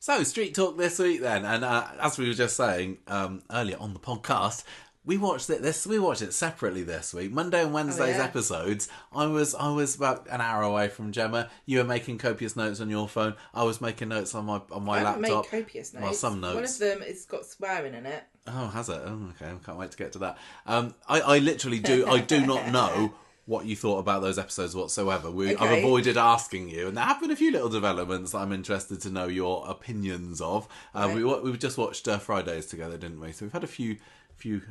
So, Street Talk this week then, and as we were just saying earlier on the podcast, we watched it separately this week. Monday and Wednesday's episodes. I was about an hour away from Gemma. You were making copious notes on your phone. I was making notes on my laptop. I haven't made copious notes. Well, some notes. One of them has got swearing in it. Oh, has it? Oh, okay. I can't wait to get to that. I literally do. I do not know what you thought about those episodes whatsoever. I've avoided asking you, and there have been a few little developments that I'm interested to know your opinions of. We just watched Fridays together, didn't we? So we've had a few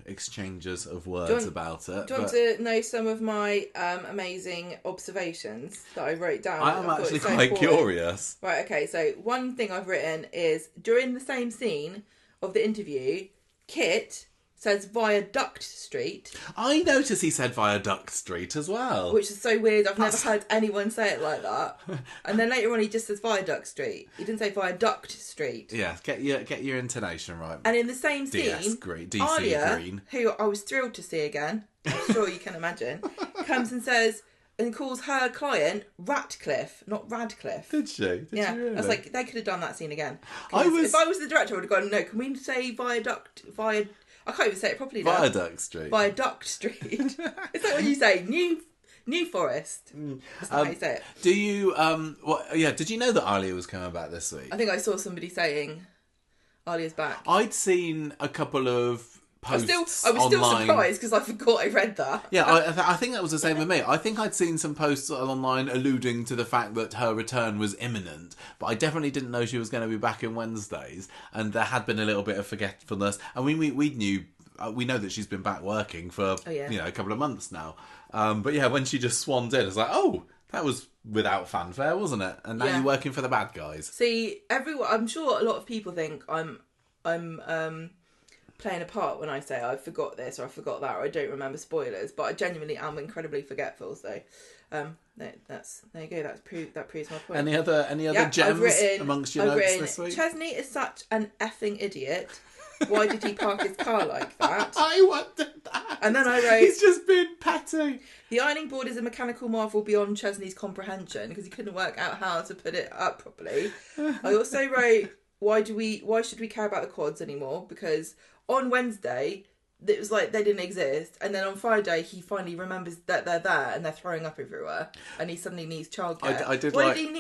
exchanges of words about it. Do you want to know some of my amazing observations that I wrote down? I am actually quite curious. Right, okay, so one thing I've written is, during the same scene of the interview, Kit says Viaduct Street. I noticed he said Viaduct Street as well. Which is so weird. I've never heard anyone say it like that. And then later on he just says Viaduct Street. He didn't say Viaduct Street. Yeah, get your intonation right. And in the same scene, DC Green, who I was thrilled to see again, I'm sure you can imagine, comes and says and calls her client Ratcliffe, not Radcliffe. Did she? Did she really? I was like, they could have done that scene again. If I was the director, I would have gone, no, can we say I can't even say it properly now. Viaduct Street. Viaduct Street. Is that what you say? New Forest. That's not how you say it. Do you, did you know that Alya was coming back this week? I think I saw somebody saying Alya's back. I'd seen a couple of posts I was still online. surprised because I forgot I read that. Yeah, I think that was the same with me. I think I'd seen some posts online alluding to the fact that her return was imminent, but I definitely didn't know she was going to be back in Wednesdays, and there had been a little bit of forgetfulness. And we know that she's been back working for a couple of months now. But yeah, when she just swanned in, it's like, oh, that was without fanfare, wasn't it? And now you're working for the bad guys. See, I'm sure a lot of people think I'm playing a part when I say I forgot this or I forgot that or I don't remember spoilers, but I genuinely am incredibly forgetful. So there you go. That proves my point. Any other gems amongst your notes this week? Chesney is such an effing idiot. Why did he park his car like that? I wondered that. And then I wrote, he's just been petty. The ironing board is a mechanical marvel beyond Chesney's comprehension because he couldn't work out how to put it up properly. I also wrote, why should we care about the quads anymore? Because on Wednesday, it was like they didn't exist. And then on Friday, he finally remembers that they're there and they're throwing up everywhere. And he suddenly needs childcare. Why didn't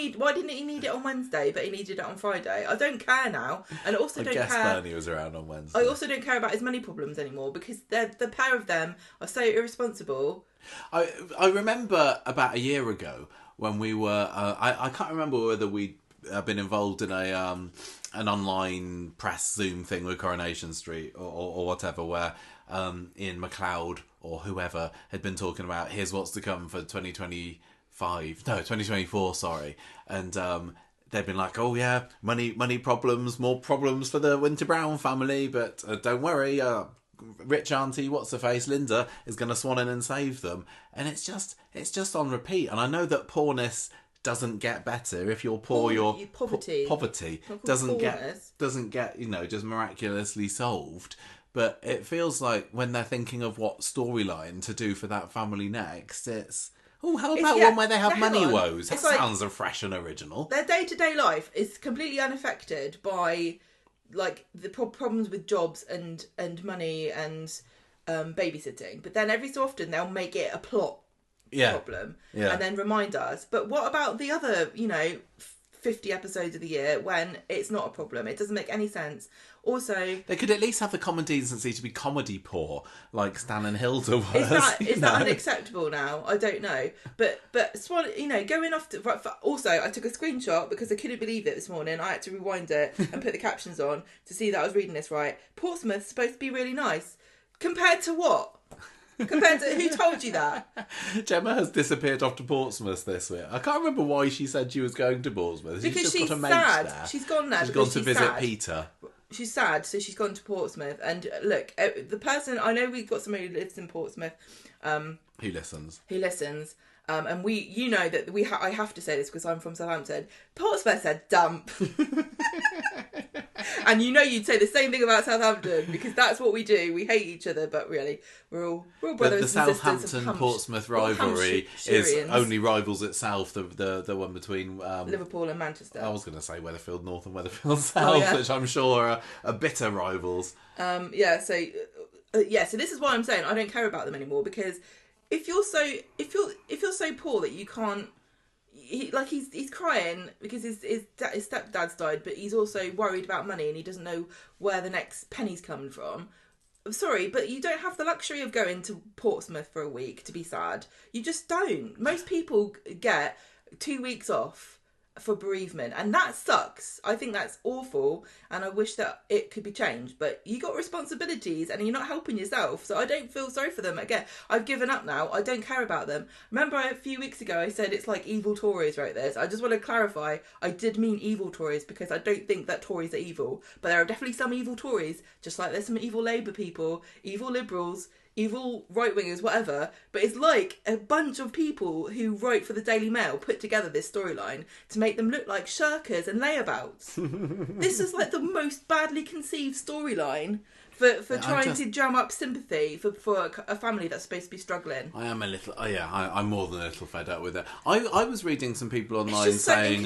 he need it on Wednesday, but he needed it on Friday? I don't care now. And I also don't care. I guess Bernie was around on Wednesday. I also don't care about his money problems anymore because the pair of them are so irresponsible. I remember about a year ago when we were... I can't remember whether we'd been involved in an online press Zoom thing with Coronation Street or whatever, where Ian McLeod or whoever had been talking about here's what's to come for 2024, sorry. And they've been like, oh yeah, money problems, more problems for the Winter Brown family, but don't worry, rich auntie, what's her face, Linda, is going to swan in and save them. And it's just on repeat. And I know that poorness doesn't get better if you're poor. Poverty doesn't get just miraculously solved. But it feels like when they're thinking of what storyline to do for that family next, it's how about one where they have money woes? That sounds fresh and original. Their day-to-day life is completely unaffected by like the problems with jobs and money and babysitting. But then every so often they'll make it a plot problem and then remind us. But what about the other 50 episodes of the year when it's not a problem? It doesn't make any sense. Also, they could at least have the common decency to be comedy poor, like Stan and Hilda was. Is that unacceptable now? I don't know. But going off to... Also, I took a screenshot because I couldn't believe it this morning. I had to rewind it and put the captions on to see that I was reading this right. Portsmouth's supposed to be really nice. Compared to what? Compared to who told you that? Gemma has disappeared off to Portsmouth this week. I can't remember why she said she was going to Portsmouth. Because she's got a mate sad. there. She's gone there. She's gone to visit Peter. She's sad, so she's gone to Portsmouth. And look, the person... I know we've got somebody who lives in Portsmouth. Who listens. And I have to say this because I'm from Southampton. Portsmouth said dump. And you'd say the same thing about Southampton, because that's what we do. We hate each other, but really, we're all brothers and sisters. The Southampton-Portsmouth rivalry is only rivals itself. The one between Liverpool and Manchester. I was going to say Weatherfield North and Weatherfield South, which I'm sure are bitter rivals. So this is why I'm saying I don't care about them anymore, because if you're so poor that you can't, he's crying because his stepdad's died, but he's also worried about money and he doesn't know where the next penny's coming from. I'm sorry, but you don't have the luxury of going to Portsmouth for a week to be sad. You just don't. Most people get 2 weeks off for bereavement, and that sucks. I think that's awful, and I wish that it could be changed, but you got responsibilities and you're not helping yourself, so I don't feel sorry for them. Again, I've given up now. I don't care about them. Remember a few weeks ago I said it's like evil Tories wrote this? I just want to clarify, I did mean evil Tories, because I don't think that Tories are evil, but there are definitely some evil Tories, just like there's some evil Labour people, evil Liberals, evil right-wingers, whatever, but it's like a bunch of people who wrote for the Daily Mail put together this storyline to make them look like shirkers and layabouts. This is like the most badly conceived storyline for trying to drum up sympathy for a family that's supposed to be struggling. I am a little, I'm more than a little fed up with it. I was reading some people online saying,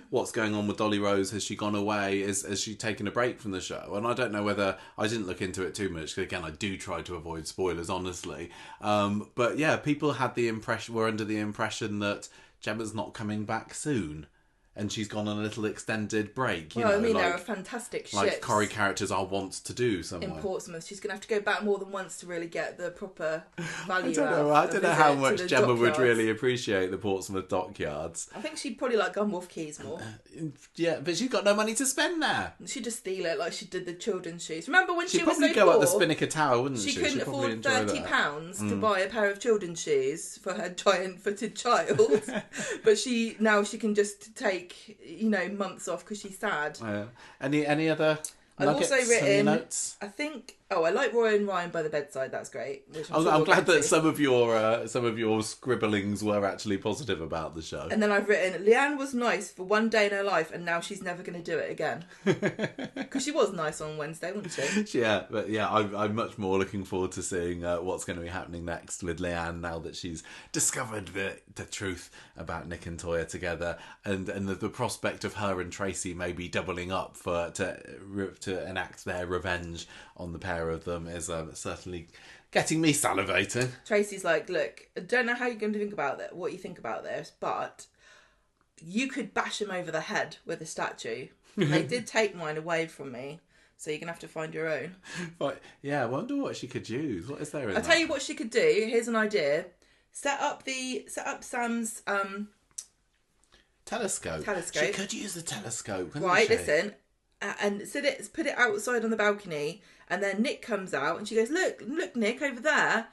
what's going on with Dolly Rose? Has she gone away? Has she taken a break from the show? And I don't know whether, I didn't look into it too much, because again, I do try to avoid spoilers, honestly. But yeah, people were under the impression that Gemma's not coming back soon. And she's gone on a little extended break. There are fantastic ships. Like Corrie characters are wants to do somewhere. In Portsmouth. She's going to have to go back more than once to really get the proper value I don't know how much Gemma would really appreciate the Portsmouth dockyards. I think she'd probably like Gunwharf Quays more. Yeah, but she's got no money to spend there. She'd just steal it like she did the children's shoes. Remember when she was so poor? She'd probably go up the Spinnaker Tower, wouldn't she? She couldn't afford £30 to buy a pair of children's shoes for her giant-footed child. But now she can just take, months off because she's sad. Any other I've nuggets also written, notes? I think, I like Roy and Ryan by the bedside. That's great. I'm glad that some of your scribblings were actually positive about the show. And then I've written, Leanne was nice for one day in her life, and now she's never going to do it again. Because she was nice on Wednesday, wasn't she? Yeah, but I'm much more looking forward to seeing what's going to be happening next with Leanne now that she's discovered the truth about Nick and Toyah together, and the prospect of her and Tracy maybe doubling up to enact their revenge on the pair of them is certainly getting me salivating. Tracy's like, look, I don't know how you're going to think about that, what you think about this, but you could bash him over the head with a statue. They did take mine away from me, so you're going to have to find your own. But yeah, I wonder what she could use. What is there in I'll tell you what she could do. Here's an idea. Set up Sam's telescope. She could use the telescope, couldn't right, she? Listen. And put it outside on the balcony, and then Nick comes out and she goes, look Nick, over there,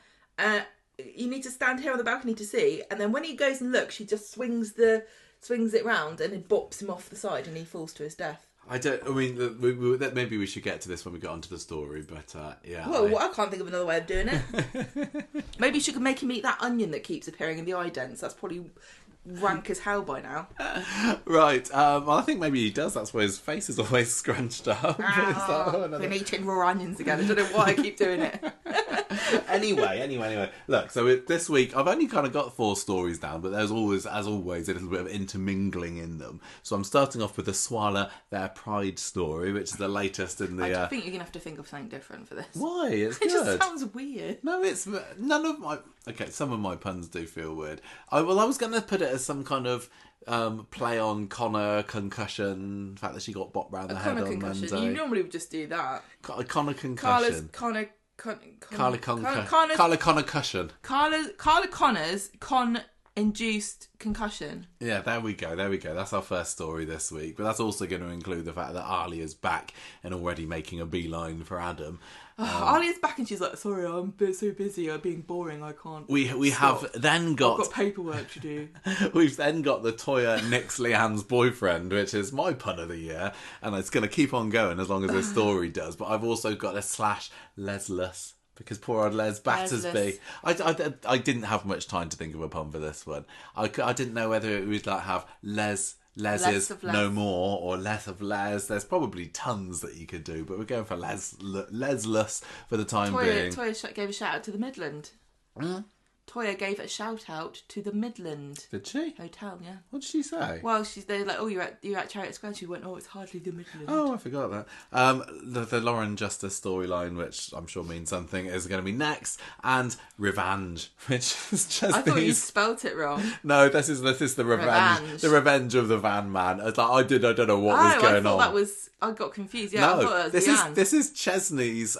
you need to stand here on the balcony to see. And then when he goes and looks, she just swings it round and it bops him off the side and he falls to his death. Maybe we should get to this when we get onto the story, but yeah. Well, I can't think of another way of doing it. Maybe she could make him eat that onion that keeps appearing in the eye dents. That's probably rank as hell by now. Right. Well, I think maybe he does. That's why his face is always scrunched up. Been eating raw onions again. I don't know why I keep doing it. Anyway. Look, so this week I've only kind of got 4 stories down, but there's always, as always, a little bit of intermingling in them. So I'm starting off with the Swallow Their Pride story, which is the latest in the... I think you're going to have to think of something different for this. Why? It's good. It just sounds weird. No, it's... None of my... Okay, some of my puns do feel weird. I was going to put it as some kind of play on Connor concussion, the fact that she got bopped round the head on Monday. You normally would just do that. Connor concussion. Carla Connor cushion. Carla Connor's induced concussion. Yeah, there we go. That's our first story this week. But that's also going to include the fact that Alya's back and already making a beeline for Adam. Alya's back and she's like, sorry, I'm so busy, I'm being boring, I can't. We have then got... I've got paperwork to do. We've then got the Toyah Nick's Leanne's boyfriend, which is my pun of the year, and it's going to keep on going as long as this story does. But I've also got a /lesless. Because poor old Les Battersby. I didn't have much time to think of a pun for this one. I didn't know whether it would have Les Les Less is of Les. no more, or less of Les. There's probably tons that you could do, but we're going for Lesless for the time being. Toyah gave a shout out to the Midland. Mm. Toyah gave a shout out to the Midland Did she? Hotel, yeah. What did she say? Well, they're like, oh, you're at Chariot Square. She went, oh, it's hardly the Midland. Oh, I forgot that. The Lauren Justice storyline, which I'm sure means something, is going to be next, and Revenge, which is just. I thought you spelt it wrong. No, this is the revenge. The revenge of the van man. It's like I don't know what was going on. I got confused. Yeah, I thought it was this is Chesney's.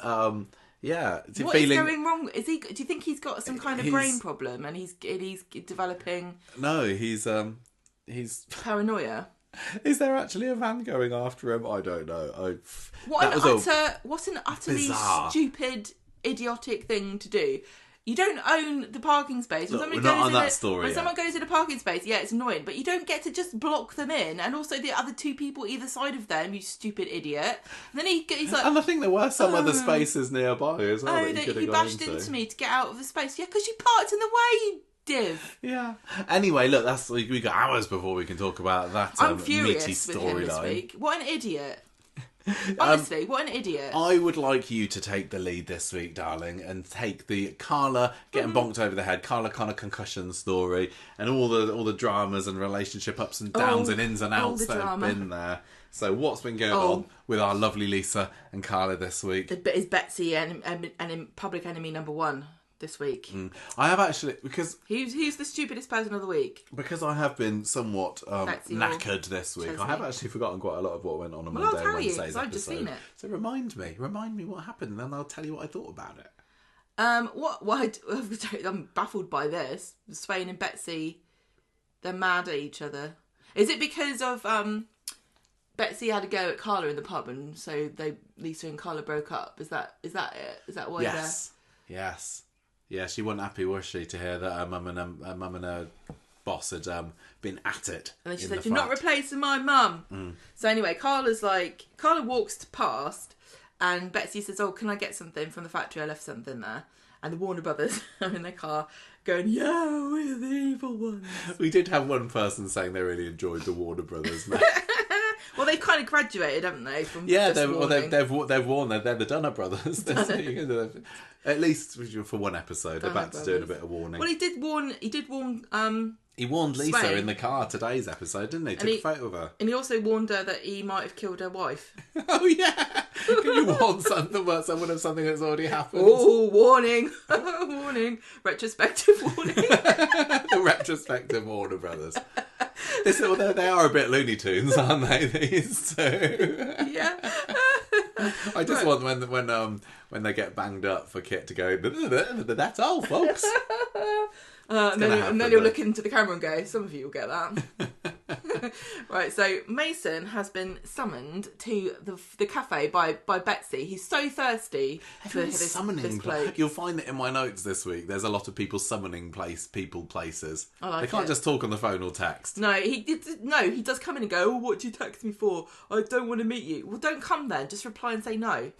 Yeah. What is going wrong? Do you think he's got some kind of brain problem and he's developing? No, he's paranoia. Is there actually a van going after him? I don't know. What an utterly bizarre, stupid, idiotic thing to do. You don't own the parking space. When someone goes in a parking space, yeah, it's annoying, but you don't get to just block them in, and also the other two people either side of them, you stupid idiot. And then he's like... And I think there were some other spaces nearby as well that you could have gone bashed into me to get out of the space. Yeah, because you parked in the way, you div. Yeah. Anyway, look, we got hours before we can talk about that I'm meaty furious with him this storyline. week. What an idiot. Honestly, what an idiot. I would like you to take the lead this week, darling, and take the Carla getting bonked over the head, Carla kind of concussion story, and all the dramas and relationship ups and downs and ins and outs that have been there. So what's been going on with our lovely Lisa and Carla this week? Is Betsy and public enemy number one this week? I have actually, because... Who's the stupidest person of the week? Because I have been somewhat knackered this week. Chesney. I have actually forgotten quite a lot of what went on Well, Monday I'll tell and you, Wednesday's because I've just episode. seen it. So remind me what happened, and then I'll tell you what I thought about it. I'm baffled by this. Swain and Betsy, they're mad at each other. Is it because of Betsy had a go at Carla in the pub, and so Lisa and Carla broke up? Is that it? Is that why? Yes. Yeah, she wasn't happy, was she, to hear that her mum and her boss had been at it. And then she said, "You're not replacing my mum." So anyway, Carla walks past, and Betsy says, "Oh, can I get something from the factory? I left something there." And the Warner Brothers are in their car going, "Yeah, we're the evil ones." We did have one person saying they really enjoyed the Warner Brothers. Well, they've kind of graduated, haven't they? From they've worn. They're the Dunner Brothers. At least for one episode, they're back to doing a bit of warning. Well, he did warn. He warned Lisa Swain in the car today's episode, didn't he? Took a photo of her. And he also warned her that he might have killed her wife. Oh, yeah. Can you warn someone of something that's already happened? Oh, warning. Warning. Retrospective warning. The retrospective Warner Brothers. They are a bit Looney Tunes, aren't they? These two. Yeah. I just want when they get banged up for Kit to go, "That's all, folks." And then you'll look into the camera and go, "Some of you will get that." Right, so Mason has been summoned to the cafe by Betsy. He's so thirsty for this bloke. You'll find that in my notes this week, there's a lot of people summoning places. They can't just talk on the phone or text. No, he does come in and go, "Oh, what do you text me for? I don't want to meet you." Well, don't come then. Just reply and say no.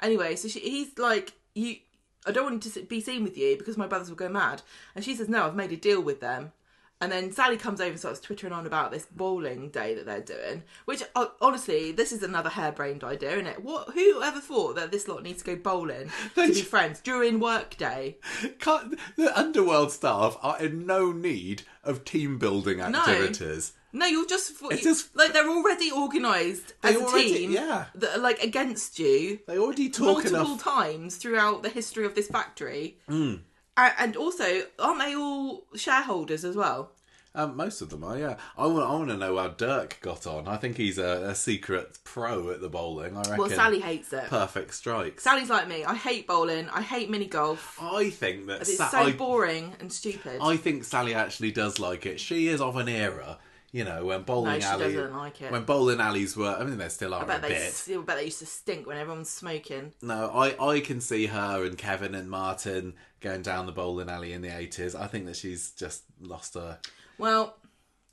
Anyway, so he's like, "I don't want to be seen with you because my brothers will go mad." And she says, "No, I've made a deal with them." And then Sally comes over and starts twittering on about this bowling day that they're doing, which, honestly, this is another harebrained idea, isn't it? Who ever thought that this lot needs to go bowling to be friends during work day? The Underworld staff are in no need of team building activities. No, like they're already organised as a team that are like against you. They already talk multiple times throughout the history of this factory. And also, aren't they all shareholders as well? Most of them are, yeah. I want to know how Dirk got on. I think he's a secret pro at the bowling, I reckon. Well, Sally hates it. Perfect strikes. Sally's like me. I hate bowling. I hate mini golf. I think that... It's so boring and stupid. I think Sally actually does like it. She is of an era... when bowling alley... she doesn't like it. When bowling alleys were... I mean, they still are a bit. I bet they used to stink when everyone's smoking. No, I can see her and Kevin and Martin going down the bowling alley in the 80s. I think that she's just lost her... Well,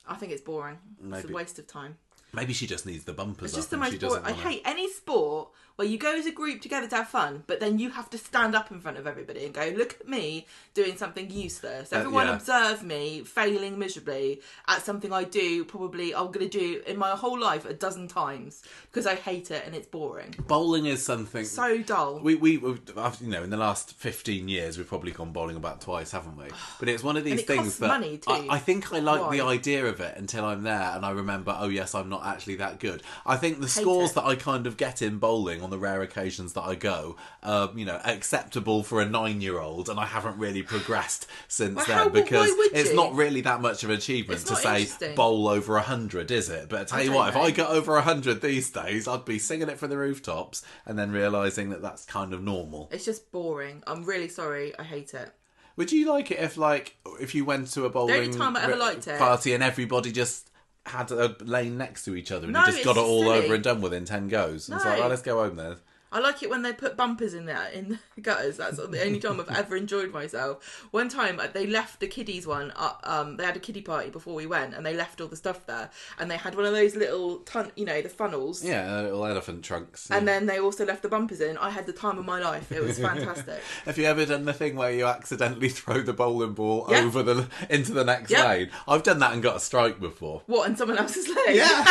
I think it's boring. It's a waste of time. Maybe she just needs the bumpers It's just up. the And most she boring. doesn't I wanna... hate any sport where you go as a group together to have fun, but then you have to stand up in front of everybody and go, look at me doing something useless. Everyone observe me failing miserably at something I do, probably I'm going to do in my whole life a dozen times because I hate it and it's boring. Bowling is something... So dull. We in the last 15 years, we've probably gone bowling about twice, haven't we? But it's one of these things costs that... money too. I think I like the Why? idea of it until I'm there and I remember, oh yes, I'm not actually that good. I think the scores that I kind of get in bowling on the rare occasions that I go, acceptable for a 9-year-old, and I haven't really progressed since then because it's not really that much of an achievement to say bowl over 100, is it? But I tell you what, if I got over 100 these days, I'd be singing it from the rooftops and then realising that that's kind of normal. It's just boring. I'm really sorry. I hate it. Would you like it if you went to a bowling The only time I ever liked it. party and everybody just had a lane next to each other and No, you just got it all silly. over and done within 10 goes? And it's like, No. let's go home then. I like it when they put bumpers in there, in the gutters. That's the only time I've ever enjoyed myself. One time, they left the kiddies one up. They had a kiddie party before we went, and they left all the stuff there. And they had one of those little, the funnels. Yeah, little elephant trunks. And then they also left the bumpers in. I had the time of my life. It was fantastic. Have you ever done the thing where you accidentally throw the bowling ball over into the next lane? I've done that and got a strike before. What, on someone else's leg? Yeah.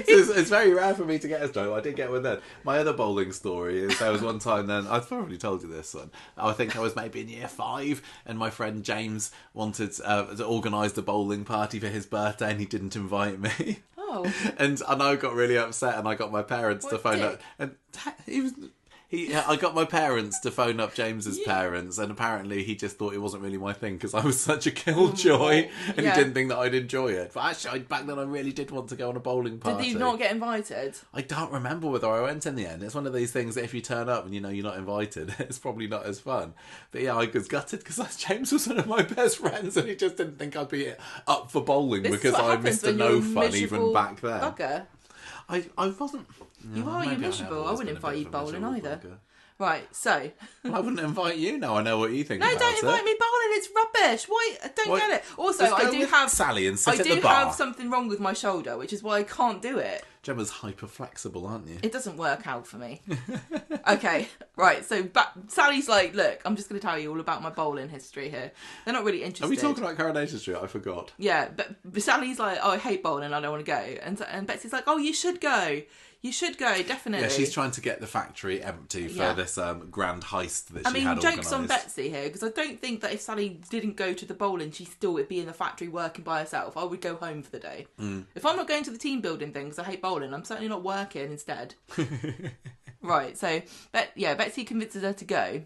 It's very rare for me to get a strike. I did get one then. My other bowling story is there was one time then, I've probably told you this one. I think I was maybe in year 5 and my friend James wanted to organise the bowling party for his birthday and he didn't invite me. Oh. And I got really upset and I got my parents to phone up. And I got my parents to phone up James's parents, and apparently he just thought it wasn't really my thing because I was such a killjoy, and he didn't think that I'd enjoy it. But actually, back then I really did want to go on a bowling party. Did you not get invited? I don't remember whether I went in the end. It's one of these things that if you turn up and you know you're not invited, it's probably not as fun. But yeah, I was gutted because James was one of my best friends, and he just didn't think I'd be up for bowling because I missed a no fun even back then. Bugger. I wasn't. You're miserable. I wouldn't invite you bowling either. Right, so... Well, I wouldn't invite you now. I know what you think No, about it. don't invite me bowling. It's rubbish. Why? I don't get it. Also, I do have... Sally and sit at the bar. have something wrong with my shoulder, which is why I can't do it. Gemma's hyper flexible, aren't you? It doesn't work out for me. Okay, right. So Sally's like, look, I'm just going to tell you all about my bowling history here. They're not really interested. Are we talking about Coronation Street? I forgot. Yeah, but Sally's like, oh, I hate bowling. I don't want to go. And Betsy's like, oh, you should go. You should go, definitely. Yeah, she's trying to get the factory empty for this grand heist that she had organised. Joke's on Betsy here, because I don't think that if Sally didn't go to the bowling, she still would be in the factory working by herself. I would go home for the day. If I'm not going to the team building thing because I hate bowling, I'm certainly not working instead. Right, so, Betsy convinces her to go.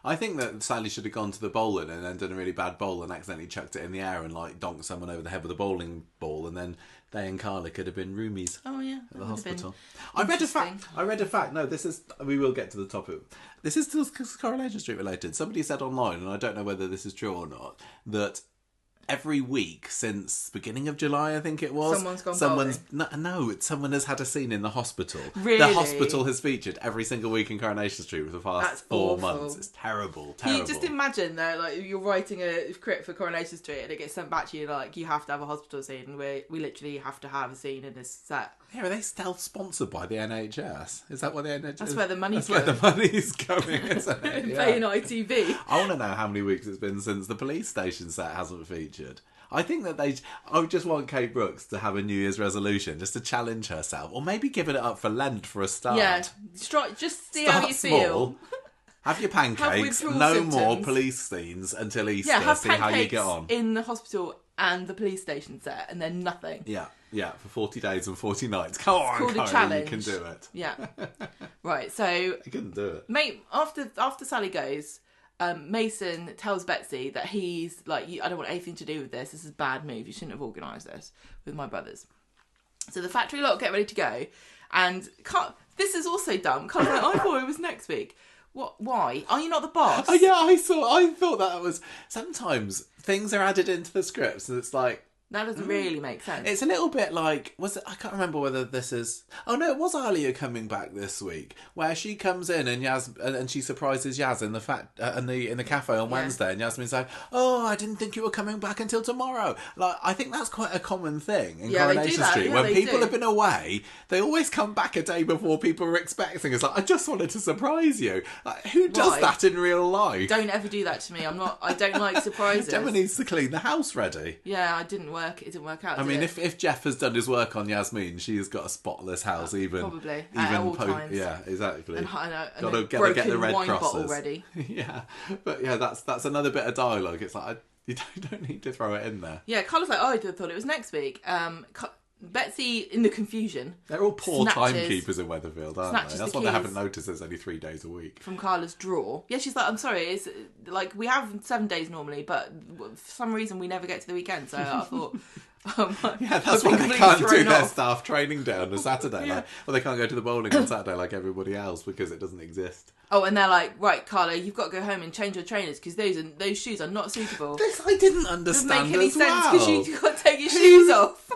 I think that Sally should have gone to the bowling and then done a really bad bowl and accidentally chucked it in the air and donked someone over the head with a bowling ball, and then they and Carla could have been roomies. Oh yeah, at the hospital. I read a fact. No, we will get to the topic. This is still Coronation Street related. Somebody said online, and I don't know whether this is true or not, that every week since beginning of July, I think it was, someone has had a scene in the hospital. Really? The hospital has featured every single week in Coronation Street for the past 4 months. It's terrible. Can you just imagine that, you're writing a script for Coronation Street and it gets sent back to you, you have to have a hospital scene, and we literally have to have a scene in this set. Yeah, are they still sponsored by the NHS? Is that what the NHS? That's where the money's going. That's where the money's going, isn't it? Yeah. Playing ITV. I want to know how many weeks it's been since the police station set hasn't featured. I think that I would just want Kate Brooks to have a New Year's resolution, just to challenge herself, or maybe giving it up for Lent for a start. Yeah, just see how you feel. Have your pancakes. No more police scenes until Easter. Yeah, have see how you get on in the hospital and the police station set, and then nothing. Yeah, for 40 days and 40 nights. Come on, called a challenge. You can do it. Yeah. Right, so... I couldn't do it. Mate, after Sally goes, Mason tells Betsy that he's like, I don't want anything to do with this. This is a bad move. You shouldn't have organised this with my brothers. So the factory lot get ready to go. And this is also dumb. Carla's like, I thought it was next week. What? Why? Are you not the boss? Oh yeah, I thought that was... Sometimes things are added into the scripts and it's like, That doesn't really make sense. It's a little bit like, was it? I can't remember whether this is. Oh no, it was Alya coming back this week, where she comes in and she surprises Yaz in the cafe on Wednesday, and Yasmin's like, "Oh, I didn't think you were coming back until tomorrow." Like, I think that's quite a common thing in Coronation Street. When people have been away, they always come back a day before people are expecting. It's like, I just wanted to surprise you. Like, who does that in real life? Don't ever do that to me. I don't like surprises. Gemma needs to clean the house ready. Yeah, it didn't work out. I mean, if Jeff has done his work on Yasmin, she has got a spotless house, probably at all times. Yeah, exactly. And gotta get the red crosses ready. Yeah, but yeah, that's another bit of dialogue. It's like you don't need to throw it in there. Yeah, Carla's like, I thought it was next week. Betsy, in the confusion, they're all poor timekeepers in Weatherfield, aren't they? That's why they haven't noticed there's only 3 days a week. From Carla's drawer. Yeah, she's like, I'm sorry, it's like we have 7 days normally, but for some reason we never get to the weekend. So I thought, that's why they can't do their staff training day on a Saturday. Well, they can't go to the bowling on Saturday like everybody else because it doesn't exist. Oh, and they're like, right, Carla, you've got to go home and change your trainers because those shoes are not suitable. This I didn't understand. Doesn't make any sense because you've got to take your shoes off.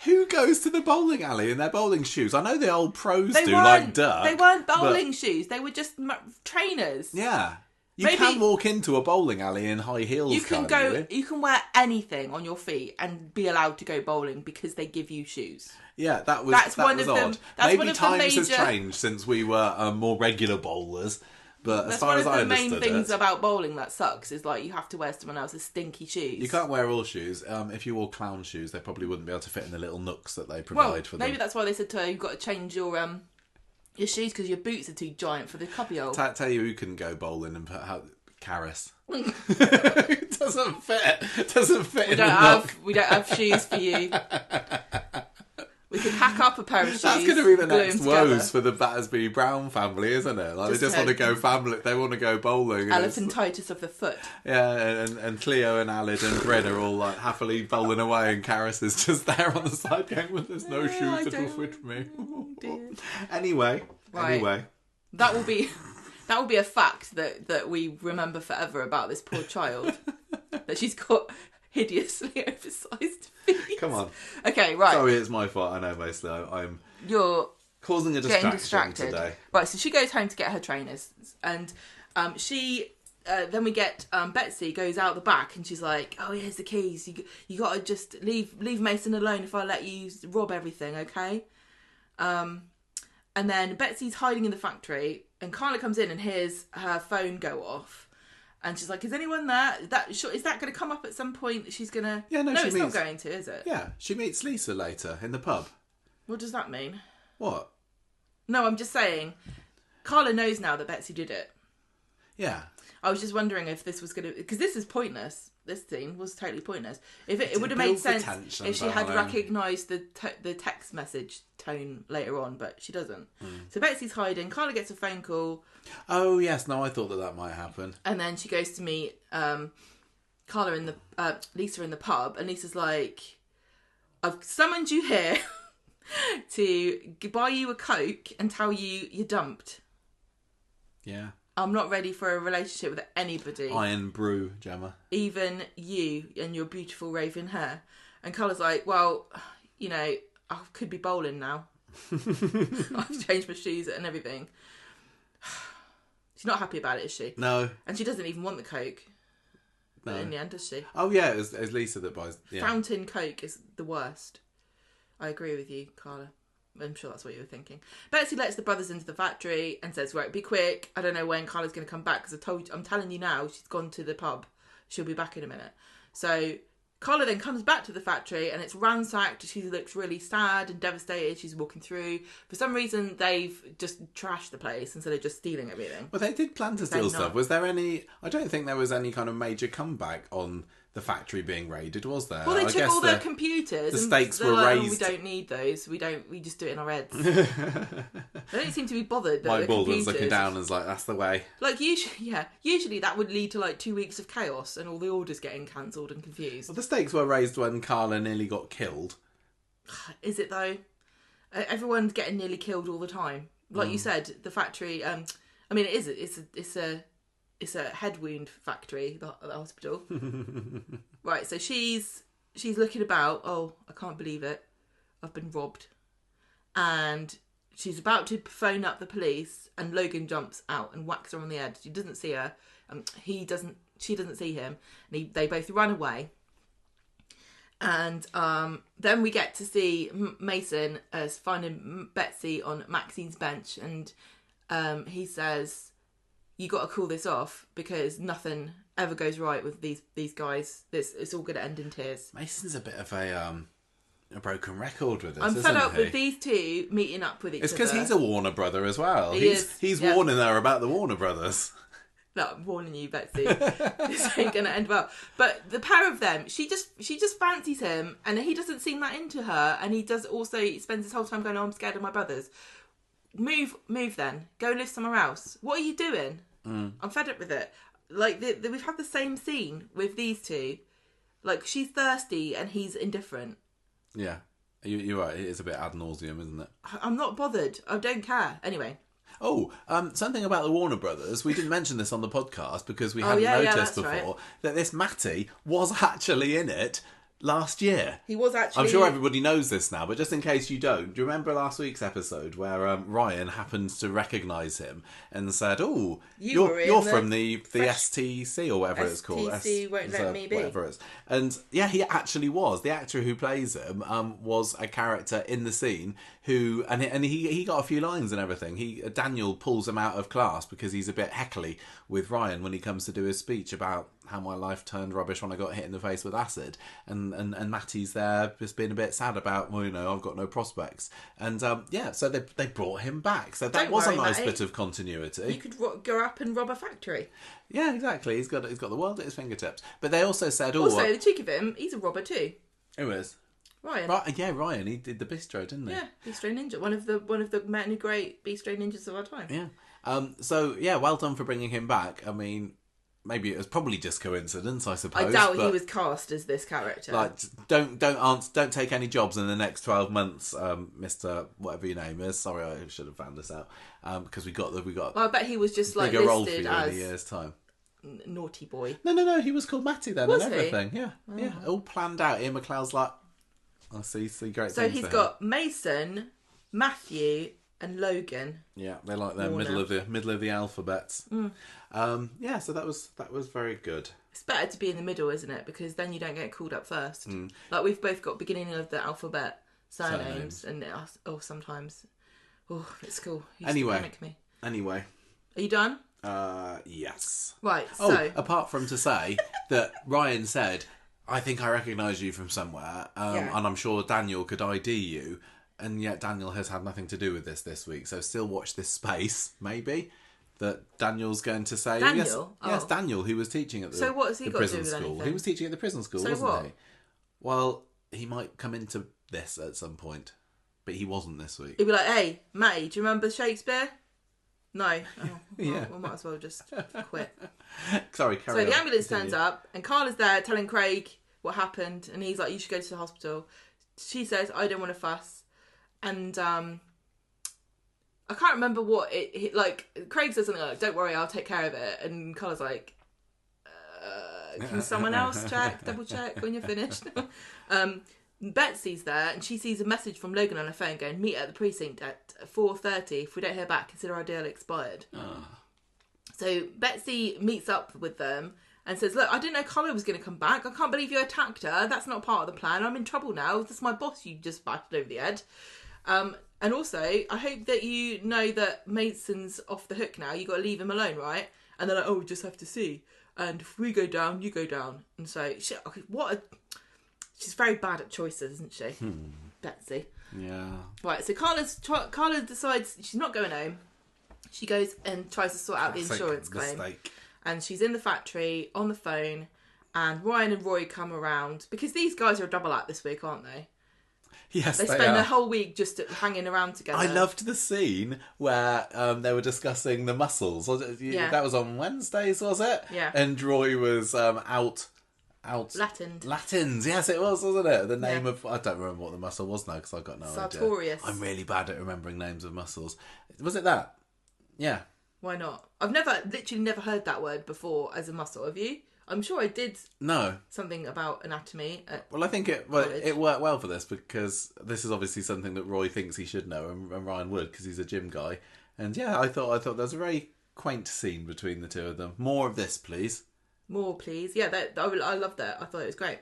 Who goes to the bowling alley in their bowling shoes? I know the old pros do, like Dirk. They weren't bowling shoes. They were just trainers. Yeah. You can walk into a bowling alley in high heels. You can wear anything on your feet and be allowed to go bowling because they give you shoes. Yeah, that was odd. Maybe times has changed since we were more regular bowlers. But as far as I understood it... That's one of the main things about bowling that sucks, is like you have to wear someone else's stinky shoes. You can't wear all shoes. If you wore clown shoes, they probably wouldn't be able to fit in the little nooks that they provide for them. Maybe that's why they said to her, you've got to change your shoes because your boots are too giant for the cubbyhole. Tell you who can go bowling and put out Caris. It doesn't fit in the nook. We don't have shoes for you. We could hack up a pair of shoes. That's going to be the next woes for the Battersby Brown family, isn't it? Like, they just want to go family. They want to go bowling. Elephantitis of the foot. Yeah, and Cleo and Alid and Bryn are all like happily bowling away, and Caris is just there on the side going, well, there's no shoes that will fit me. Anyway. That will be a fact that we remember forever about this poor child. That she's got hideously oversized feet. Come on. Okay, right. Sorry, it's my fault. I know, mostly. You're causing a distraction today. Right, so she goes home to get her trainers, and then we get Betsy goes out the back, and she's like, "Oh, here's the keys. You got to just leave Mason alone if I let you rob everything, okay?" And then Betsy's hiding in the factory, and Carla comes in and hears her phone go off. And she's like, is anyone there? Is that going to come up at some point? She's going to... Yeah, no, it's not going to, is it? Yeah, she meets Lisa later in the pub. What does that mean? What? No, I'm just saying, Carla knows now that Betsy did it. Yeah. I was just wondering if this was going to... Because this is pointless. This scene was totally pointless. If it would have made sense if she had recognised the text message tone later on, but she doesn't. So Betsy's hiding. Carla gets a phone call. Oh yes, no, I thought that might happen. And then she goes to meet Carla in the Lisa in the pub, and Lisa's like, "I've summoned you here to buy you a Coke and tell you you're dumped. Yeah. I'm not ready for a relationship with anybody. Iron brew, Gemma. Even you and your beautiful raven hair." And Carla's like, "Well, I could be bowling now. I've changed my shoes and everything." She's not happy about it, is she? No. And she doesn't even want the Coke. No. In the end, does she? Oh, yeah, it's Lisa that buys... Yeah. Fountain Coke is the worst. I agree with you, Carla. I'm sure that's what you were thinking. Betsy lets the brothers into the factory and says, right, be quick. I don't know when Carla's going to come back because I'm telling you now, she's gone to the pub. She'll be back in a minute. So Carla then comes back to the factory and it's ransacked. She looks really sad and devastated. She's walking through. For some reason, they've just trashed the place instead of just stealing everything. Well, they did plan to steal stuff. Was there any... I don't think there was any kind of major comeback on the factory being raided, was there? Well, they took all their computers. The stakes were raised. We don't need those. We just do it in our heads. They don't seem to be bothered. Mike Baldwin's looking down and is like, that's the way. Like, usually that would lead to like 2 weeks of chaos and all the orders getting cancelled and confused. Well, the stakes were raised when Carla nearly got killed. Is it though? Everyone's getting nearly killed all the time. Like you said, the factory. I mean, it is. It's a head wound factory, the hospital. Right, so she's she's looking about. Oh, I can't believe it. I've been robbed. And she's about to phone up the police, and Logan jumps out and whacks her on the head. She doesn't see her. She doesn't see him. And they both run away. And then we get to see Mason as finding Betsy on Maxine's bench, and he says, "You got to call this off because nothing ever goes right with these guys. It's all going to end in tears." Mason's a bit of a broken record with this. I'm fed up with these two meeting up with each other. It's because he's a Warner brother as well. He's yeah. warning her about the Warner brothers. No, I'm warning you, Betsy. This ain't gonna end well. But the pair of them, she just fancies him, and he doesn't seem that into her. And he spends his whole time going, "Oh, I'm scared of my brothers." Move then. Go live somewhere else. What are you doing? I'm fed up with it. Like we've had the same scene with these two. Like, she's thirsty and he's indifferent. Yeah, you're right. It is a bit ad nauseum, isn't it? I'm not bothered. I don't care. Anyway. Oh, something about the Warner Brothers. We didn't mention this on the podcast because we hadn't noticed before that this Matty was actually in it last year. He was actually... I'm sure everybody knows this now, but just in case you don't, do you remember last week's episode where Ryan happened to recognise him and said, "Oh, you're from the STC or whatever it's called. STC won't let me be." Whatever it is. And yeah, he actually was. The actor who plays him was a character in the scene who, and he got a few lines and everything. Daniel pulls him out of class because he's a bit heckly with Ryan when he comes to do his speech about how my life turned rubbish when I got hit in the face with acid, and Matty's there just being a bit sad about, well, I've got no prospects, and so they brought him back, so that was a nice bit of continuity. You could go up and rob a factory. Yeah, exactly. He's got the world at his fingertips. But they also said, the cheek of him, he's a robber too. Who is? Ryan. Ryan. He did the bistro, didn't he? Yeah, Bistro Ninja, one of the many great Bistro Ninjas of our time. Yeah. Well done for bringing him back. I mean, maybe it was probably just coincidence, I suppose. I doubt he was cast as this character. Like, don't take any jobs in the next 12 months, Mr. whatever your name is. Sorry, I should have found this out. Because we got. Well, I bet he was just like bigger role for listed you as in a year's time. Naughty boy. No. He was called Matty then, was and everything. He? Yeah, all planned out. Ian McLeod's like, I see great things. So he's got Mason, Matthew, and Logan. Yeah, they like their middle of the alphabets. So that was very good. It's better to be in the middle, isn't it? Because then you don't get called up first. Like, we've both got beginning of the alphabet surnames. And sometimes it's cool. You anyway, panic me. Anyway, are you done? Yes. Right. So apart from to say that Ryan said, "I think I recognise you from somewhere," and I'm sure Daniel could ID you. And yet Daniel has had nothing to do with this week. So still watch this space, maybe, that Daniel's going to say. Daniel? Yes, Daniel, who was teaching at the, what has he the got prison to do with school. anything? He was teaching at the prison school, So wasn't what? he? Well, he might come into this at some point. But he wasn't this week. He'd be like, "Hey, Matty, do you remember Shakespeare?" No. Oh, Yeah. We might as well just quit. Sorry, carry on. So the ambulance Continue. turns up, and Carla's there telling Craig what happened, and he's like, "You should go to the hospital." She says, "I don't want to fuss," and I can't remember what like. Craig says something like, "Don't worry, I'll take care of it," and Carla's like, "Can someone else double check when you're finished?" Betsy's there, and she sees a message from Logan on her phone going, "Meet at the precinct at 4:30. If we don't hear back, consider our deal expired." So Betsy meets up with them and says, "Look, I didn't know Carla was going to come back. I can't believe you attacked her. That's not part of the plan. I'm in trouble now. That's my boss you just battered over the head. And also, I hope that you know that Mason's off the hook now. You got to leave him alone, right?" And they're like, "Oh, we just have to see. And if we go down, you go down." And so, she's very bad at choices, isn't she? Betsy. Yeah. Right, so Carla decides she's not going home. She goes and tries to sort out the insurance claim. Mistake. And she's in the factory on the phone, and Ryan and Roy come around because these guys are a double act this week, aren't they? Yes, they spend the whole week just hanging around together. I loved the scene where they were discussing the muscles. Yeah. That was on Wednesdays, was it? Yeah. And Roy was out. Latins, yes, it was, wasn't it? The name of, I don't remember what the muscle was now because I've got no Sartorius. idea. I'm really bad at remembering names of muscles. Was it that? Yeah. Why not? I've literally never heard that word before as a muscle. Have you? I'm sure I did No. something about anatomy. Well, I think it worked well for this, because this is obviously something that Roy thinks he should know, and Ryan would, because he's a gym guy. And yeah, I thought there was a very quaint scene between the two of them. More of this, please. More, please. Yeah, I loved that. I thought it was great.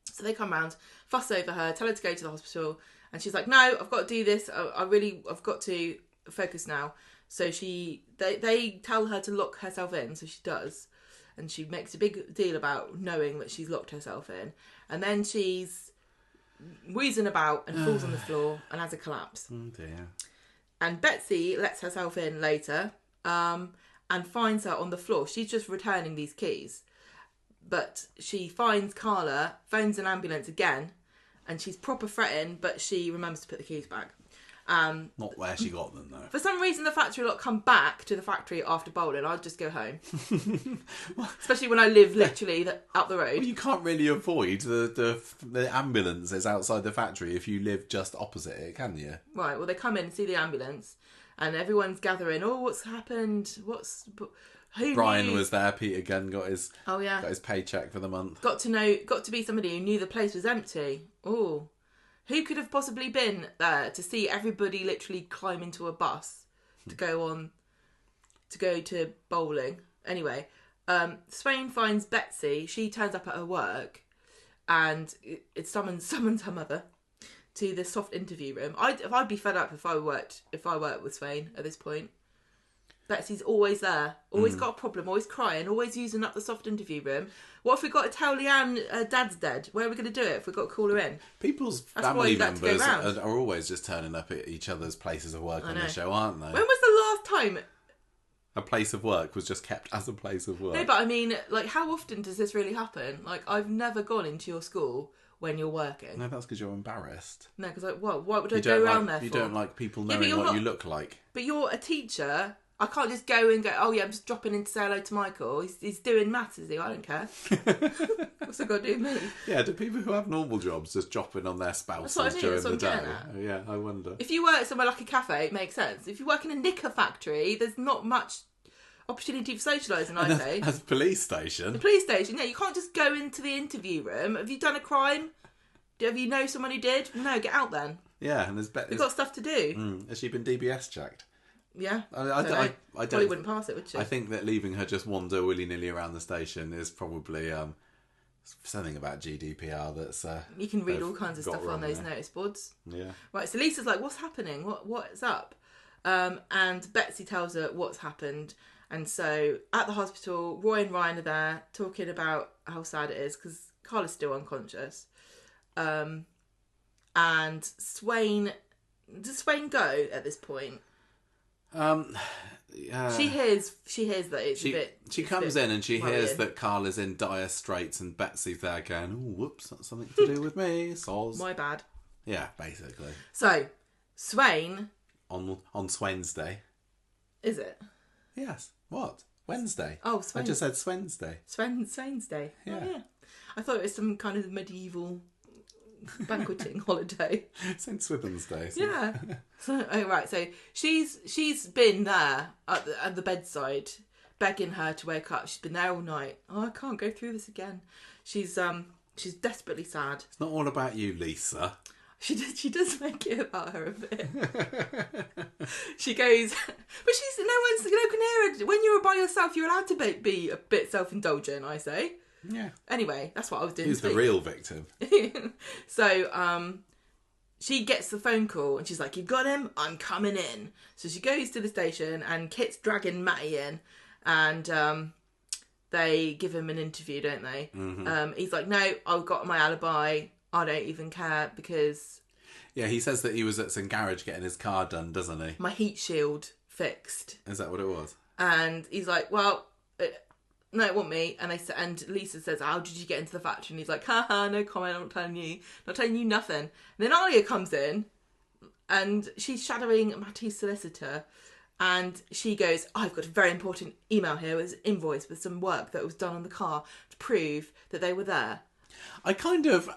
So they come round, fuss over her, tell her to go to the hospital, and she's like, "No, I've got to do this. I've got to focus now." So they tell her to lock herself in, so she does, and she makes a big deal about knowing that she's locked herself in, and then she's wheezing about and falls on the floor and has a collapse. Oh dear. And Betsy lets herself in later, and finds her on the floor. She's just returning these keys. But she finds Carla, phones an ambulance again, and she's proper fretting, but she remembers to put the keys back. Not where she got them, though. For some reason, the factory lot come back to the factory after bowling. I'd just go home. Especially when I live literally up the road. Well, you can't really avoid the ambulances outside the factory if you live just opposite it, can you? Right, well, they come in and see the ambulance, and everyone's gathering. Oh, what's happened? Who Brian knew? was there. Peter Gunn got his got his paycheck for the month. Got to be somebody who knew the place was empty. Oh, who could have possibly been there to see everybody literally climb into a bus to go to bowling? Anyway, Swain finds Betsy. She turns up at her work, and it summons her mother to the soft interview room. I'd be fed up if I worked with Swain at this point. Betsy's always there, always got a problem, always crying, always using up the soft interview room. What if we got to tell Leanne Dad's dead? Where are we going to do it if we've got to call her in? People's family members are always just turning up at each other's places of work on the show, aren't they? When was the last time a place of work was just kept as a place of work? No, but I mean, like, how often does this really happen? Like, I've never gone into your school when you're working. No, that's because you're embarrassed. No, because what would I go around there for? You don't like people knowing what you look like. But you're a teacher. I can't just go and go, oh yeah, I'm just dropping in to say hello to Michael. He's doing maths, is he? I don't care. What's that got to do with me? Yeah, do people who have normal jobs just drop in on their spouses during the day? Yeah, I wonder. If you work somewhere like a cafe, it makes sense. If you work in a knicker factory, there's not much opportunity for socialising, I'd say. As a police station. The police station, yeah. You can't just go into the interview room. Have you done a crime? Have you know someone who did? No, get out then. Yeah, and We've got stuff to do. Has she been DBS checked? Yeah. I don't. Probably wouldn't pass it, would she? I think that leaving her just wander willy-nilly around the station is probably something about GDPR that's... you can read all kinds of stuff on those notice boards. Yeah. Right, so Lisa's like, what's happening? What's up? And Betsy tells her what's happened. And so at the hospital, Roy and Ryan are there talking about how sad it is because Carla's still unconscious. And Swain... Does Swain go at this point? She hears that it's a bit... She comes in and she hears that Carla's in dire straits and Betsy's there going, oh, whoops, that's something to do with me, soz. My bad. Yeah, basically. So, Swain... On Wednesday. Is it? Yes. What? Wednesday. Oh, Swain. I just said Wednesday. Wednesday. Yeah. Oh, yeah. I thought it was some kind of medieval banqueting holiday. St. Swithin's Day. Yeah. So she's been there at the bedside, begging her to wake up. She's been there all night. Oh, I can't go through this again. She's desperately sad. It's not all about you, Lisa. She does make it about her a bit. She goes, but no can hear her. When you're by yourself, you're allowed to be a bit self-indulgent, I say. Yeah. Anyway, that's what I was doing. Who's the real victim? So, she gets the phone call and she's like, "You got him? I'm coming in." So she goes to the station and Kit's dragging Matty in, and they give him an interview, don't they? Mm-hmm. He's like, "No, I've got my alibi. I don't even care because..." Yeah, he says that he was at some garage getting his car done, doesn't he? My heat shield fixed. Is that what it was? And he's like, "Well, no, it wasn't me." And Lisa says, "How did you get into the factory?" And he's like, "Haha, no comment, I'm not telling you nothing." And then Alya comes in and she's shadowing Matty's solicitor, and she goes, "I've got a very important email here with an invoice with some work that was done on the car to prove that they were there." I kind of,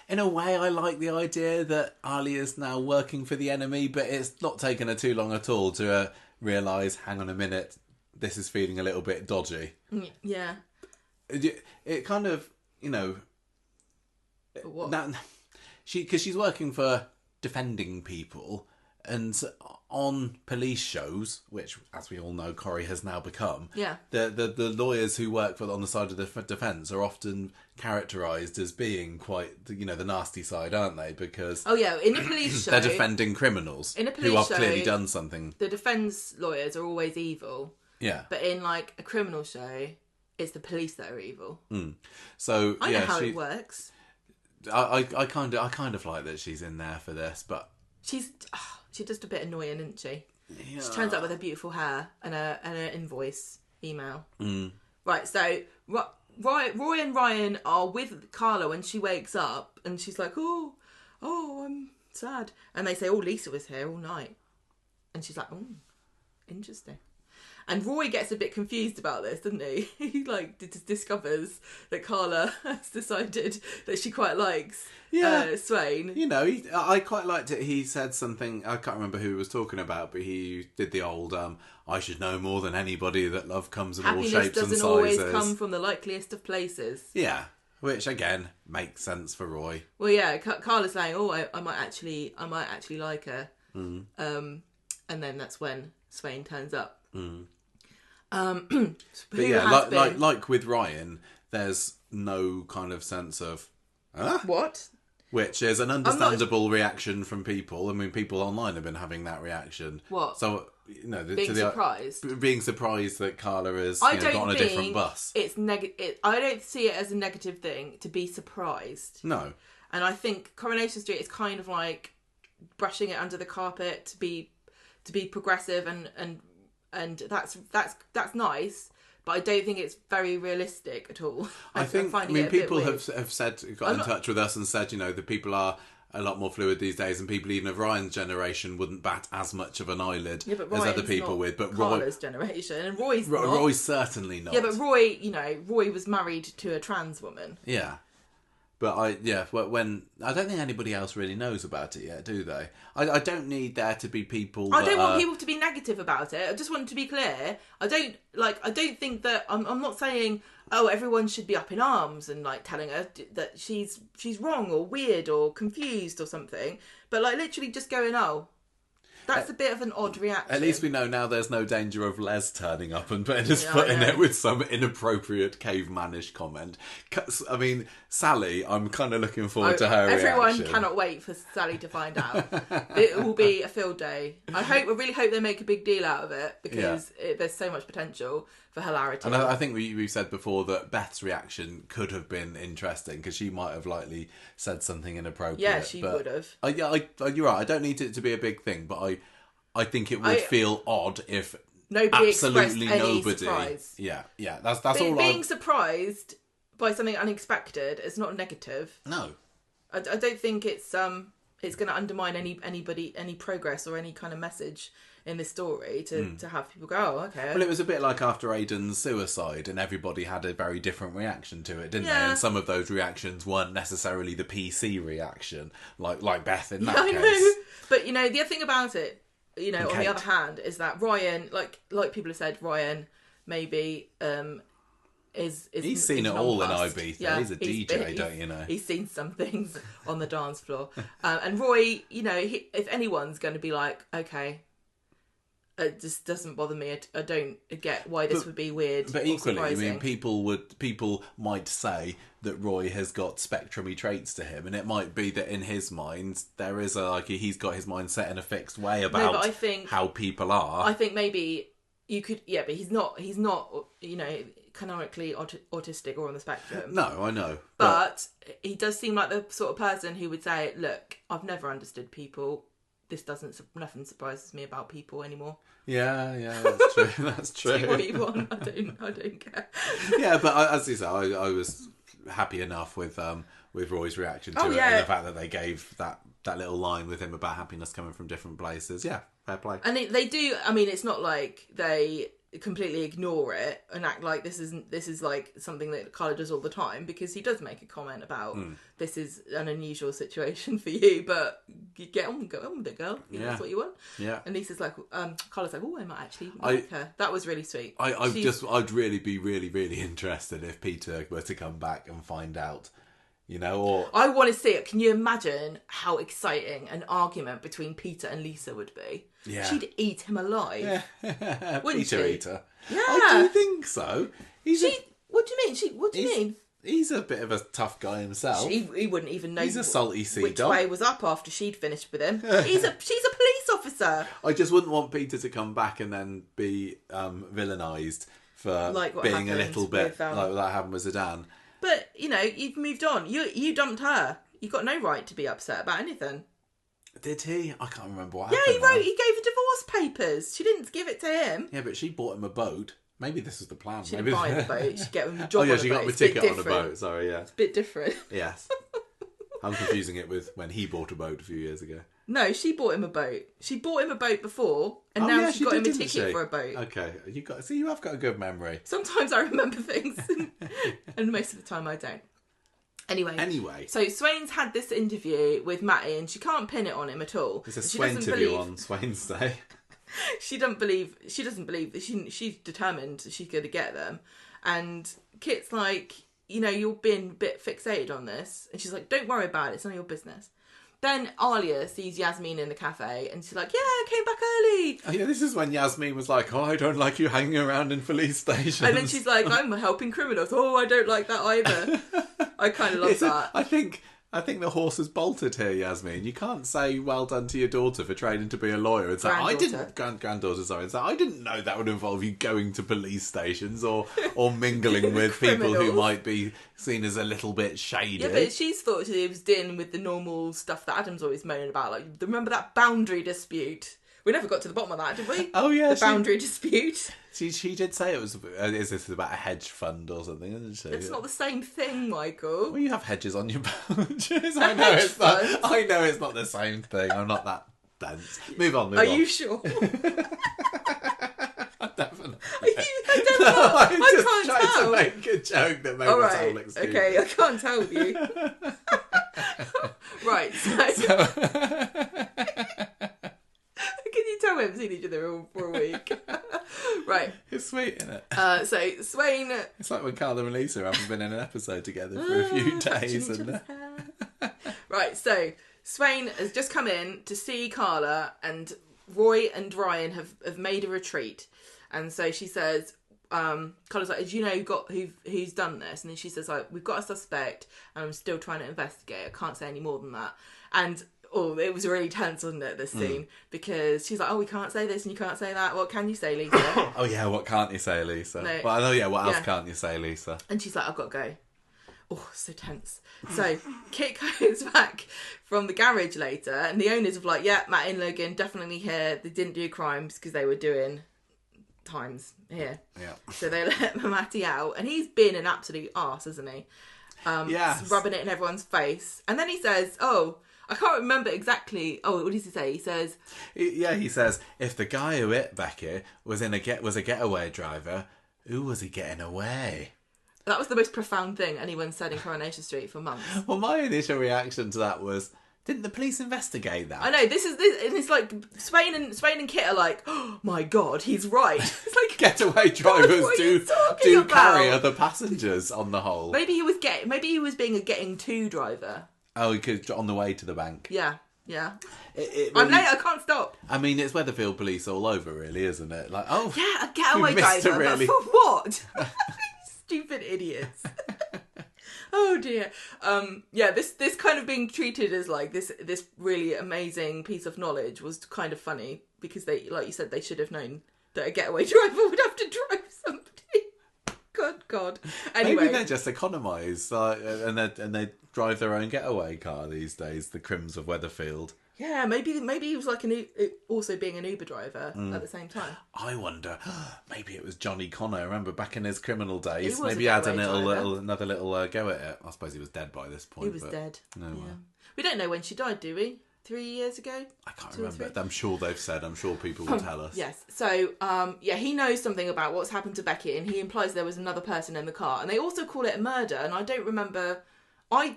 in a way, I like the idea that Alya's now working for the enemy, but it's not taken her too long at all to realise, hang on a minute, this is feeling a little bit dodgy. Yeah. it kind of, What? that because she's working for defending people, and on police shows, which, as we all know, Corrie has now become. Yeah. The lawyers who work on the side of the defence are often characterised as being quite, the nasty side, aren't they? Because in a police show, they're defending criminals in a police who have show, clearly done something. The defence lawyers are always evil. Yeah. But in like a criminal show, it's the police that are evil. So I know how it works. I kind of like that she's in there for this, but She's just a bit annoying, isn't she? yeah. She turns up with her beautiful hair and her invoice email. Right, so Roy and Ryan are with Carla when she wakes up, and she's like, oh, I'm sad. And they say, Lisa was here all night. And she's like, interesting. And Roy gets a bit confused about this, doesn't he? He discovers that Carla has decided that she quite likes Swain. I quite liked it. He said something, I can't remember who he was talking about, but he did the old, I should know more than anybody that love comes in all shapes and sizes. Happiness doesn't always come from the likeliest of places. Yeah, which again makes sense for Roy. Well, yeah, Carla's saying, I might actually like her. And then that's when Swain turns up. But yeah, like with Ryan, there's no kind of sense of what, which is an understandable reaction from people. I mean, people online have been having that reaction. What? So being surprised, being surprised that Carla is got on a different bus. It's I don't see it as a negative thing to be surprised. No, and I think Coronation Street is kind of like brushing it under the carpet to be progressive and that's nice, but I don't think it's very realistic at all. I mean, people have got in touch with us and said, the people are a lot more fluid these days, and people even of Ryan's generation wouldn't bat as much of an eyelid as other people with. But Carla's generation, and Roy's not. Roy's certainly not. Yeah, but Roy was married to a trans woman. Yeah. But when I don't think anybody else really knows about it yet, do they? I don't need there to be people. I don't want people to be negative about it. I just want it to be clear. I don't think that I'm not saying everyone should be up in arms and like telling her that she's wrong or weird or confused or something. But like literally just going, that's a bit of an odd reaction. At least we know now there's no danger of Les turning up and putting his foot in it with some inappropriate cavemanish comment. I mean, Sally, I'm kind of looking forward to her Everyone reaction. Cannot wait for Sally to find out. It will be a field day. I really hope they make a big deal out of it, because there's so much potential for hilarity. And I think we've said before that Beth's reaction could have been interesting, because she might have likely said something inappropriate. Yeah, she would have. You're right. I don't need it to be a big thing, but I think it would feel odd if absolutely nobody. Surprise. Yeah. That's all. Being surprised by something unexpected is not negative. No, I don't think it's going to undermine any progress or any kind of message in this story to have people go, okay. Well, it was a bit like after Aidan's suicide, and everybody had a very different reaction to it, didn't they? And some of those reactions weren't necessarily the PC reaction, like Beth in that case. I know. But the other thing about it, on the other hand, is that Ryan, like people have said, Ryan maybe he's seen it all in Ibiza. Yeah, he's a DJ, don't you know? He's seen some things on the dance floor. And Roy, if anyone's going to be like, okay, it just doesn't bother me. I don't get why this would be weird. But equally, surprising. I mean, people might say that Roy has got spectrumy traits to him, and it might be that in his mind there is he's got his mind set in a fixed way about how people are. I think maybe you could, but he's not, canonically autistic or on the spectrum. No, I know, but he does seem like the sort of person who would say, "Look, I've never understood people. Nothing surprises me about people anymore." Yeah, that's true. That's true. Do what you want. I don't care. Yeah, but as you say, I was happy enough with Roy's reaction to it, and the fact that they gave that little line with him about happiness coming from different places. Yeah, fair play. And they do. I mean, it's not like they completely ignore it and act like this is like something that Carla does all the time, because he does make a comment about this is an unusual situation for you, but you go on with it, girl. That's what you want. Yeah. And Lisa's like, Carla's like, oh, I might actually like her. That was really sweet. I'd really be really interested if Peter were to come back and find out, or I want to see it. Can you imagine how exciting an argument between Peter and Lisa would be? Yeah. She'd eat him alive. Yeah. Wouldn't Peter she? Eater. Yeah. I do think so. What do you mean? What do you mean? He's a bit of a tough guy himself. He wouldn't even know. He's a salty sea which dog. way was up after she'd finished with him. She's a police officer. I just wouldn't want Peter to come back and then be villainised for Like being a little bit like that happened with Zidane. But you've moved on. You dumped her. You've got no right to be upset about anything. Did he? I can't remember what Yeah, happened. he gave her divorce papers. She didn't give it to him. Yeah, but she bought him a boat. Maybe this was the plan. She didn't buy him a boat. She get him a job. Oh yeah, on a she boat. got him a It's bit ticket on a different. boat. Sorry, yeah. It's a bit different. Yes. I'm confusing it with when he bought a boat a few years ago. No, she bought him a boat. She bought him a boat before, and now she got him a ticket for a boat. Okay, you have got a good memory. Sometimes I remember things, and most of the time I don't. Anyway, so Swain's had this interview with Matty, and she can't pin it on him at all. There's a Swain interview on Swain's Day. She doesn't believe that she's determined she's going to get them, and Kit's like, you're being a bit fixated on this, and she's like, don't worry about it, it's none of your business. Then Alya sees Yasmin in the cafe, and she's like, yeah, I came back early. Oh yeah, this is when Yasmin was like, oh, I don't like you hanging around in police stations. And then she's like, I'm helping criminals. Oh, I don't like that either. I kind of love that. I think the horse has bolted here, Yasmin. You can't say well done to your daughter for training to be a lawyer and say granddaughter, sorry, and say I didn't know that would involve you going to police stations or mingling with people who might be seen as a little bit shady. Yeah, but she's thought she was dealing with the normal stuff that Adam's always moaning about. Like, remember that boundary dispute? We never got to the bottom of that, did we? Oh yeah, the boundary dispute. She did say it was. Is this about a hedge fund or something? Isn't she? It's not the same thing, Michael. Well, you have hedges on your pouches. I know it's not the same thing. I'm not that dense. Move on. Are you sure? Definitely. I can't tried tell. to make a joke that made All us right. all excuse. Okay, I can't tell you. Right. So can you tell we haven't seen each other for a week? Right. It's sweet, isn't it? So Swain. It's like when Carla and Lisa haven't been in an episode together for a few days. Right. So Swain has just come in to see Carla, and Roy and Ryan have made a retreat, and so she says, Carla's like, do you know who's done this? And then she says, like, we've got a suspect and I'm still trying to investigate. I can't say any more than that. And it was really tense, wasn't it, this scene? Because she's like, we can't say this and you can't say that. What can you say, Lisa? Oh yeah, what can't you say, Lisa? No. Well, I know, yeah, what else can't you say, Lisa? And she's like, I've got to go. Oh, so tense. So Kit goes back from the garage later, and the owners are like, yeah, Matt and Logan definitely here. They didn't do crimes because they were doing times here. Yeah. So they let Matty out, and he's been an absolute arse, hasn't he? Yes. Rubbing it in everyone's face. And then he says, I can't remember exactly. Oh, what does he say? He says... Yeah, he says, if the guy who hit Becky was a getaway driver, who was he getting away? That was the most profound thing anyone said in Coronation Street for months. Well, my initial reaction to that was, didn't the police investigate that? I know, this, and it's like, Swain and Kit are like, oh my God, he's right. It's like, getaway drivers do about? carry other passengers on the whole. Maybe he was being a getting to driver. Oh, he could on the way to the bank. Yeah. I'm late, I can't stop. I mean, it's Weatherfield police all over, really, isn't it? Like, yeah, a getaway driver. But for what? Stupid idiots. Oh dear. This kind of being treated as like this really amazing piece of knowledge was kind of funny, because they, like you said, they should have known that a getaway driver would have to drive somebody. Good God. Anyway, maybe they just economise and they drive their own getaway car these days. The Crims of Weatherfield. Yeah, maybe he was like also being an Uber driver at the same time. I wonder, maybe it was Johnny Connor. I remember back in his criminal days, He maybe he had another little go at it. I suppose he was dead by this point. He was dead. No, yeah. We don't know when she died, do we? 3 years ago. I can't remember. I'm sure they've said. I'm sure people will tell us. Yes. So, he knows something about what's happened to Becky, and he implies there was another person in the car. And they also call it a murder, and I don't remember. I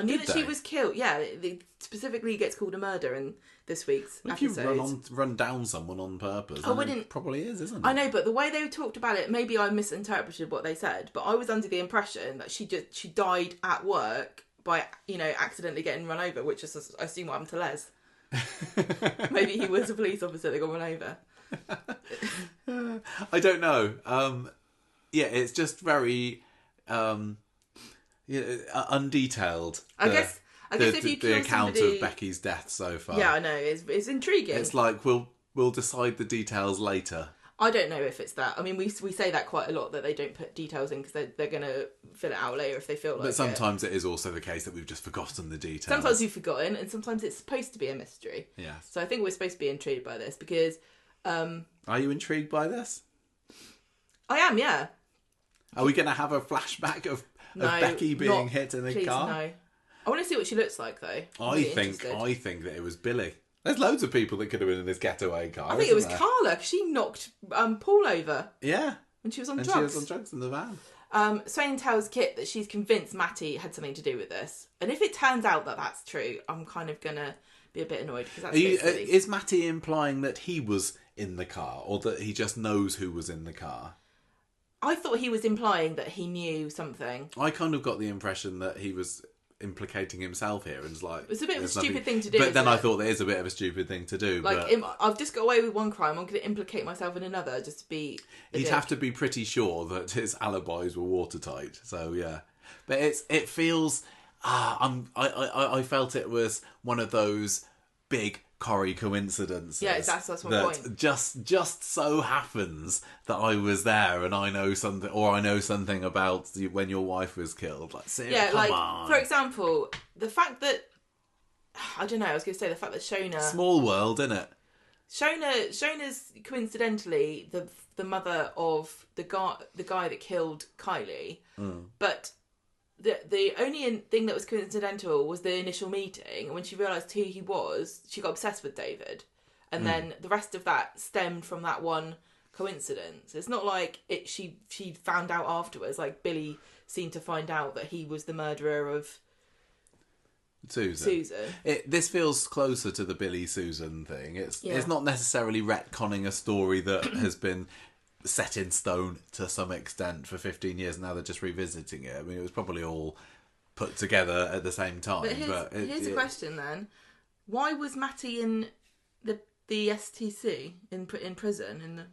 knew that she was killed. Yeah, it specifically gets called a murder in this week's episode. If you run down someone on purpose, it probably is, isn't it? I know, but the way they talked about it, maybe I misinterpreted what they said, but I was under the impression that she died at work by, accidentally getting run over, which is, I assume, what happened to Les. Maybe he was a police officer that got run over. I don't know. It's just very undetailed. I guess if you kill the account somebody... of Becky's death so far. Yeah, I know. It's intriguing. It's like we'll decide the details later. I don't know if it's that. I mean, we say that quite a lot, that they don't put details in because they're going to fill it out later if they feel like it. But sometimes it is also the case that we've just forgotten the details. Sometimes we've forgotten, and sometimes it's supposed to be a mystery. Yeah. So I think we're supposed to be intrigued by this because... Are you intrigued by this? I am, yeah. Are we going to have a flashback of Becky being hit in the car? No. I want to see what she looks like, though. I think that it was Billy. There's loads of people that could have been in this getaway car. I think it was Carla, because she knocked Paul over. Yeah. When she was on drugs. She was on drugs in the van. Swain tells Kit that she's convinced Matty had something to do with this. And if it turns out that that's true, I'm kind of going to be a bit annoyed, because that's silly. Is Matty implying that he was in the car, or that he just knows who was in the car? I thought he was implying that he knew something. I kind of got the impression that he was implicating himself here, and was like, it's a bit of a stupid thing to do. But then I thought that is a bit of a stupid thing to do. I've just got away with one crime, I'm going to implicate myself in another just to be. He'd have to be pretty sure that his alibis were watertight. So yeah, but it feels. I felt it was one of those big Corrie coincidences. Yeah, that's my point. Just so happens that I was there and I know something, or I know something about when your wife was killed. Come on. For example, the fact that I don't know. I was going to say the fact that Shona. Small world, isn't it? Shona's coincidentally the mother of the guy that killed Kylie, but. The only thing that was coincidental was the initial meeting, and when she realised who he was, she got obsessed with David. And then the rest of that stemmed from that one coincidence. It's not like she found out afterwards, like Billy seemed to find out that he was the murderer of Susan. This feels closer to the Billy Susan thing. It's not necessarily retconning a story that has been set in stone to some extent for 15 years, and now they're just revisiting it. I mean, it was probably all put together at the same time. But here's a question then: why was Matty in the STC in prison?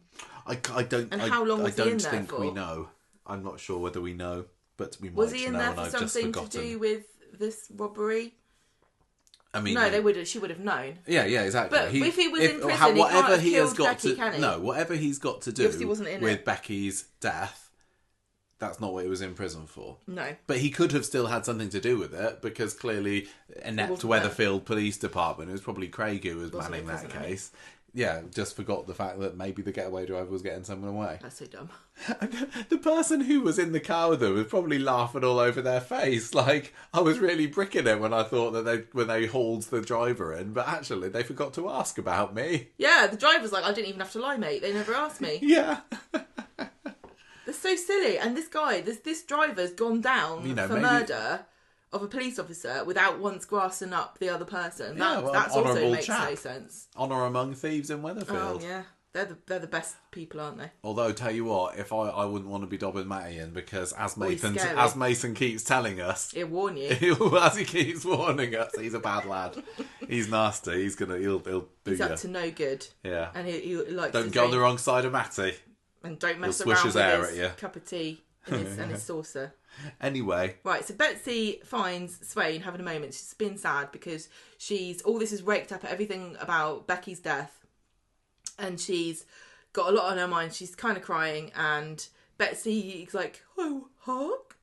How long was he in there for? We know. I'm not sure whether we know, but we might. Was he in there for something to do with this robbery? I mean, no, she would have known. Yeah, exactly. But if he was in prison, whatever he has got Becky, can he? No, whatever he's got to do with Becky's death, that's not what he was in prison for. No. But he could have still had something to do with it, because clearly inept Weatherfield Police Department, it was probably Craig who was manning that case. Yeah, just forgot the fact that maybe the getaway driver was getting someone away. That's so dumb. The person who was in the car with them was probably laughing all over their face. Like, I was really bricking it when I thought that when they hauled the driver in, but actually they forgot to ask about me. Yeah, the driver's like, I didn't even have to lie, mate. They never asked me. Yeah. That's so silly. And this guy, this driver's gone down for murder of a police officer without once grassing up the other person. That also makes no sense. Honour among thieves in Weatherfield. Oh yeah, they're the best people, aren't they? Although, tell you what, if I wouldn't want to be dobbing Matty in, because as Mason keeps telling us, he'll warn you. As he keeps warning us, he's a bad lad. He's nasty. He's He's up to no good. Yeah, and he likes. Don't go on the wrong side of Matty. And don't mess around with his cup of tea and his saucer. Anyway. Right, so Betsy finds Swain having a moment. She's been sad because all this is raked up at everything about Becky's death. And she's got a lot on her mind. She's kind of crying. And Betsy's like, oh, hug?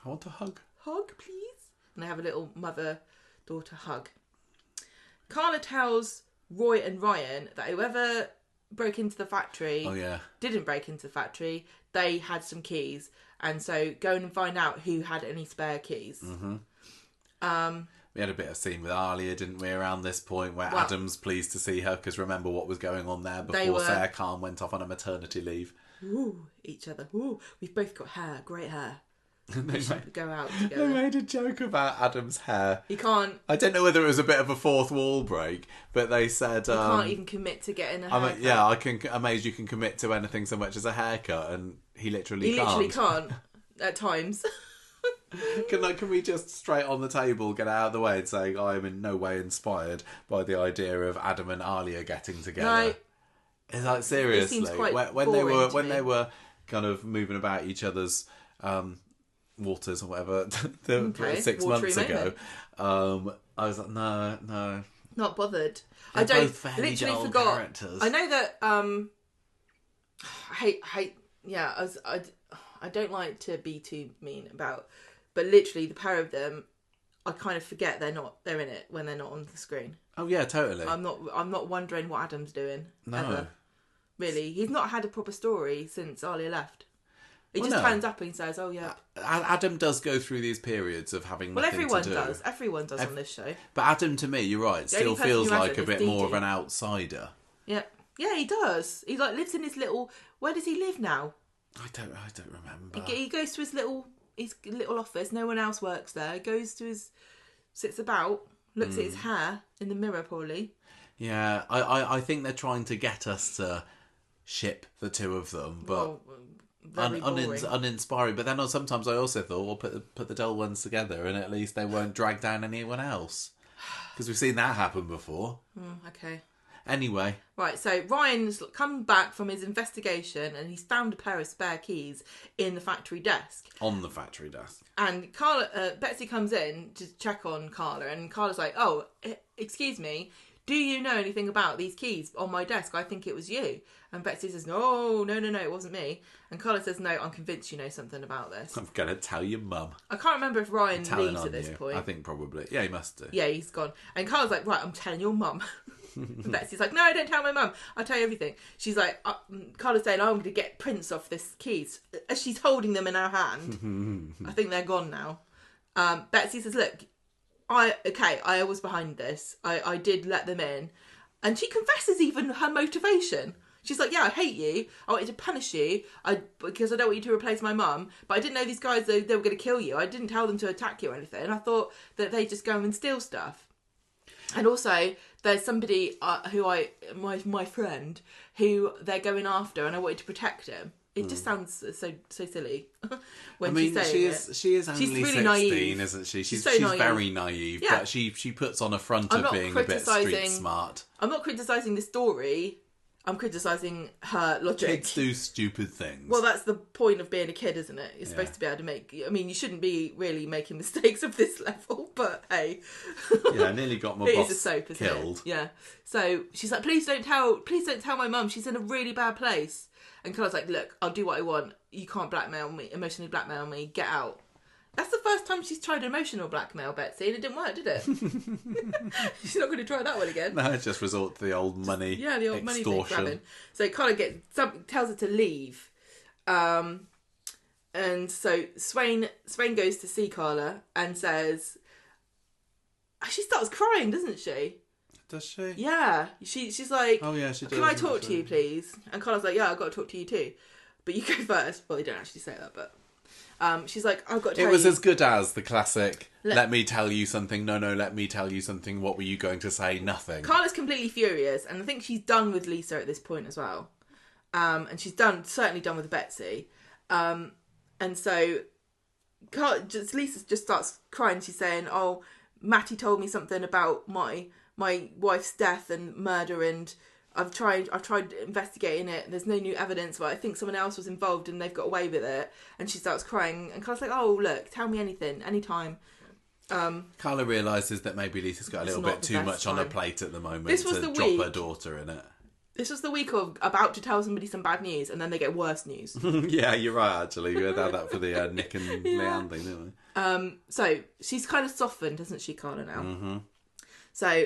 I want a hug. Hug, please. And they have a little mother-daughter hug. Carla tells Roy and Ryan that whoever broke into the factory didn't break into the factory. They had some keys. And so go and find out who had any spare keys. Mm-hmm. We had a bit of scene with Alya, didn't we, around this point, where Adam's pleased to see her, because remember what was going on there before Sarah Khan went off on a maternity leave. Ooh, each other. Ooh, we've both got hair, great hair. We should go out together. They made a joke about Adam's hair. He can't... I don't know whether it was a bit of a fourth wall break, but they said... He can't even commit to getting a haircut. I can amazed you can commit to anything so much as a haircut, and he literally can't. He literally can't, at times. Can we just straight on the table get out of the way and say I am in no way inspired by the idea of Adam and Alya getting together? No. It's like, seriously, It seems quite when they me. were kind of moving about each other's waters or whatever 6 months ago, I was like, no, not bothered. They're both literally forgot. Characters. I know that I don't like to be too mean about, but literally the pair of them, I kind of forget they're in it when they're not on the screen. Oh yeah, totally. I'm not wondering what Adam's doing. No. Ever. Really. He's not had a proper story since Alya left. He turns up and says, "Oh yeah." Adam does go through these periods of having nothing to do. Well, everyone does. Everyone does on this show. But Adam, to me, you're right, still feels like a bit more of an outsider. Yeah, yeah, he does. He lives in his little. Where does he live now? I don't remember. He goes to his little office. No one else works there. Goes to sits about, looks at his hair in the mirror, probably. Yeah, I think they're trying to get us to ship the two of them, but uninspiring. But then sometimes I also thought, well, put the dull ones together, and at least they won't drag down anyone else, because we've seen that happen before. Okay. Anyway. Right, so Ryan's come back from his investigation and he's found a pair of spare keys in the factory desk. On the factory desk. And Carla, Betsy comes in to check on Carla, and Carla's like, "Oh, excuse me, do you know anything about these keys on my desk? I think it was you." And Betsy says, No, it wasn't me. And Carla says, "No, I'm convinced you know something about this." I'm going to tell your mum. I can't remember if Ryan leaves at this point. I think probably. Yeah, he must do. Yeah, he's gone. And Carla's like, "Right, I'm telling your mum." And Betsy's like, "No, don't tell my mum. I'll tell you everything." She's like, Carla's saying, "I'm going to get prints off this keys." As she's holding them in her hand. I think they're gone now. Betsy says, "Look, I was behind this. I did let them in." And she confesses even her motivation. She's like, "Yeah, I hate you. I wanted to punish you because I don't want you to replace my mum. But I didn't know these guys, they were going to kill you. I didn't tell them to attack you or anything. I thought that they'd just go and steal stuff. And also, there's somebody my friend, who they're going after, and I wanted to protect him." It just sounds so silly when she's saying it. She is only really 16, naive. Isn't she? She's so naive. Very naive, Yeah. but she puts on a front of being a bit street smart. I'm not criticising the story. I'm criticising her logic. Kids do stupid things. Well, that's the point of being a kid, isn't it? You're supposed to be able to make... I mean, you shouldn't be really making mistakes of this level, but hey. Yeah, I nearly got my boss is a soap, isn't killed. It? Yeah. So she's like, please don't tell my mum. She's in a really bad place. And Carla's like, "Look, I'll do what I want. You can't emotionally blackmail me. Get out." That's the first time she's tried emotional blackmail, Betsy, and it didn't work, did it? She's not going to try that one again. No, just resort to the old money. Yeah, the old money extortion. thing grabbing. So Carla tells her to leave. And so Swain goes to see Carla and says... She starts crying, doesn't she? Does she? Yeah. She's like... Oh, yeah, she does. "Can I talk to you, please?" And Carla's like, "Yeah, I've got to talk to you too. But you go first." Well, they don't actually say that, but... she's like, "I've got to tell you..." It was as good as the classic, let me tell you something. No, let me tell you something. What were you going to say? Nothing. Carla's completely furious, and I think she's done with Lisa at this point as well. And she's certainly done with Betsy. And so Lisa just starts crying. She's saying, "Oh, Matty told me something about my wife's death and murder, and I've tried investigating it. There's no new evidence, but I think someone else was involved and they've got away with it." And she starts crying, and Carla's like, "Oh, look, tell me anything, anytime." Carla realises that maybe Lisa's got a little bit too much on her plate at the moment to drop her daughter in it. This was the week of about to tell somebody some bad news, and then they get worse news. Yeah, you're right, actually. We had that for the Nick and Leanne thing, didn't we? So she's kind of softened, hasn't she, Carla, now? Mm-hmm. So,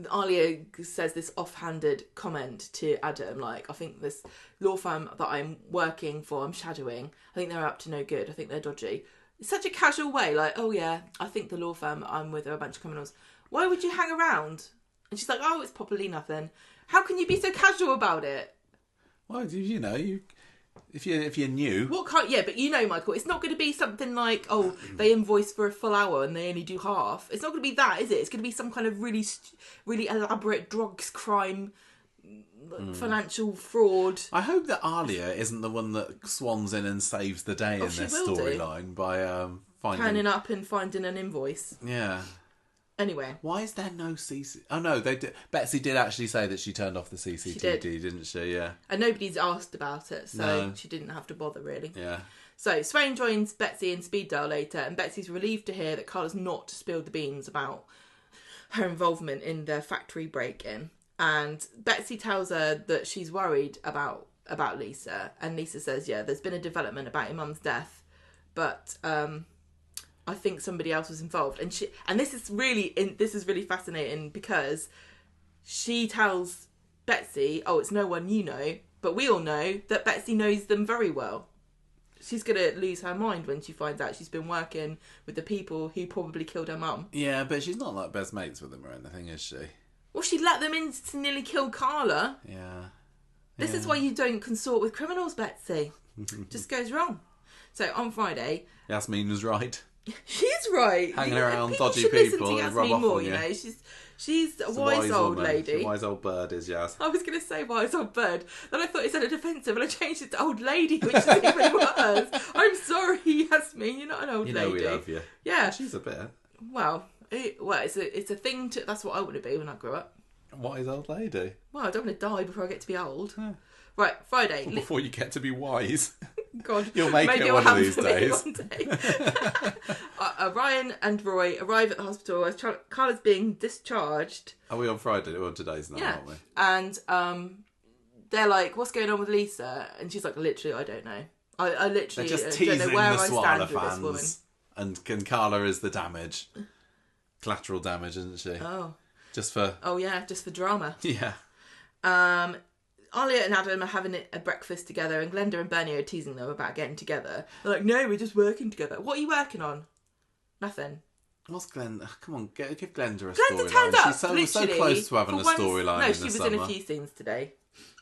Alya says this offhanded comment to Adam, like, "I think this law firm that I'm working for, I'm shadowing, I think they're up to no good. I think they're dodgy. It's such a casual way, like, oh yeah, I think the law firm I'm with are a bunch of criminals. Why would you hang around? And she's like, oh, it's probably nothing. How can you be so casual about it? Well, you know, if you knew. What kind? Yeah, but you know, Michael, it's not going to be something like, oh, they invoice for a full hour and they only do half. It's not going to be that, is it? It's going to be some kind of really elaborate drugs crime, financial fraud. I hope that Alya isn't the one that swans in and saves the day in this storyline by finding... Turning up and finding an invoice. Yeah. Anyway. Why is there no CC... Oh, no, Betsy did actually say that she turned off the CCTV, didn't she? Yeah. And nobody's asked about it, so she didn't have to bother, really. Yeah. So, Swain joins Betsy in speed dial later, and Betsy's relieved to hear that Carla's not spilled the beans about her involvement in the factory break-in. And Betsy tells her that she's worried about Lisa, and Lisa says, yeah, there's been a development about your mum's death, but... I think somebody else was involved, and this is really fascinating because she tells Betsy, "Oh, it's no one you know," but we all know that Betsy knows them very well. She's gonna lose her mind when she finds out she's been working with the people who probably killed her mum. Yeah, but she's not like best mates with them or anything, is she? Well, she let them in to nearly kill Carla. Yeah. This is why you don't consort with criminals, Betsy. Just goes wrong. So on Friday, Yasmin was right. She's right. Hanging around dodgy should people listen to and rub Yasmin off more, on you. you know. She's a wise old lady. She's a wise old bird is Yas. I was going to say wise old bird. Then I thought it sounded offensive and I changed it to old lady, which is even worse. I'm sorry, Yasmin. You're not an old lady. You know we love you. Yeah. She's a bit. Well, it's a thing to... That's what I want to be when I grow up. Wise old lady. Well, I don't want to die before I get to be old. Yeah. Right, Friday. Before you get to be wise. God, you'll make maybe it one of these days. One day. Ryan and Roy arrive at the hospital as Carla's being discharged. Are we on Friday? Well, today's now, aren't we? And they're like, "What's going on with Lisa?" And she's like, "Literally, I don't know. I literally They're just teasing don't know where the I stand with this woman." And Carla is the damage, collateral damage, isn't she? Oh, just for drama. Yeah. Alya and Adam are having a breakfast together, and Glenda and Bernie are teasing them about getting together. They're like, "No, we're just working together." What are you working on? Nothing. What's Glenda? Come on, give Glenda a storyline. Glenda turned up. She's so close to having a storyline. No, she was in a few scenes today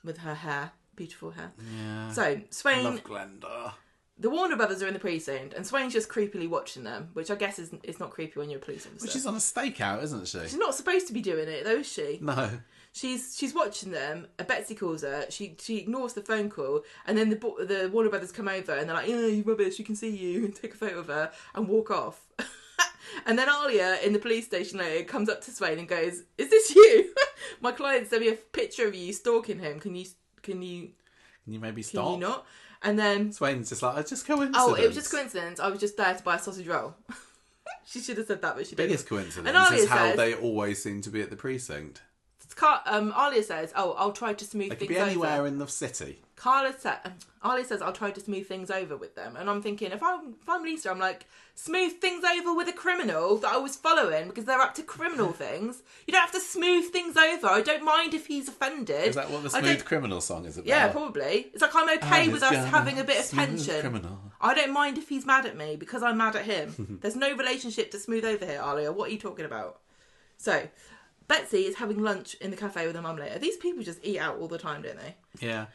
with her hair, beautiful hair. Yeah. So Swain, I love Glenda. The Warner brothers are in the precinct, and Swain's just creepily watching them, which I guess is not creepy when you're a police officer. Well, she's on a stakeout, isn't she? She's not supposed to be doing it, though, is she? No. She's watching them. Betsy calls her. She ignores the phone call, and then the Warner brothers come over, and they're like, "Oh, you rubbish! You can see you," and take a photo of her and walk off. And then Alya in the police station later comes up to Swain and goes, "Is this you? My client sent me a picture of you stalking him. Can you maybe stop? Can you not?" And then Swain's just like, "It's just coincidence." Oh, it was just coincidence. I was just there to buy a sausage roll. She should have said that, but she didn't. Biggest coincidence is how they always seem to be at the precinct. Alya says, "Oh, I'll try to smooth things over." They could be anywhere in the city. Alya says, "I'll try to smooth things over with them," and I'm thinking, if I'm Lisa, I'm like, smooth things over with a criminal that I was following because they're up to criminal things. You don't have to smooth things over. I don't mind if he's offended. Is that what the Smooth Criminal song is about? Yeah, probably. It's like I'm okay with us having a bit of tension. Criminal. I don't mind if he's mad at me because I'm mad at him. There's no relationship to smooth over here, Alya. What are you talking about? So, Betsy is having lunch in the cafe with her mum later. These people just eat out all the time, don't they? Yeah.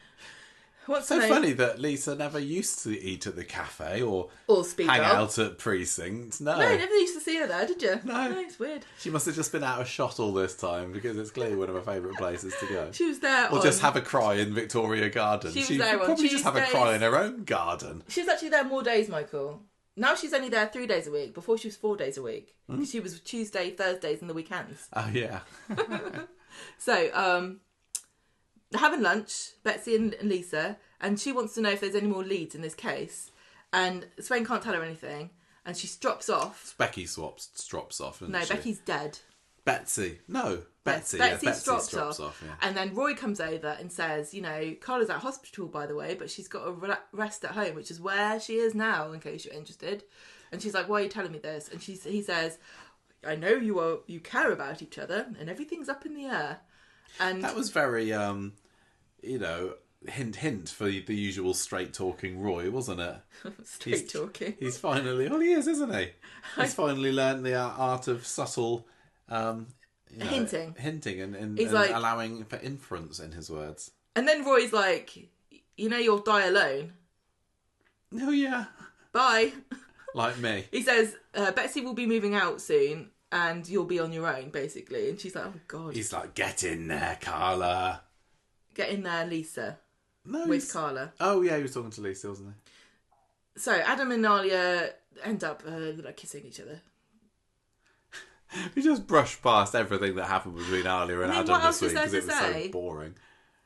It's so funny that Lisa never used to eat at the cafe or hang out at precincts. No, you never used to see her there, did you? No, it's weird. She must have just been out of shot all this time because it's clearly one of her favourite places to go. She was there, or just have a cry in Victoria Gardens. She was there on probably Tuesdays. just have a cry in her own garden. She was actually there more days, Michael. Now she's only there 3 days a week. Before she was 4 days a week. She was Tuesday, Thursdays, and the weekends. Oh yeah. So, they're having lunch, Betsy and Lisa, and she wants to know if there's any more leads in this case. And Swain can't tell her anything, and she drops off. Becky drops off, isn't she? Becky's dead. Betsy. No, Betsy. Betsy yeah, drops off. Yeah. And then Roy comes over and says, Carla's at hospital, by the way, but she's got to rest at home, which is where she is now, in case you're interested. And she's like, "Why are you telling me this?" And he says, "I know you care about each other, and everything's up in the air." And that was very, hint for the usual straight talking Roy, wasn't it? Straight talking. He's finally, he is, isn't he? He's finally learned the art of subtle hinting and he's like, allowing for inference in his words. And then Roy's like, you'll die alone. Oh yeah. Bye. Like me. He says, Betsy will be moving out soon and you'll be on your own, basically. And she's like, oh God. He's like, get in there, Carla. Get in there, Lisa. No, with Carla. Oh yeah, he was talking to Lisa, wasn't he? So Adam and Alya end up kissing each other. We just brushed past everything that happened between Alya and Adam this week because it was so boring.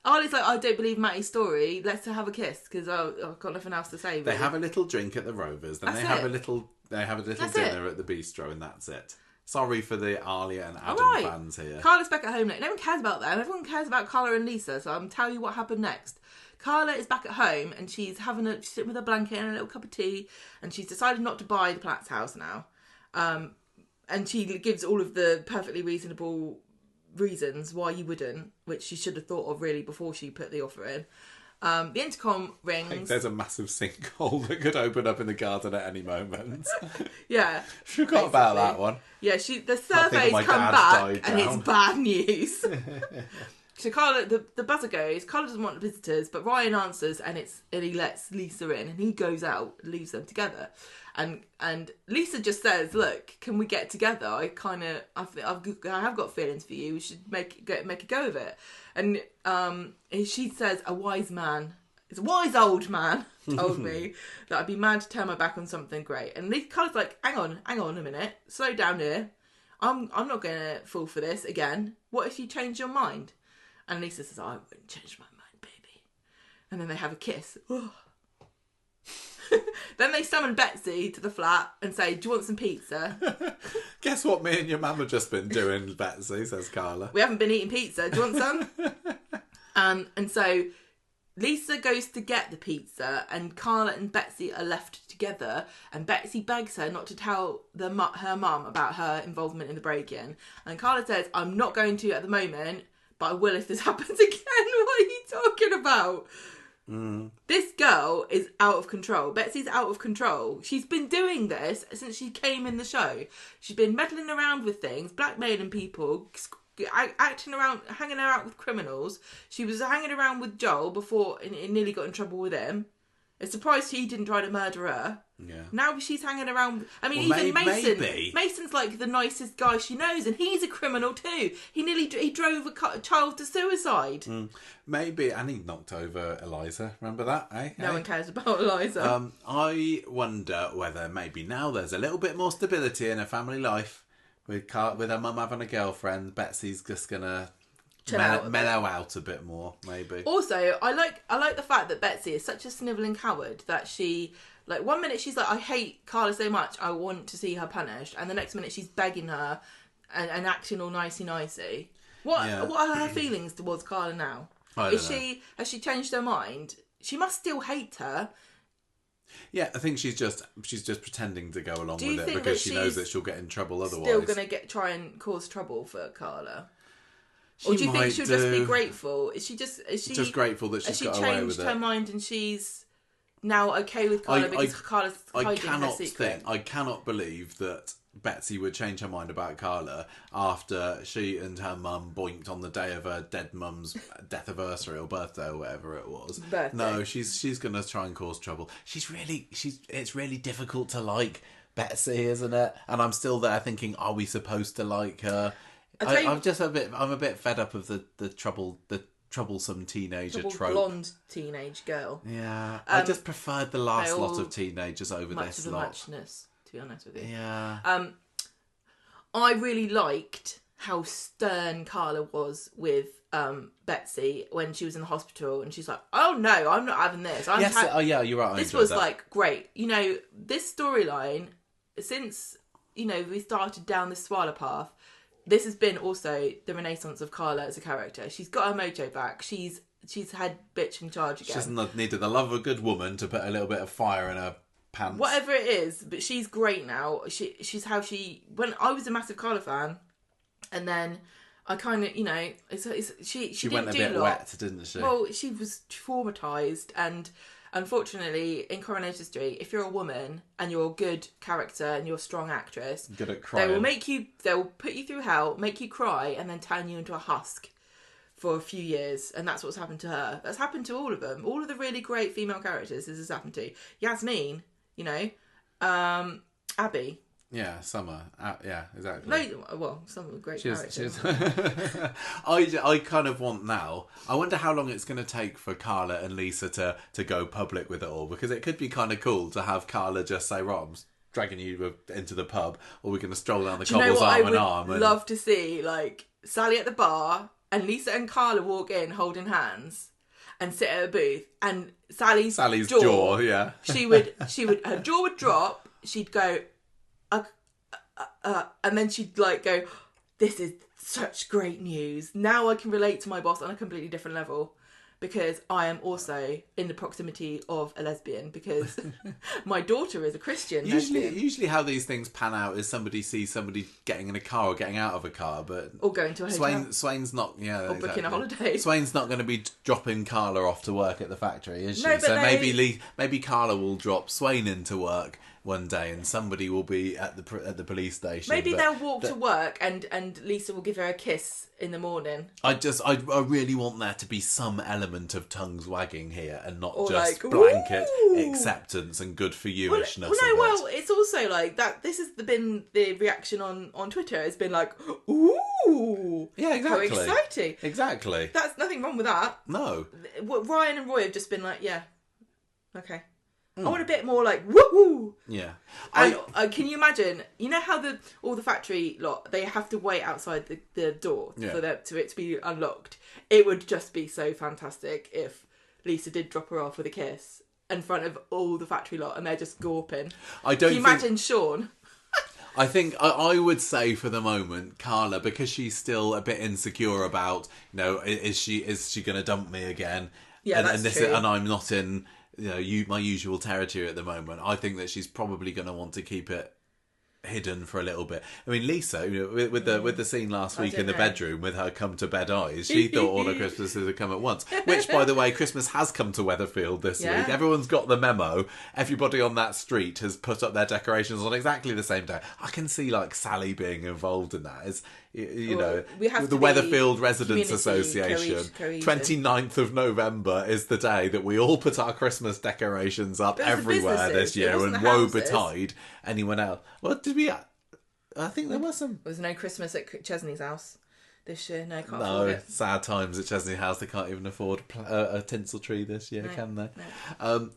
Alya's like, I don't believe Matty's story. Let's have a kiss because I've got nothing else to say. Really. They have a little drink at the Rovers, then they have a little dinner at the bistro, and that's it. Sorry for the Alya and Adam fans here. Carla's back at home now. No one cares about them. Everyone cares about Carla and Lisa. So I'm telling you what happened next. Carla is back at home and she's sitting with a blanket and a little cup of tea, and she's decided not to buy the Platt's house now. And she gives all of the perfectly reasonable reasons why you wouldn't, which she should have thought of really before she put the offer in. The intercom rings. There's a massive sinkhole that could open up in the garden at any moment. Yeah. Forgot about that one. Yeah, the surveys come back and it's bad news. So Carla, the buzzer goes. Carla doesn't want visitors, but Ryan answers, and he lets Lisa in, and he goes out, leaves them together, and Lisa just says, "Look, can we get together? I have got feelings for you. We should make a go of it." And she says, "A wise old man told me that I'd be mad to turn my back on something great." And Carla's like, "Hang on a minute, slow down here. I'm not going to fall for this again. What if you change your mind?" And Lisa says, "I wouldn't change my mind, baby." And then they have a kiss. Then they summon Betsy to the flat and say, "Do you want some pizza?" Guess what me and your mum have just been doing, Betsy, says Carla. "We haven't been eating pizza. Do you want some?" And so Lisa goes to get the pizza and Carla and Betsy are left together, and Betsy begs her not to tell her mum about her involvement in the break-in. And Carla says, "I'm not going to at the moment, but I will if this happens again." What are you talking about? This girl is out of control. Betsy's out of control. She's been doing this since she came in the show. She's been meddling around with things, blackmailing people, acting around, hanging out with criminals. She was hanging around with Joel before and nearly got in trouble with him. It's surprised he didn't try to murder her. Yeah. Now she's hanging around. I mean, even Mason. Maybe. Mason's like the nicest guy she knows, and he's a criminal too. He drove a child to suicide. Maybe, and he knocked over Eliza. Remember that? No one cares about Eliza. I wonder whether maybe now there's a little bit more stability in her family life with her mum having a girlfriend. Betsy's just gonna mellow out a bit more, maybe. Also, I like the fact that Betsy is such a snivelling coward that she, like, one minute she's like, "I hate Carla so much, I want to see her punished," and the next minute she's begging her and acting all nicey. What are her feelings towards Carla now? Has she changed her mind? She must still hate her. Yeah, I think she's just pretending to go along with it because she knows that she'll get in trouble otherwise. Still going to try and cause trouble for Carla. Or do you think she'll just be grateful? Is she just grateful that she's got away with it? Has she changed her mind and she's now okay with Carla because Carla's hiding her secret? I cannot believe that Betsy would change her mind about Carla after she and her mum boinked on the day of her dead mum's death anniversary or birthday or whatever it was. Birthday. No, she's going to try and cause trouble. It's really difficult to like Betsy, isn't it? And I'm still there thinking, are we supposed to like her? I'm a bit fed up of the troublesome teenager trope. Blonde teenage girl. Yeah, I just preferred the last lot of teenagers over this lot. Muchness, to be honest with you. Yeah. I really liked how stern Carla was with Betsy when she was in the hospital, and she's like, "Oh no, I'm not having this." You're right. This was like great. You know, this storyline since we started down this Swala path. This has been also the renaissance of Carla as a character. She's got her mojo back. She's had bitch in charge again. She hasn't needed the love of a good woman to put a little bit of fire in her pants. Whatever it is, but she's great now. She's how she... When I was a massive Carla fan, and then I kind of, she She didn't went a do bit lot. wet, didn't she? Well, she was traumatised, and unfortunately, in Coronation Street, if you're a woman and you're a good character and you're a strong actress, Good at crying. they will put you through hell, make you cry, and then turn you into a husk for a few years, and that's what's happened to her. That's happened to all of them. All of the really great female characters, this has happened to. Yasmin, Abby. Yeah, Summer. Yeah, exactly. No, well, some of the great characters. I kind of want now. I wonder how long it's going to take for Carla and Lisa to go public with it all, because it could be kind of cool to have Carla just say, "Right, I'm dragging you into the pub, or we're going to stroll down the cobbles arm in arm." I would love to see, like, Sally at the bar and Lisa and Carla walk in holding hands and sit at a booth, and Sally's jaw, yeah. her jaw would drop. She'd go, and then she'd like go, "This is such great news. Now I can relate to my boss on a completely different level, because I am also in the proximity of a lesbian, because my daughter is a Christian lesbian." Usually how these things pan out is somebody sees somebody getting in a car or getting out of a car, but or going to a hotel. Swain's not, or booking a holiday. Swain's not going to be dropping Carla off to work at the factory, is she? No, but so maybe Carla will drop Swain into work one day, and somebody will be at the police station. Maybe they'll walk to work, and Lisa will give her a kiss in the morning. I really want there to be some element of tongues wagging here, and not or just like, blanket ooh, acceptance and good for you-ishness. Well, it's also like that. This has been the reaction on Twitter. It's been like, ooh, yeah, exactly, how exciting, exactly. That's nothing wrong with that. No, Ryan and Roy have just been like, yeah, okay. I want a bit more like woo. Yeah. And can you imagine? You know how all the factory lot, they have to wait outside the door for it to be unlocked. It would just be so fantastic if Lisa did drop her off with a kiss in front of all the factory lot, and they're just gawping. Can you imagine Sean? I think I would say for the moment, Carla, because she's still a bit insecure about, is she going to dump me again? Yeah, that's true. And I'm not in, my usual territory at the moment. I think that she's probably going to want to keep it hidden for a little bit. I mean, Lisa, with the scene last week in the bedroom with her come to bed eyes, she thought all the Christmases had come at once. Which, by the way, Christmas has come to Weatherfield this week. Everyone's got the memo. Everybody on that street has put up their decorations on exactly the same day. I can see like Sally being involved in that. It's, we have the Weatherfield Residents Association. 29th of November is the day that we all put our Christmas decorations up everywhere this year, and woe betide anyone else. Well, did we? I think there was some. There was no Christmas at Chesney's house this year. No, can't afford it. Sad times at Chesney House. They can't even afford a tinsel tree this year, can they? No.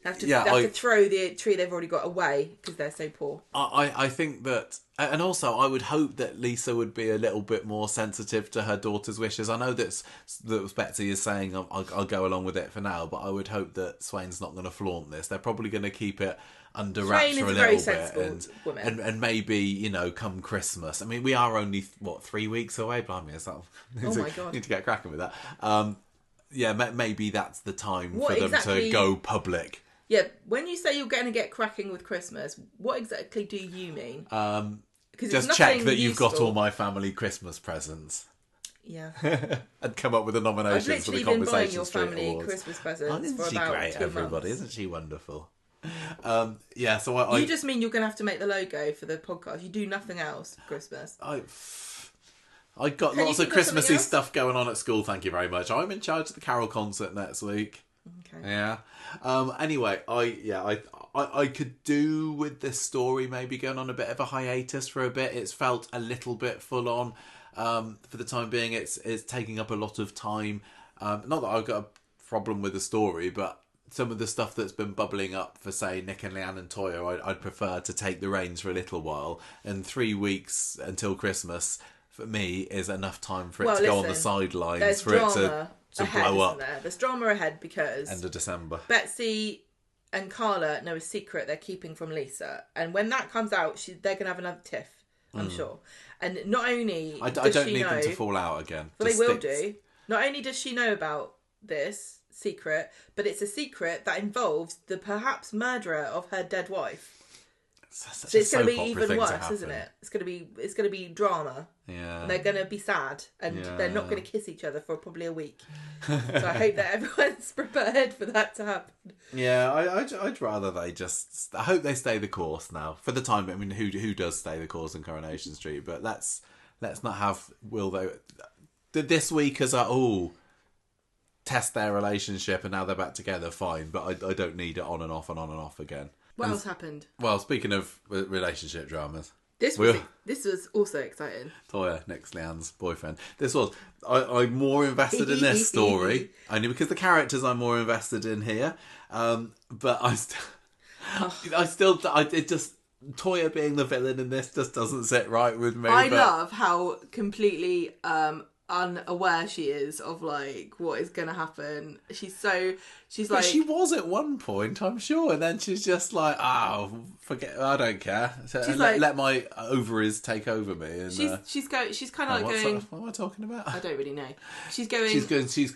They have to throw the tree they've already got away because they're so poor. I think that, and also I would hope that Lisa would be a little bit more sensitive to her daughter's wishes. I know that Betsy is saying I'll go along with it for now, but I would hope that Swain's not going to flaunt this. They're probably going to keep it under wraps for a little bit, and maybe come Christmas. I mean, we are only 3 weeks away. Blimey, oh my god, need to get cracking with that. Maybe that's the time for them to go public. Yeah, when you say you're going to get cracking with Christmas, what exactly do you mean? Just check that you've got all my family Christmas presents. Yeah. And come up with the nominations for the Conversation Street Awards. I've literally been buying your family Christmas presents isn't for she about great, 2 everybody? months. Isn't she wonderful? So you just mean you're going to have to make the logo for the podcast. You do nothing else for Christmas. I got lots of Christmassy stuff going on at school, thank you very much. I'm in charge of the carol concert next week. Okay. Yeah. Anyway, I could do with this story maybe going on a bit of a hiatus for a bit. It's felt a little bit full on. For the time being, it's taking up a lot of time. Not that I've got a problem with the story, but some of the stuff that's been bubbling up for, say, Nick and Leanne and Toyah, I'd prefer to take the reins for a little while. And 3 weeks until Christmas, for me, is enough time for it to go on the sidelines, for it to blow up. There's drama ahead because end of December. Betsy and Carla know a secret they're keeping from Lisa, and when that comes out, they're going to have another tiff, I'm sure. And not only I don't need them to fall out again. Well, they will do. Not only does she know about this secret, but it's a secret that involves the perhaps murderer of her dead wife. So it's going to be soap opera even thing to worse, happen. isn't it? It's going to be drama. Yeah. And they're going to be sad, and Yeah. they're not going to kiss each other for probably a week. So I hope that everyone's prepared for that to happen. Yeah, I'd rather they just. I hope they stay the course now for the time. I mean, who does stay the course in Coronation Street? But let's not have will they this week as test their relationship and now they're back together. Fine, but I don't need it on and off and on and off again. What else happened? Well, speaking of relationship dramas. This was also exciting. Toyah, Nick's Leanne's boyfriend. I'm more invested in this story only because the characters I'm more invested in here. But Toyah being the villain in this just doesn't sit right with me. I love how completely unaware she is of like what is going to happen. She's like, she was at one point, I'm sure, and then she's just like, forget, I don't care. So, let my ovaries take over me. And she's kind of like going. What am I talking about? I don't really know. She's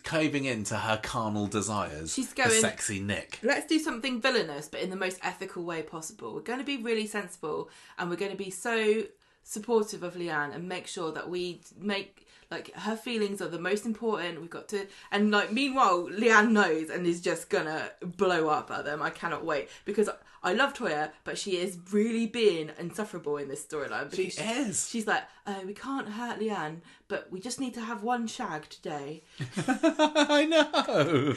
caving into her carnal desires. She's going, the sexy Nick. Let's do something villainous, but in the most ethical way possible. We're going to be really sensible, and we're going to be so supportive of Leanne, and make sure that we make. Like, her feelings are the most important. We've got to... And, like, meanwhile, Leanne knows and is just gonna blow up at them. I cannot wait. Because I love Toyah, but she is really being insufferable in this storyline. She is. She's like, we can't hurt Leanne, but we just need to have one shag today. I know.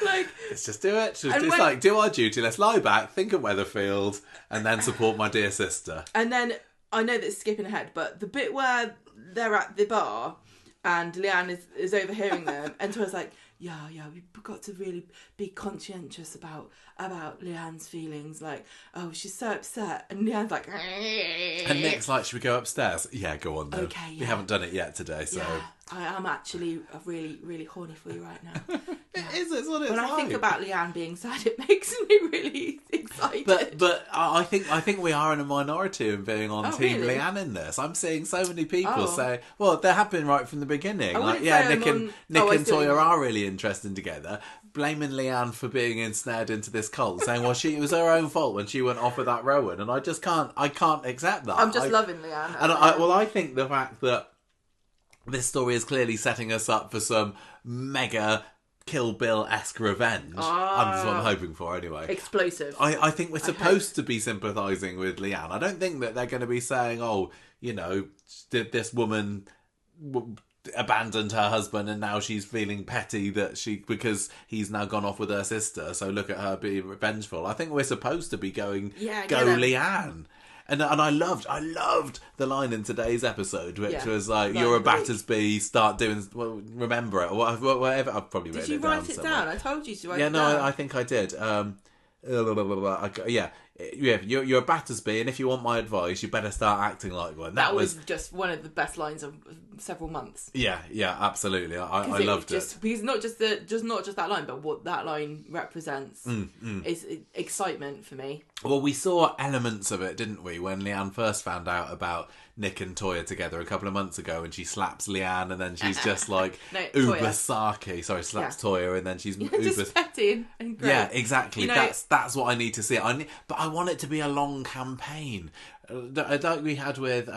Like... Let's just do it. Do our duty. Let's lie back, think of Weatherfield, and then support my dear sister. And then, I know that's skipping ahead, but the bit where they're at the bar... And Leanne is overhearing them, and Toyah's like, yeah, we've got to really be conscientious about Leanne's feelings. Like, she's so upset, and Leanne's like, and Nick's like, should we go upstairs? Yeah, go on then. Okay, yeah. We haven't done it yet today, so yeah, I am actually really, really horny for you right now. Yeah. It's what it's when like. I think about Leanne being sad, it makes me really excited. But I think we are in a minority in being on Team really? Leanne in this. I'm seeing so many people say, well, they have been right from the beginning. Like, Nick and Toyah are really interesting together. Blaming Leanne for being ensnared into this cult, saying, well, it was her own fault when she went off with that Rowan, and I can't accept that. I'm just loving Leanne. And I think the fact that this story is clearly setting us up for some mega Kill Bill-esque revenge. That's what I'm hoping for anyway. Explosive. I think we're supposed to be sympathising with Leanne. I don't think that they're going to be saying, this woman abandoned her husband and now she's feeling petty because he's now gone off with her sister, so look at her being revengeful. I think we're supposed to be going, go Leanne. And I loved the line in today's episode, which was like, "You're a Battersby. Start doing. Well, remember it, or whatever." I've probably written it down. Did you write it down? I told you to write it down. Yeah, no, I think I did. You're a Battersby, and if you want my advice, you better start acting like one. That was just one of the best lines of several months. Yeah, absolutely. I loved it. Because not just that line, but what that line represents is excitement for me. Well, we saw elements of it, didn't we, when Leanne first found out about Nick and Toyah together a couple of months ago, and she slaps Leanne, and then she's just like uber sarky. Sorry, slaps Toyah, and then she's uber just petty and great. Yeah, exactly. That's what I need to see. But I want it to be a long campaign, like we had with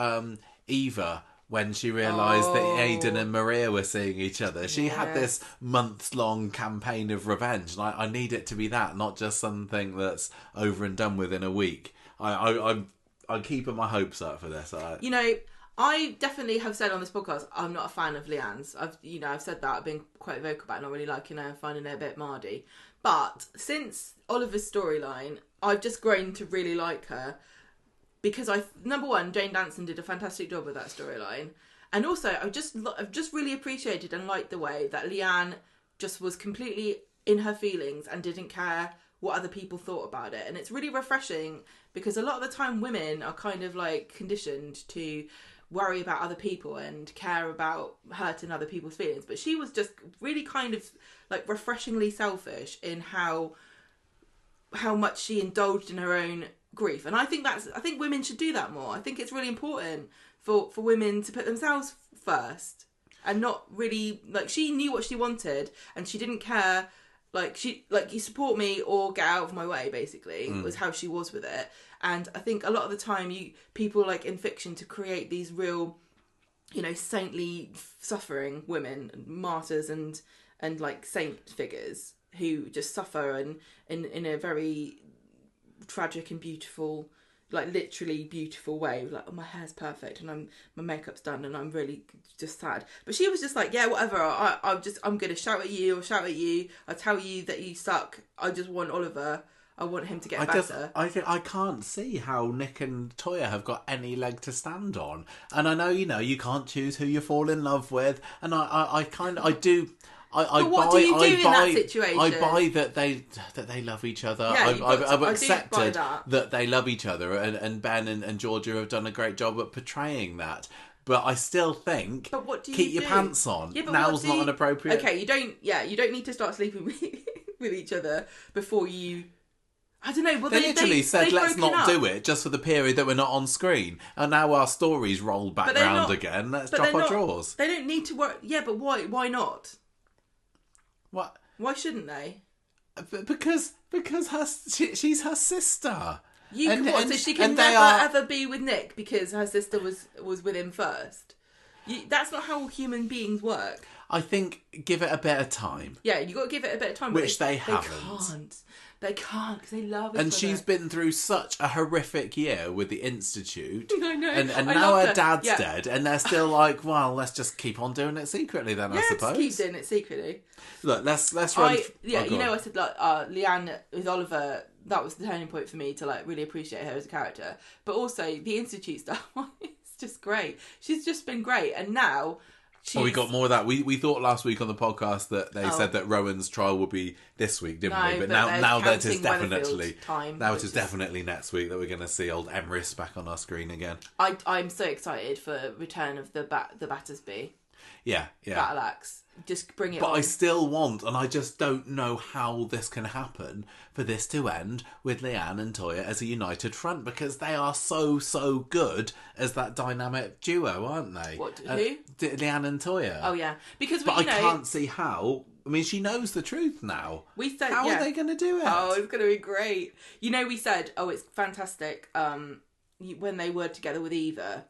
Eva. When she realised that Aidan and Maria were seeing each other. She had this months-long campaign of revenge. And I need it to be that, not just something that's over and done with in a week. I'm keeping my hopes up for this. I definitely have said on this podcast, I'm not a fan of Leanne's. I've said that. I've been quite vocal about not really liking her and finding her a bit mardy. But since Oliver's storyline, I've just grown to really like her. Because number one, Jane Danson did a fantastic job with that storyline, and also I've just really appreciated and liked the way that Leanne just was completely in her feelings and didn't care what other people thought about it. And it's really refreshing because a lot of the time women are kind of like conditioned to worry about other people and care about hurting other people's feelings, but she was just really kind of like refreshingly selfish in how much she indulged in her own grief. And I think women should do that more. I think it's really important for women to put themselves first and not really, like, she knew what she wanted and she didn't care Like, you support me or get out of my way, basically, was how she was with it. And I think a lot of the time people like in fiction to create these real, saintly suffering women, martyrs and like saint figures who just suffer and in a very tragic and beautiful, like literally beautiful way. Like, oh, my hair's perfect and my makeup's done and I'm really just sad. But she was just like, yeah, whatever. I'm gonna shout at you. I tell you that you suck. I just want Oliver. I want him to get better. I can't see how Nick and Toyah have got any leg to stand on. And I know, you can't choose who you fall in love with. And I do. But what do you do in that situation? I buy that they love each other. Yeah, I've accepted that they love each other, and Ben and Georgia have done a great job at portraying that. But I still think, but what do you keep your do? pants on. Yeah, but now's not an appropriate. Okay, you don't need to start sleeping with each other before you. I don't know. Well, they literally said, let's not do it just for the period that we're not on screen. And now our story's rolled back round again. Let's drop our drawers. They don't need to work. Yeah, but why? Why not? What? Why shouldn't they? Because she's her sister. So she can never ever be with Nick because her sister was with him first. That's not how human beings work. I think give it a bit of time. Yeah, you got to give it a bit of time. Which they haven't. They can't because they love each other. And she's been through such a horrific year with the Institute. I know. And now her dad's dead, and they're still like, well, let's just keep on doing it secretly then, I suppose. Just keep doing it secretly. Look, let's run. I said like Leanne with Oliver. That was the turning point for me to like really appreciate her as a character. But also the Institute stuff. It's just great. She's just been great, and now. We got more of that. We thought last week on the podcast that they said that Rowan's trial would be this week, didn't we? But now that is definitely definitely next week that we're going to see old Emrys back on our screen again. I'm so excited for return of the Battersby. Yeah. Battle axe. Just bring it on. But I still want, and I just don't know how this can happen, for this to end with Leanne and Toyah as a united front, because they are so good as that dynamic duo, aren't they? Who? Leanne and Toyah. Oh, yeah. I can't see how. I mean, she knows the truth now. We said, how are they going to do it? Oh, it's going to be great. We said, it's fantastic when they were together with Eva.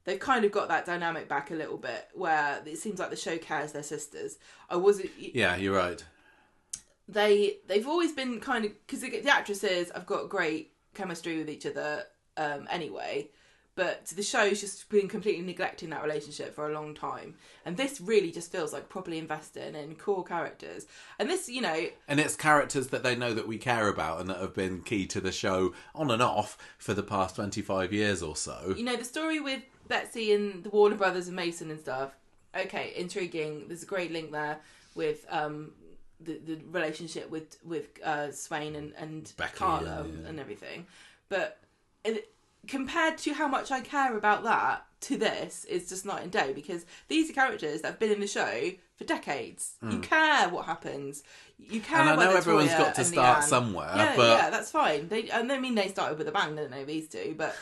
They've kind of got that dynamic back a little bit where it seems like the show cares their sisters. Yeah, you're right. They've always been kind of, because the actresses have got great chemistry with each other anyway, but the show's just been completely neglecting that relationship for a long time, and this really just feels like properly investing in core characters, and this and it's characters that they know that we care about and that have been key to the show on and off for the past 25 years or so. The story with Betsy and the Warner Brothers and Mason and stuff, okay, intriguing. There's a great link there with the relationship with Swain and Becky, Carla and everything, but compared to how much I care about that to this, it's just night and day, because these are characters that have been in the show for decades. You care what happens. You care. And I know everyone's Toyah got to start somewhere. Yeah, that's fine. They started with a bang, didn't they? These two, but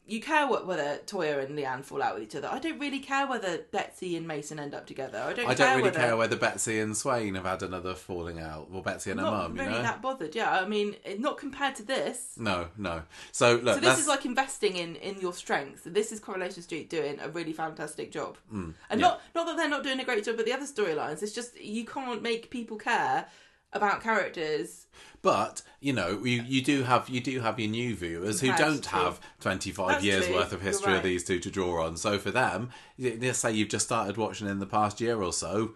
you care whether Toyah and Leanne fall out with each other. I don't really care whether Betsy and Mason end up together. I don't really care whether Betsy and Swain have had another falling out, or Betsy and her mum. Not really that bothered. Yeah, I mean, not compared to this. No. So look, so this is like investing in your strengths. This is Coronation Street doing a really fantastic job, and not that they're not doing a great job at the other storylines. It's just you can't make people care about characters. But you do have your new viewers who don't have 25 years worth of history of these two to draw on. So for them, let's say you've just started watching in the past year or so.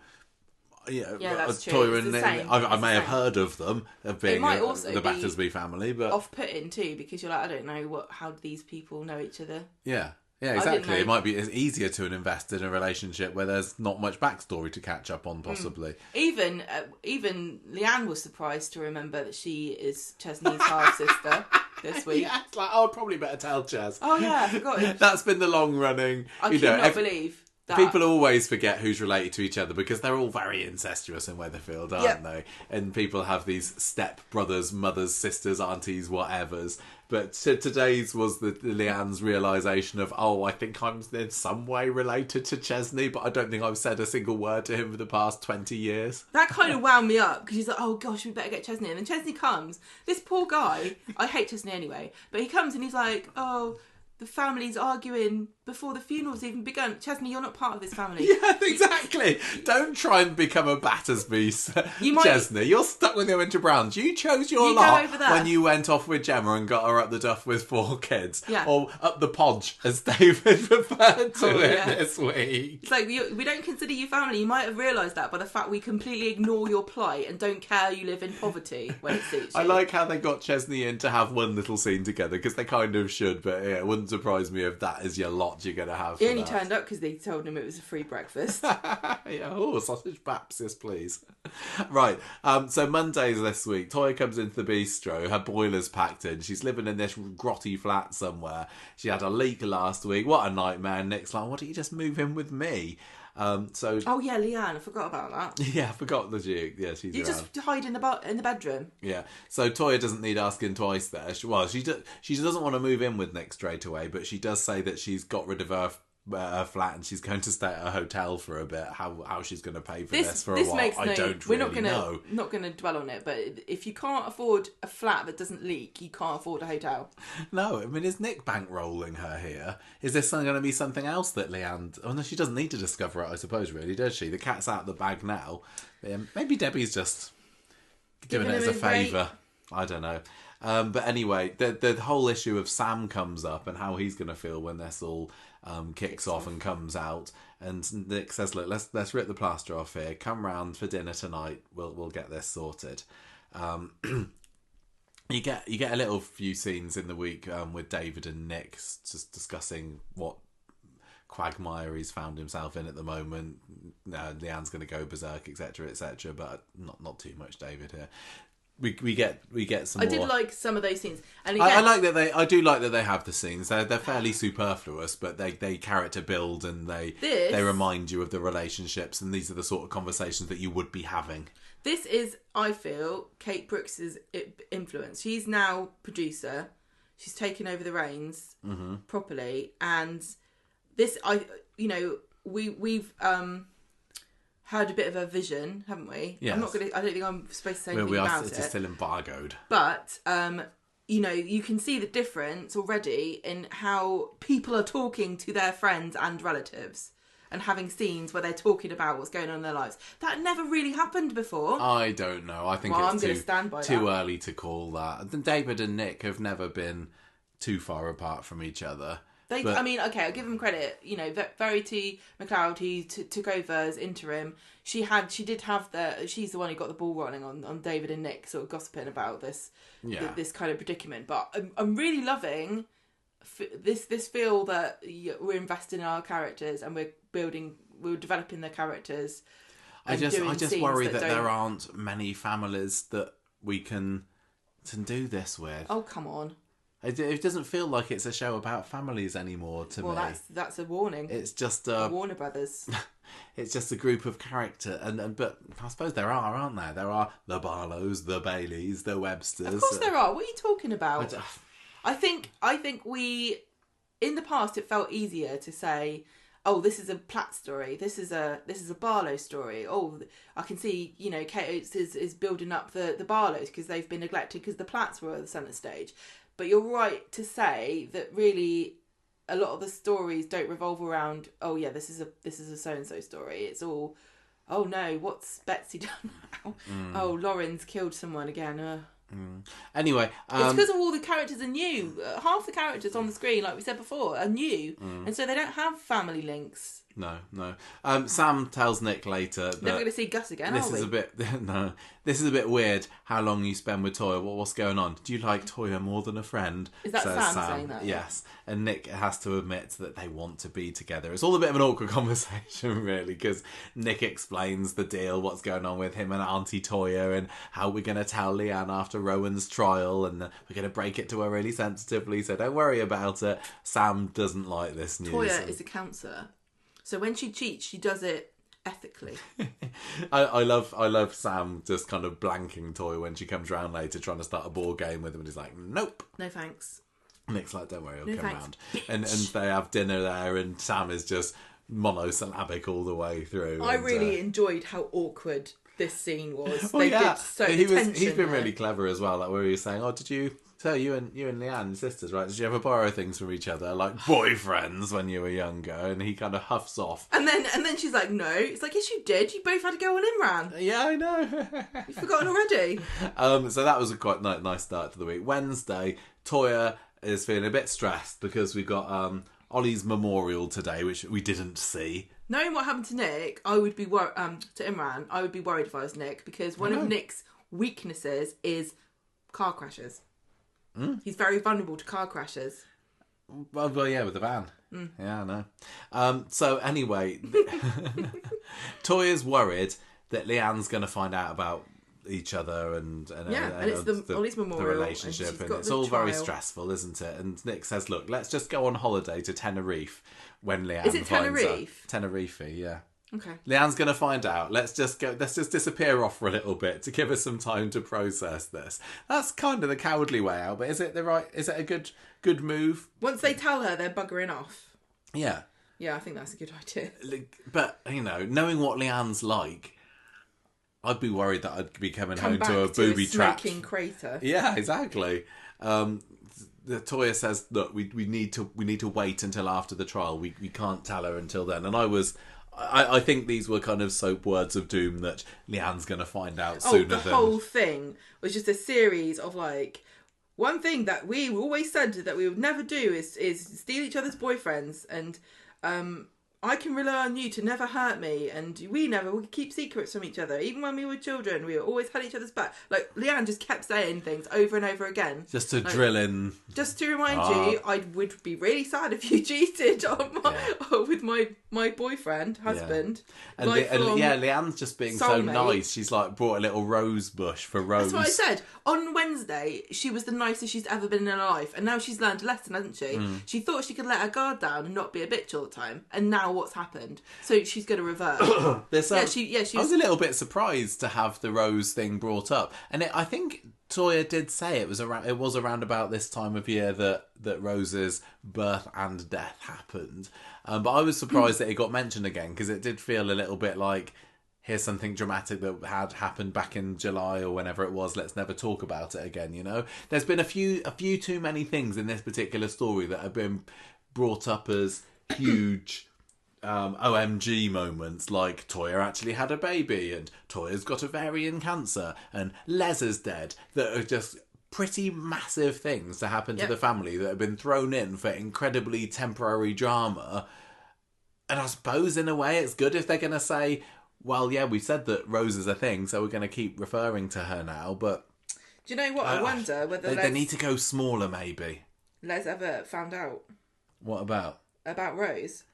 That's true. Toyah and I may have heard of them of being the Battersby family, but off-putting too, because you're like, I don't know how these people know each other. Yeah, exactly. It might be easier to invest in a relationship where there's not much backstory to catch up on, possibly. Even Leanne was surprised to remember that she is Chesney's half sister this week. Yeah, it's like, oh, probably better tell Ches. Oh yeah, I forgot. That's been the long running. I cannot believe that. People always forget who's related to each other because they're all very incestuous in Weatherfield, aren't they? And people have these step brothers, mothers, sisters, aunties, whatevers. But today's was the Leanne's realisation of, I think I'm in some way related to Chesney, but I don't think I've said a single word to him for the past 20 years. That kind of wound me up, because she's like, oh gosh, we better get Chesney. And then Chesney comes. This poor guy, I hate Chesney anyway, but he comes and he's like, oh, the family's arguing before the funeral's even begun. Chesney, you're not part of this family. Yeah, exactly. Don't try and become a Battersby, Chesney. You're stuck with your Winter Browns. You chose your lot when you went off with Gemma and got her up the duff with 4 kids. Yeah. Or up the podge, as David referred to this week. It's like, we don't consider you family. You might have realised that by the fact we completely ignore your plight and don't care you live in poverty when it suits you. I like how they got Chesney in to have one little scene together, because they kind of should, but yeah, it wouldn't surprise me if that is your lot you're going to have. He only turned up because they told him it was a free breakfast. Sausage Baptist, please. Right, so Mondays this week, Toyah comes into the bistro, her boiler's packed in, she's living in this grotty flat somewhere. She had a leak last week, what a nightmare. Nick's like, why don't you just move in with me? Oh yeah, Leanne, I forgot about that. Yeah, I forgot the Duke. Yeah, she's you around. Just hide in the bedroom. Yeah, so Toyah doesn't need asking twice there. She doesn't want to move in with Nick straight away, but she does say that she's got rid of her flat and she's going to stay at a hotel for a bit. How she's going to pay for this for a while, I don't really know. We're not going to dwell on it, but if you can't afford a flat that doesn't leak, you can't afford a hotel. No, I mean, is Nick bankrolling her here? Is this going to be something else that Leanne... Oh, no, she doesn't need to discover it, I suppose, really, does she? The cat's out of the bag now. Maybe Debbie's just giving it as a favour. I don't know. But anyway, the whole issue of Sam comes up and how he's going to feel when this all kicks off and comes out. And Nick says, look, let's rip the plaster off here. Come round for dinner tonight. We'll get this sorted. You get a little few scenes in the week with David and Nick just discussing what quagmire he's found himself in at the moment. Leanne's going to go berserk, etc., etc. But not too much David here. We get some. I did like some of those scenes, and again, I do like that they have the scenes. They're fairly superfluous, but they character build and they remind you of the relationships, and these are the sort of conversations that you would be having. This is, I feel, Kate Brooks's influence. She's now producer. She's taken over the reins properly, and this we've had a bit of a vision, haven't we? Yes. I don't think I'm supposed to say anything about it. It's still embargoed. But you can see the difference already in how people are talking to their friends and relatives, and having scenes where they're talking about what's going on in their lives. That never really happened before. I don't know. I think it's too early to call that. David and Nick have never been too far apart from each other. I'll give them credit. Verity McLeod, who took over as interim, she's the one who got the ball rolling on David and Nick sort of gossiping about this kind of predicament. But I'm really loving this feel that we're investing in our characters and we're developing their characters. I just worry that there aren't many families that we can do this with. Oh, come on. It doesn't feel like it's a show about families anymore to me. Well, that's a warning. It's just Warner Brothers. It's just a group of character, but I suppose there are, aren't there? There are the Barlows, the Baileys, the Websters. Of course there are. What are you talking about? I think we, in the past, it felt easier to say, oh, this is a Platt story. This is a Barlow story. Oh, I can see, Kate is building up the Barlows because they've been neglected because the Platts were at the centre stage. But you're right to say that really a lot of the stories don't revolve around, oh yeah, this is a so-and-so story. It's all, oh no, what's Betsy done now? Oh, Lauren's killed someone again. Anyway, it's because of all the characters are new. Half the characters on the screen, like we said before, are new, and so they don't have family links. No. Sam tells Nick later that never going to see Gus again. This is a bit weird. How long you spend with Toyah? What's going on? Do you like Toyah more than a friend? Is that Sam saying that? Yes, and Nick has to admit that they want to be together. It's all a bit of an awkward conversation, really, because Nick explains the deal, what's going on with him and Auntie Toyah, and how we're going to tell Leanne after Rowan's trial, and we're going to break it to her really sensitively. So don't worry about it. Sam doesn't like this news. Toyah is a counsellor. So when she cheats, she does it ethically. I love Sam just kind of blanking Toyah when she comes round later trying to start a board game with him, and he's like, nope. No thanks. Nick's like, don't worry, he'll No come thanks, round. And they have dinner there, and Sam is just monosyllabic all the way through. I really enjoyed how awkward this scene was. Well, They yeah, did so he's tension been there. really clever as well. Like where he was saying, "Oh, did you? So you and Leanne, sisters, right? Did you ever borrow things from each other, like boyfriends, when you were younger?" And he kind of huffs off. And then she's like, no. It's like, yes, you did. You both had to go on Imran. Yeah, I know. You've forgotten already. So that was a quite nice start to the week. Wednesday, Toyah is feeling a bit stressed because we've got Ollie's memorial today, which we didn't see. Knowing what happened to Nick, I would be to Imran. I would be worried if I was Nick, because one of Nick's weaknesses is car crashes. He's very vulnerable to car crashes. Well, yeah, with the van. Yeah, I know. So anyway, Toyah's worried that Leanne's going to find out about each other and it's Ollie's memorial, the relationship, and it's all very stressful, isn't it? And Nick says, "Look, let's just go on holiday to Tenerife when Leanne Is it finds Tenerife? out." Tenerife, yeah. Okay. Leanne's going to find out. Let's just disappear off for a little bit to give us some time to process this. That's kind of the cowardly way out, but is it a good move? Once they tell her they're buggering off. Yeah. Yeah, I think that's a good idea. But, knowing what Leanne's like, I'd be worried that I'd be coming home to a booby-trapped smoking crater. Yeah, exactly. The Toyah says, "Look, we need to wait until after the trial. We can't tell her until then." And I think these were kind of soap words of doom that Leanne's going to find out sooner. The whole thing was just a series of like, one thing that we always said that we would never do is steal each other's boyfriends, and I can rely on you to never hurt me, and we keep secrets from each other. Even when we were children, we always had each other's back. Like, Leanne just kept saying things over and over again. Just to drill in. Just to remind you, I would be really sad if you cheated on with my boyfriend, husband. Yeah. Leanne's just being so nice. She's like brought a little rose bush for Rose. That's what I said. On Wednesday, she was the nicest she's ever been in her life, and now she's learned a lesson, hasn't she? She thought she could let her guard down and not be a bitch all the time, and now what's happened? So she's going to revert. I was a little bit surprised to have the Rose thing brought up, and I think Toyah did say it was around about this time of year that Rose's birth and death happened, but I was surprised that it got mentioned again, because it did feel a little bit like, here's something dramatic that had happened back in July or whenever it was. Let's never talk about it again. There's been a few too many things in this particular story that have been brought up as huge OMG moments, like Toyah actually had a baby, and Toyah's got ovarian cancer, and Les is dead, that are just pretty massive things to happen to the family that have been thrown in for incredibly temporary drama. And I suppose in a way it's good if they're going to say, well, yeah, we said that Rose is a thing, so we're going to keep referring to her now, but... Do you know what? I wonder whether they need to go smaller, maybe. Les ever found out. What about? About Rose.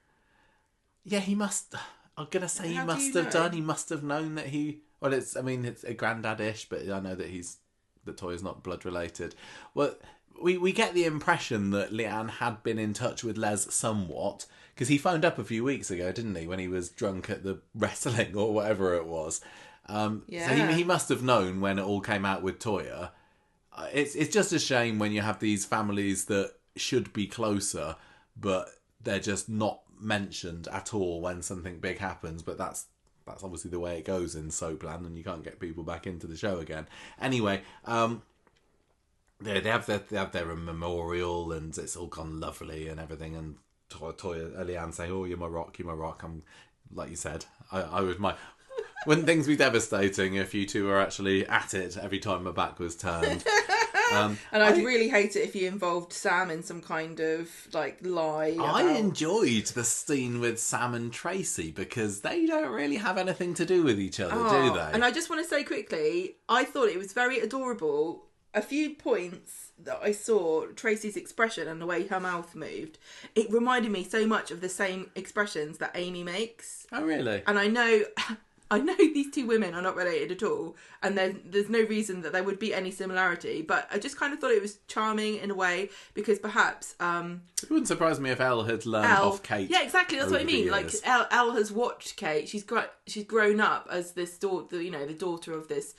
Yeah, he must... I'm going to say he must have done. He must have known that he... Well, it's a granddad-ish, but I know that Toyah's not blood-related. Well, we get the impression that Leanne had been in touch with Les somewhat, because he phoned up a few weeks ago, didn't he, when he was drunk at the wrestling or whatever it was. So he must have known when it all came out with Toyah. It's just a shame when you have these families that should be closer, but they're just not mentioned at all when something big happens. But that's obviously the way it goes in Soapland, and you can't get people back into the show again. Anyway, they have their memorial, and it's all gone lovely and everything, and Toyah, Leanne saying, "Oh, you're my rock. I'm," like you said, I was my. Wouldn't things be devastating if you two were actually at it every time my back was turned? And I'd really hate it if you involved Sam in some kind of lie. I enjoyed the scene with Sam and Tracy, because they don't really have anything to do with each other, do they? And I just want to say quickly, I thought it was very adorable. A few points that I saw, Tracy's expression and the way her mouth moved, it reminded me so much of the same expressions that Amy makes. Oh, really? And I know I know these two women are not related at all, and there's no reason that there would be any similarity, but I just kind of thought it was charming in a way, because perhaps... it wouldn't surprise me if Elle had learned off Kate. Yeah, exactly, that's what I mean. Like, Elle has watched Kate, she's grown up as this daughter, the daughter of this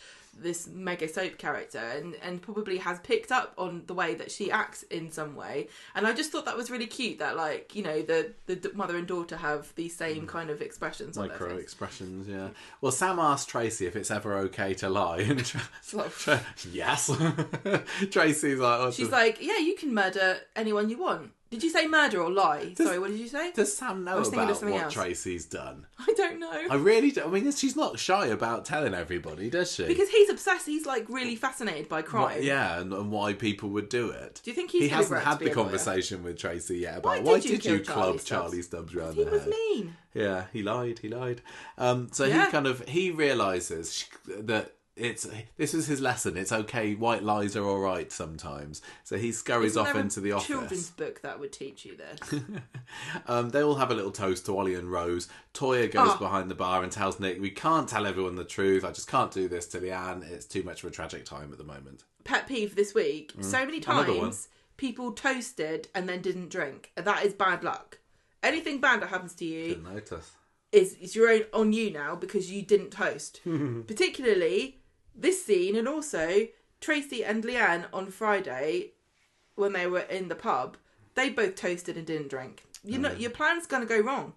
mega soap character, and probably has picked up on the way that she acts in some way, and I just thought that was really cute that, like, the mother and daughter have these same kind of expressions on micro their face. expressions. Yeah. Well, Sam asked Tracy if it's ever okay to lie, and yes. Tracy's like, she's like, yeah, you can murder anyone you want. Did you say murder or lie? Sorry, what did you say? Does Sam know about what else Tracy's done? I don't know. I really don't. I mean, she's not shy about telling everybody, does she? Because he's obsessed. He's like really fascinated by crime. And why people would do it. Do you think he hasn't had the conversation with Tracy yet about why did you club Charlie Stubbs round the head? He was mean. Yeah, he lied. He realises that this is his lesson. It's okay. White lies are all right sometimes. So he scurries off into the office. Children's book that would teach you this. They all have a little toast to Ollie and Rose. Toyah goes behind the bar and tells Nick, "We can't tell everyone the truth. I just can't do this to Leanne. It's too much of a tragic time at the moment." Pet peeve this week. So many times people toasted and then didn't drink. That is bad luck. Anything bad that happens to you didn't notice. is your own on you now because you didn't toast. Particularly this scene, and also Tracy and Leanne on Friday when they were in the pub, they both toasted and didn't drink. Your plan's going to go wrong.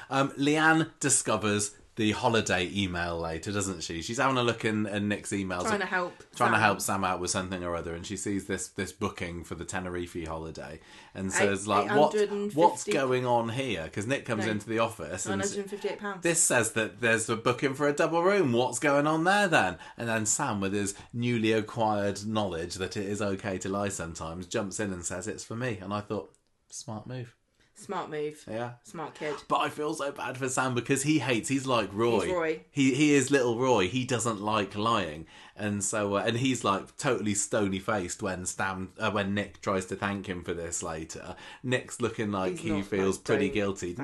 Leanne discovers the holiday email later, doesn't she? She's having a look in Nick's emails. Trying to help Sam out with something or other, and she sees this booking for the Tenerife holiday and says, like, what's going on here? Because Nick comes into the office and £958. This says that there's a booking for a double room. What's going on there then? And then Sam, with his newly acquired knowledge that it is okay to lie sometimes, jumps in and says it's for me. And I thought, smart move. Smart move. Yeah. Smart kid. But I feel so bad for Sam because he's like Roy. He's Roy. He is little Roy. He doesn't like lying. And so, and he's like totally stony faced when Nick tries to thank him for this later. Nick's looking like he feels pretty guilty.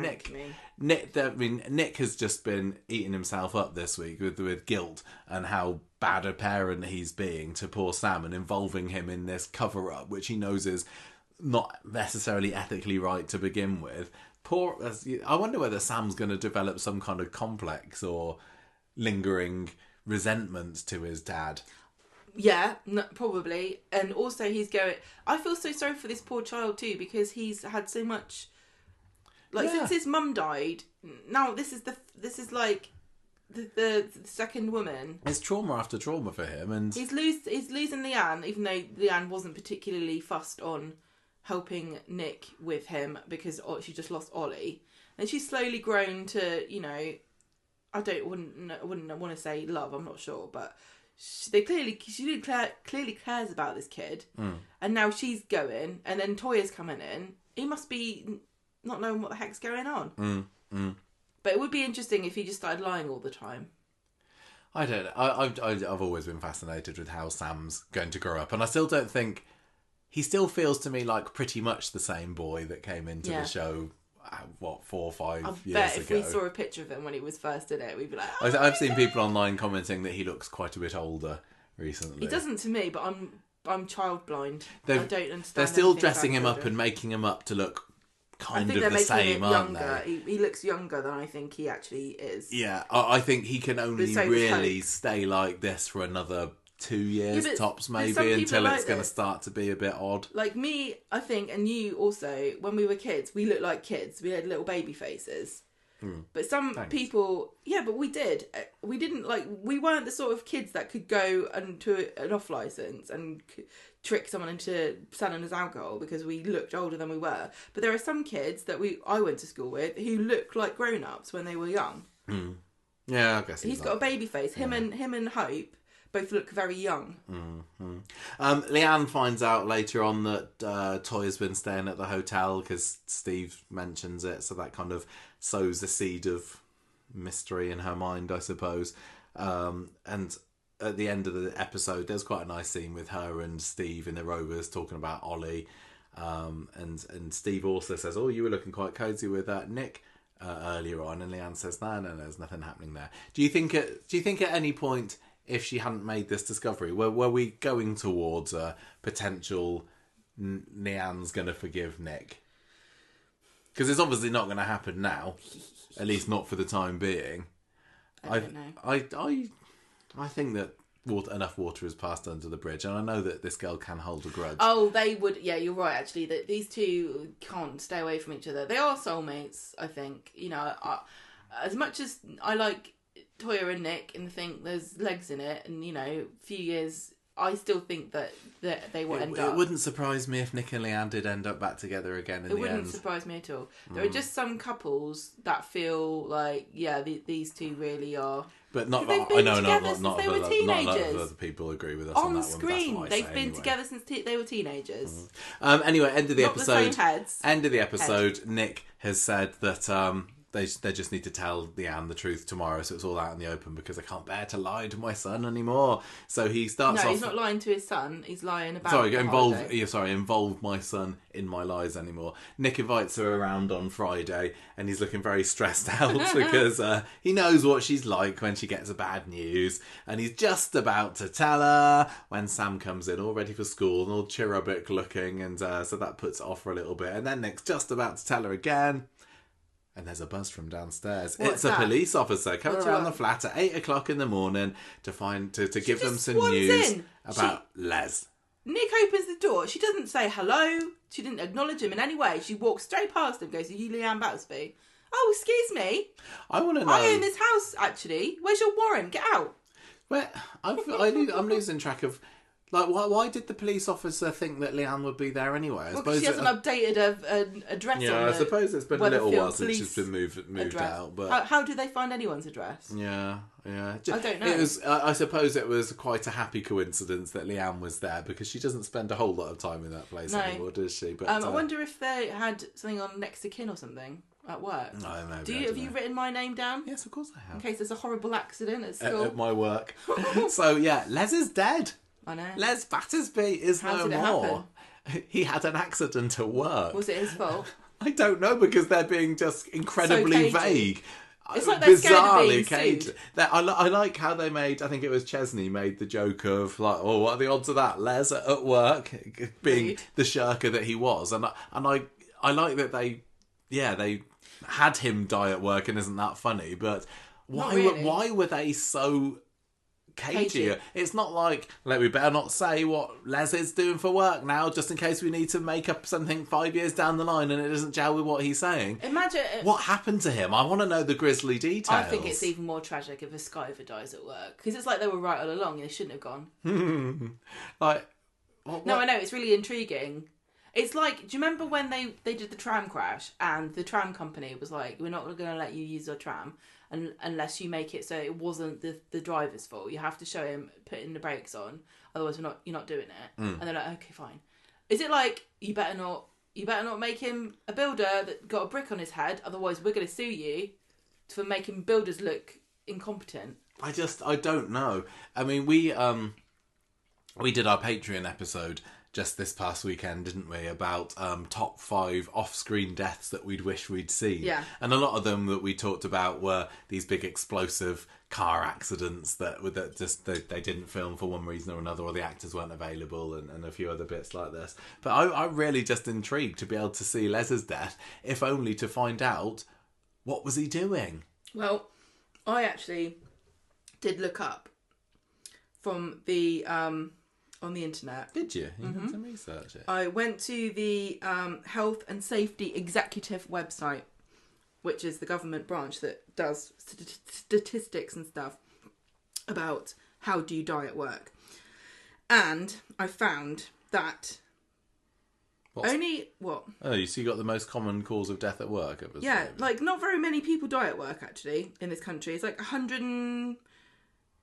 Nick has just been eating himself up this week with guilt and how bad a parent he's being to poor Sam and involving him in this cover up, which he knows is not necessarily ethically right to begin with. I wonder whether Sam's going to develop some kind of complex or lingering resentment to his dad. Yeah, probably. And also I feel so sorry for this poor child too, because he's had so much, since his mum died, now this is like the second woman. It's trauma after trauma for him, and he's losing Leanne, even though Leanne wasn't particularly fussed on helping Nick with him because she just lost Ollie, and she's slowly grown to, I wouldn't want to say love, I'm not sure, but she clearly cares about this kid, and now she's going, and then Toyah's coming in. He must be not knowing what the heck's going on. But it would be interesting if he just started lying all the time. I don't know. I've always been fascinated with how Sam's going to grow up, and I still don't think he still feels to me like pretty much the same boy that came into the show, 4 or 5 years ago. I bet if we saw a picture of him when he was first in it, we'd be like, I've seen people online commenting that he looks quite a bit older recently. He doesn't to me, but I'm child blind. I don't understand. They're still dressing him up and making him up to look kind of the same, aren't they? He looks younger than I think he actually is. Yeah, I think he can only really stay like this for another 2 years tops, maybe, until it's going to start to be a bit odd. Like me, I think, and you also, when we were kids, we looked like kids. We had little baby faces. But some people, but we did. We didn't we weren't the sort of kids that could go into an off license and trick someone into selling us alcohol because we looked older than we were. But there are some kids that I went to school with who looked like grown-ups when they were young. Yeah, I guess he's got a baby face. Him and Hope both look very young. Leanne finds out later on that Toyah's been staying at the hotel because Steve mentions it, so that kind of sows the seed of mystery in her mind, I suppose. And at the end of the episode, there's quite a nice scene with her and Steve in the Rovers talking about Ollie. And Steve also says, "Oh, you were looking quite cosy with Nick." earlier on, and Leanne says, no, there's nothing happening there. Do you think at any point, if she hadn't made this discovery, were we going towards a potential Leanne's going to forgive Nick? Because it's obviously not going to happen now, at least not for the time being. I don't know. I think that enough water has passed under the bridge, and I know that this girl can hold a grudge. Oh, they would. Yeah, you're right. Actually, that these two can't stay away from each other. They are soulmates. I think. As much as I like Toyah and Nick, and think there's legs in it, and a few years, I still think that they will end up. It wouldn't surprise me if Nick and Leanne did end up back together again in the end. It wouldn't surprise me at all. There are just some couples that feel like, these two really are. But not. They've been together since they were teenagers. Not a lot of other people agree with us on that screen. One. They've been together since they were teenagers. Anyway, end of the episode. The same heads. End of the episode. Nick has said that they just need to tell Leanne the truth tomorrow, so it's all out in the open, because I can't bear to lie to my son anymore. So he starts off... No, he's not lying to his son. He's lying about involve my son in my lies anymore. Nick invites her around on Friday, and he's looking very stressed out because he knows what she's like when she gets bad news, and he's just about to tell her when Sam comes in, all ready for school and all cherubic looking, and so that puts it off for a little bit. And then Nick's just about to tell her again, and there's a buzz from downstairs. What's it's a that? Police officer coming around the flat at 8 o'clock in the morning to give them some news about Les. Nick opens the door. She doesn't say hello. She didn't acknowledge him in any way. She walks straight past him, goes, "Are you Leanne Battersby?" "Oh, excuse me. I want to know. I own this house, actually. Where's your warrant? Get out." Well, I'm losing track of... Like, why did the police officer think that Leanne would be there anyway? I suppose she hasn't updated an address on I suppose it's been a little while since police she's been moved out. But how do they find anyone's address? Yeah. I don't know. It was. I suppose it was quite a happy coincidence that Leanne was there, because she doesn't spend a whole lot of time in that place anymore, does she? But I wonder if they had something on next to kin or something at work. No, maybe. Have you written my name down? Yes, of course I have. In case there's a horrible accident at school. At my work. So yeah, Les is dead. I know. Les Battersby is no more. He had an accident at work. Was it his fault? I don't know, because they're being just incredibly vague. It's like they're scared of being cagey. sued. I like how they made, I think it was Chesney made the joke of like, oh, what are the odds of that? Les at work being the shirker that he was. And I like that they had him die at work, and isn't that funny? But why were they so cagey? It's not like, we better not say what Les is doing for work now, just in case we need to make up something 5 years down the line and it doesn't gel with what he's saying. Imagine what happened to him. I want to know the grisly details. I think it's even more tragic if a skyver dies at work, because it's like they were right all along. They shouldn't have gone. What? No, I know, it's really intriguing. It's like, do you remember when they did the tram crash, and the tram company was like, "We're not going to let you use your tram unless you make it so it wasn't the driver's fault. You have to show him putting the brakes on, otherwise you're not doing it." And they're like, "Okay, fine." Is it like, you better not make him a builder that got a brick on his head, otherwise we're going to sue you for making builders look incompetent? I don't know. I mean, we did our Patreon episode just this past weekend, didn't we, about top 5 off-screen deaths that we'd wish we'd seen. Yeah. And a lot of them that we talked about were these big explosive car accidents that they didn't film for one reason or another, or the actors weren't available, and a few other bits like this. But I'm really just intrigued to be able to see Les's death, if only to find out what was he doing. Well, I actually did look up from the... on the internet. Did you? You did some research. I went to the Health and Safety Executive website, which is the government branch that does statistics and stuff about how do you die at work. And I found that Oh, so you got the most common cause of death at work? Yeah, like not very many people die at work actually in this country. It's like 100 and...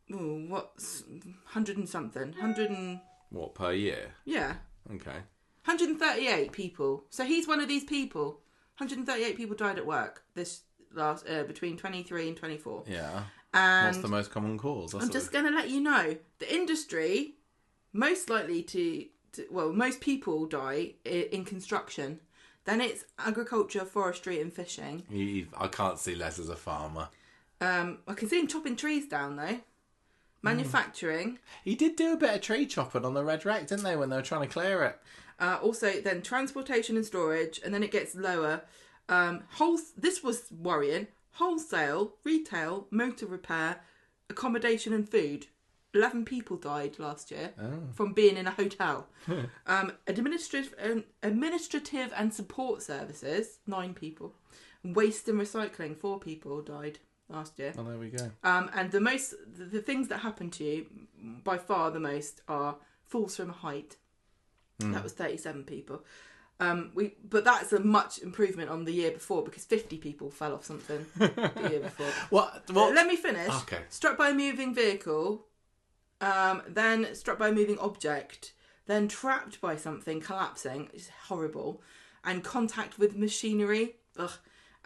100 and something. 100 and... What, per year? Yeah. Okay. 138 people. So he's one of these people. 138 people died at work this last between 23 and 24. Yeah. And what's the most common cause? I'm just going to let you know. The industry, most likely to... Well, most people die in construction. Then it's agriculture, forestry and fishing. I can't see Les as a farmer. I can see him chopping trees down though. Manufacturing. He did do a bit of tree chopping on the Red Wreck, didn't they, when they were trying to clear it? Also, then transportation and storage, and then it gets lower. This was worrying. Wholesale, retail, motor repair, accommodation and food. 11 people died last year from being in a hotel. Administrative and support services, 9 people. Waste and recycling, 4 people died last year. Oh, there we go. And the things that happen to you, by far the most, are falls from a height. That was 37 people. But that's a much improvement on the year before because 50 people fell off something the year before. What? Let me finish. Okay. Struck by a moving vehicle, then struck by a moving object, then trapped by something collapsing, which is horrible, and contact with machinery. Ugh.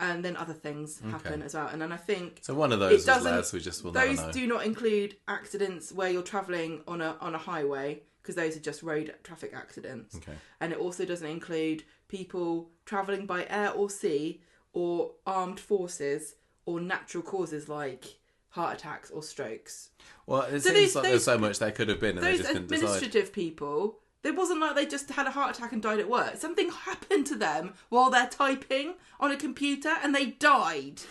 And then other things happen as well. And then I think... So one of those was Les, we just will never know. Those do not include accidents where you're travelling on a highway, because those are just road traffic accidents. Okay. And it also doesn't include people travelling by air or sea, or armed forces, or natural causes like heart attacks or strokes. Well, it seems like there's so much there could have been and they just couldn't decide. Those administrative people... It wasn't like they just had a heart attack and died at work. Something happened to them while they're typing on a computer and they died.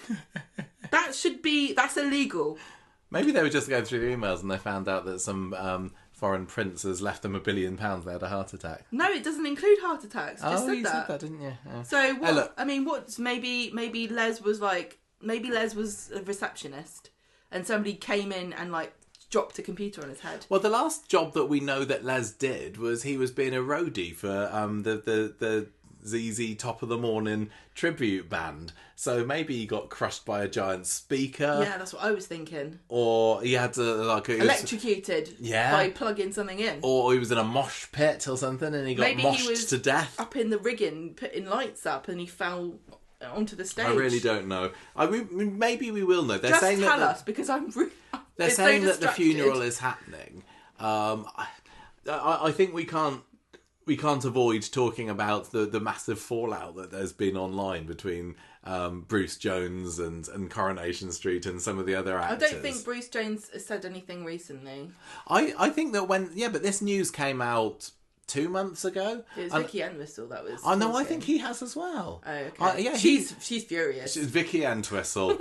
That's illegal. Maybe they were just going through the emails and they found out that some foreign prince has left them £1 billion. They had a heart attack. No, it doesn't include heart attacks. You said that, didn't you? Yeah. So what? Maybe Les was a receptionist and somebody came in and dropped a computer on his head. Well, the last job that we know that Les did was he was being a roadie for the ZZ Top of the Morning tribute band. So maybe he got crushed by a giant speaker. Yeah, that's what I was thinking. Or he had to electrocuted by plugging something in. Or he was in a mosh pit or something and he got moshed to death. Up in the rigging, putting lights up, and he fell onto the stage. I really don't know. Maybe we will know. They're saying tell us because I'm. They're saying that the funeral is happening. I think we can't avoid talking about the massive fallout that there's been online between Bruce Jones and Coronation Street and some of the other actors. I don't think Bruce Jones has said anything recently. I think that but this news came out 2 months ago. It was Vicky Entwistle that was. I know. I think he has as well. Oh, okay. She's furious. She's Vicky Entwistle.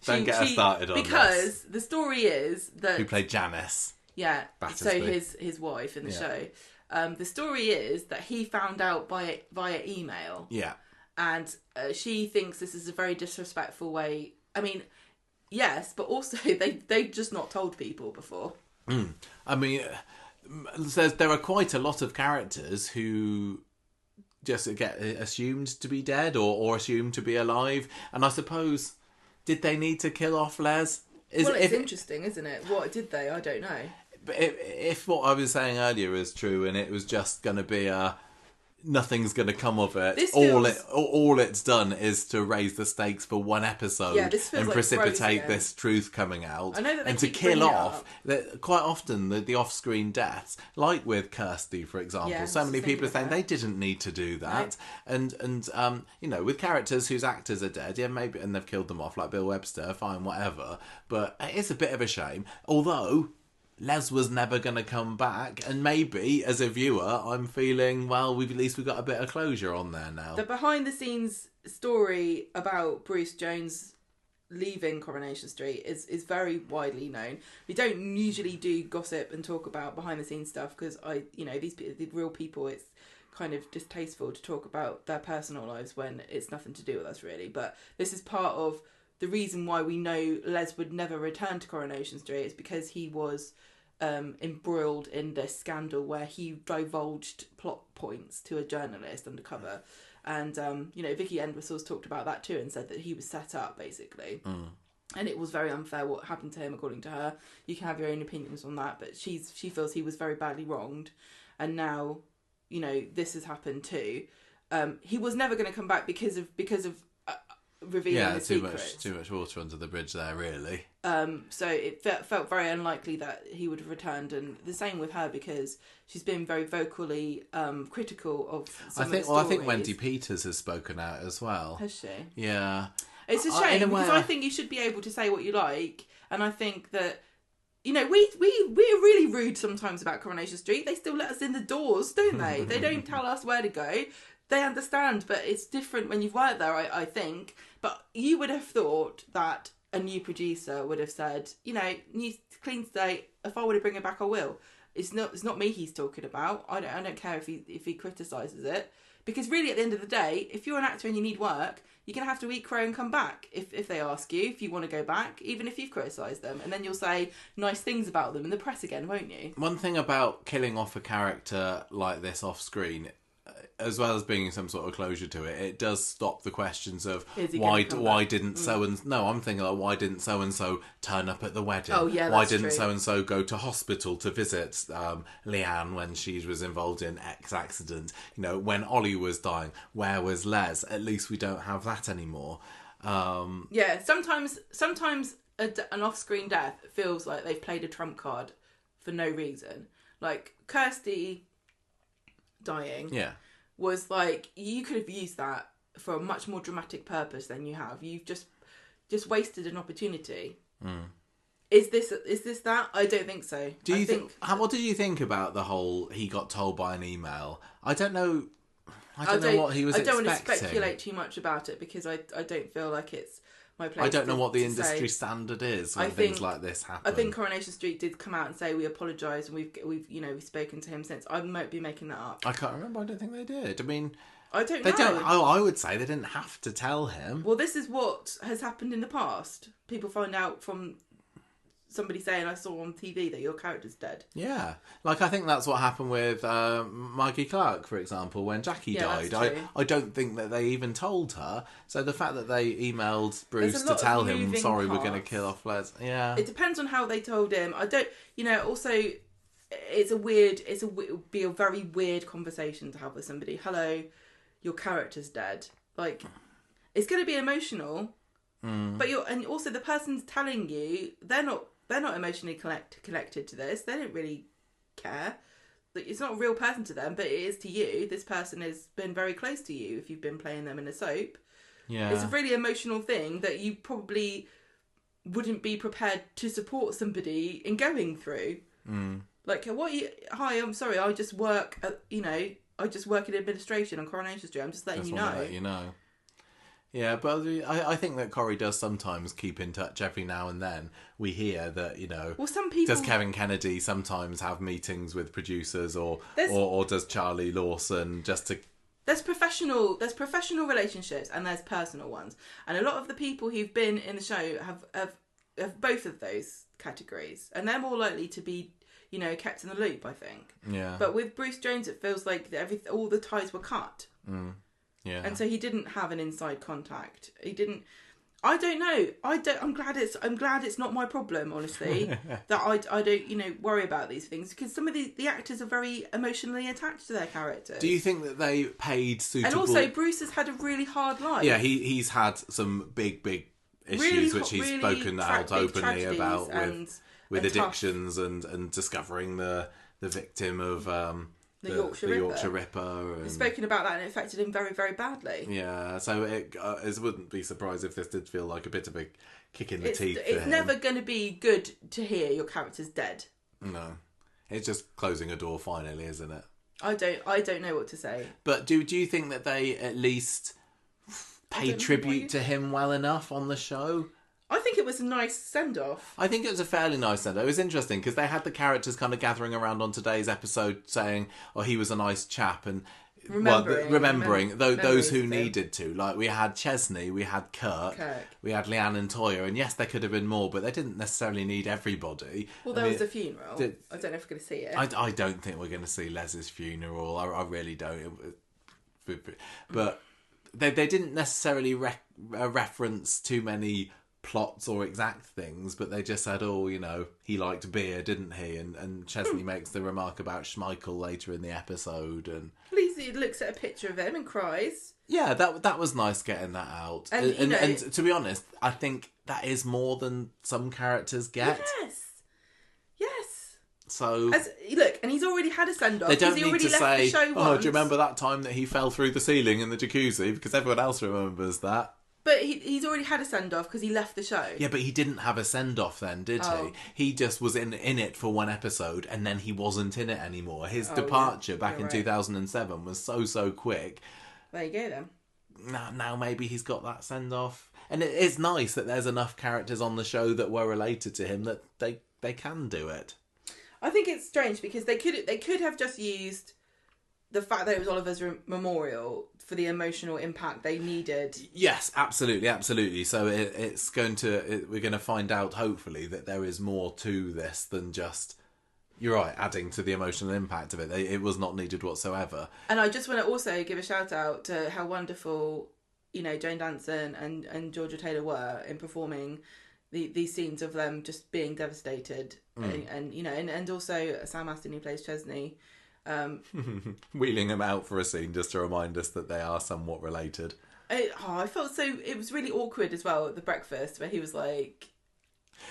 Don't get her started on because the story is that who played Janice. Yeah. Battersby. So his wife in the show. The story is that he found out via email. Yeah. And she thinks this is a very disrespectful way. I mean, yes, but also they've just not told people before. I mean, there are quite a lot of characters who just get assumed to be dead or assumed to be alive. And I suppose, did they need to kill off Les? It's interesting, isn't it? What did they? I don't know. But if what I was saying earlier is true and it was just going to be nothing's going to come of it. All it's done is to raise the stakes for one episode and precipitate this truth coming out. I know that they and to kill off quite often the off-screen deaths, like with Kirsty, for example. So many people are saying they didn't need to do that, and with characters whose actors are dead, maybe, and they've killed them off, like Bill Webster, fine, whatever. But it's a bit of a shame, although Les was never going to come back, and maybe as a viewer I'm feeling, well, at least we've got a bit of closure on there now. The behind the scenes story about Bruce Jones leaving Coronation Street is very widely known. We don't usually do gossip and talk about behind the scenes stuff because these the real people, it's kind of distasteful to talk about their personal lives when it's nothing to do with us really. But this is part of the reason why we know Les would never return to Coronation Street is because he was embroiled in this scandal where he divulged plot points to a journalist undercover. And, Vicky Entwistle's talked about that too and said that he was set up, basically. And it was very unfair what happened to him, according to her. You can have your own opinions on that, but she feels he was very badly wronged. And now, this has happened too. He was never going to come back because of revealing the too secrets. much water under the bridge there, really. So it felt very unlikely that he would have returned, and the same with her because she's been very vocally critical of some of the stories. I think Wendy Peters has spoken out as well. Has she? Yeah. It's a shame because I think you should be able to say what you like, and I think that we're really rude sometimes about Coronation Street. They still let us in the doors, don't they? They don't tell us where to go. They understand, but it's different when you've worked there, I think. But you would have thought that a new producer would have said, new clean slate. If I want to bring it back, I will. It's not me he's talking about. I don't care if he criticises it, because really at the end of the day, if you're an actor and you need work, you're gonna have to eat crow and come back if they ask you if you want to go back, even if you've criticised them, and then you'll say nice things about them in the press again, won't you? One thing about killing off a character like this off screen, as well as being some sort of closure to it, it does stop the questions of why didn't so and no, I'm thinking like, why didn't so and so turn up at the wedding? Oh yeah, why didn't so and so go to hospital to visit Leanne when she was involved in X accident? When Ollie was dying, where was Les? At least we don't have that anymore. Yeah, sometimes an off-screen death feels like they've played a trump card for no reason. Like Kirsty dying. Yeah. Was like, you could have used that for a much more dramatic purpose than you have. You've just wasted an opportunity. Mm. Is this that? I don't think so. What did you think about the whole he got told by an email? I don't know what he was expecting. I don't want to speculate too much about it because I don't feel like it's my place. I don't know what the industry standard is when things like this happen. I think Coronation Street did come out and say we apologise and we've spoken to him since. I might be making that up. I can't remember. I don't think they did. I mean, I don't know. I would say they didn't have to tell him. Well, this is what has happened in the past. People find out from somebody saying, I saw on TV that your character's dead. Yeah. Like, I think that's what happened with Maggie Clark, for example, when Jackie died. I don't think that they even told her. So the fact that they emailed Bruce to tell him, sorry, we're going to kill off Les. Yeah. It depends on how they told him. I don't, also, it would be a very weird conversation to have with somebody. Hello, your character's dead. Like, it's going to be emotional. Mm. But and also the person's telling you, they're not emotionally connected to this. They don't really care. It's not a real person to them, but it is to you. This person has been very close to you if you've been playing them in a soap. Yeah. It's a really emotional thing that you probably wouldn't be prepared to support somebody in going through. Mm. Like, hi, I'm sorry, I just work in administration on Coronation Street. I'm just letting you know. Let you know. Yeah, but I think that Corrie does sometimes keep in touch every now and then. We hear that, well, some people... Does Kevin Kennedy sometimes have meetings with producers or does Charlie Lawson just to... There's professional relationships and there's personal ones. And a lot of the people who've been in the show have both of those categories. And they're more likely to be, kept in the loop, I think. Yeah. But with Bruce Jones, it feels like all the ties were cut. Mm. Yeah. And so he didn't have an inside contact. He didn't. I don't know. I'm glad it's not my problem, honestly. That I don't worry about these things because some of the actors are very emotionally attached to their characters. Do you think that they paid suitable? And also, Bruce has had a really hard life. Yeah, he's had some big issues which he's spoken out openly about with addictions and discovering the victim of. The Yorkshire Ripper. And... He's spoken about that and it affected him very, very badly. Yeah, so it wouldn't be surprised if this did feel like a bit of a kick in the teeth. It's never going to be good to hear your character's dead. No, it's just closing a door finally, isn't it? I don't know what to say. But do you think that they at least paid tribute to him well enough on the show? I think it was a nice send-off. I think it was a fairly nice send-off. It was interesting because they had the characters kind of gathering around on today's episode saying, he was a nice chap and remembering those who needed to. Like, we had Chesney, we had Kirk, we had Leanne and Toyah, and yes, there could have been more, but they didn't necessarily need everybody. Well, there was a funeral. I don't know if we're going to see it. I don't think we're going to see Les's funeral. I really don't. But they didn't necessarily reference too many plots or exact things, but they just said, he liked beer, didn't he? And Chesney makes the remark about Schmeichel later in the episode. And Lizzie looks at a picture of him and cries. Yeah, that was nice getting that out. And, you know, and to be honest, I think that is more than some characters get. Yes. So look, and he's already had a send off. they don't he need already to left say, the show "Oh, once. do you remember that time that he fell through the ceiling in the jacuzzi?" Because everyone else remembers that. But he's already had a send off because he left the show. Yeah, but he didn't have a send off then, did he? He just was in it for one episode, and then he wasn't in it anymore. His departure back in 2007 was so quick. There you go then. Now maybe he's got that send off, and it's nice that there's enough characters on the show that were related to him that they can do it. I think it's strange because they could have just used the fact that it was Oliver's memorial for the emotional impact they needed. Yes, absolutely. So it's going to we're going to find out hopefully that there is more to this than just, you're right, adding to the emotional impact of it. It was not needed whatsoever. And I just want to also give a shout out to how wonderful, Jane Danson and Georgia Taylor were in performing these scenes of them just being devastated, and also Sam Astin, who plays Chesney, wheeling him out for a scene just to remind us that they are somewhat related. I felt so. It was really awkward as well at the breakfast where he was like,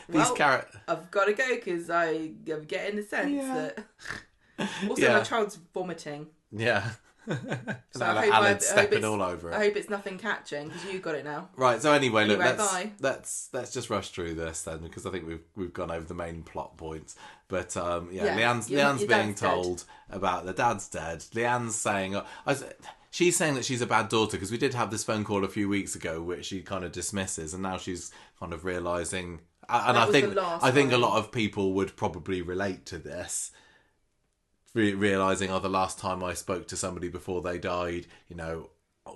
I've got to go because I'm getting the sense that. Also, my child's vomiting. Yeah. So Alan's stepping all over it. I hope it's nothing catching because you got it now. Right. So anyway, look, bye. let's just rush through this then, because I think we've gone over the main plot points. But Leanne's being told about the dad's dead. Leanne's saying, she's saying that she's a bad daughter because we did have this phone call a few weeks ago which she kind of dismisses, and now she's kind of realising. And I think a lot of people would probably relate to this. Realising, the last time I spoke to somebody before they died,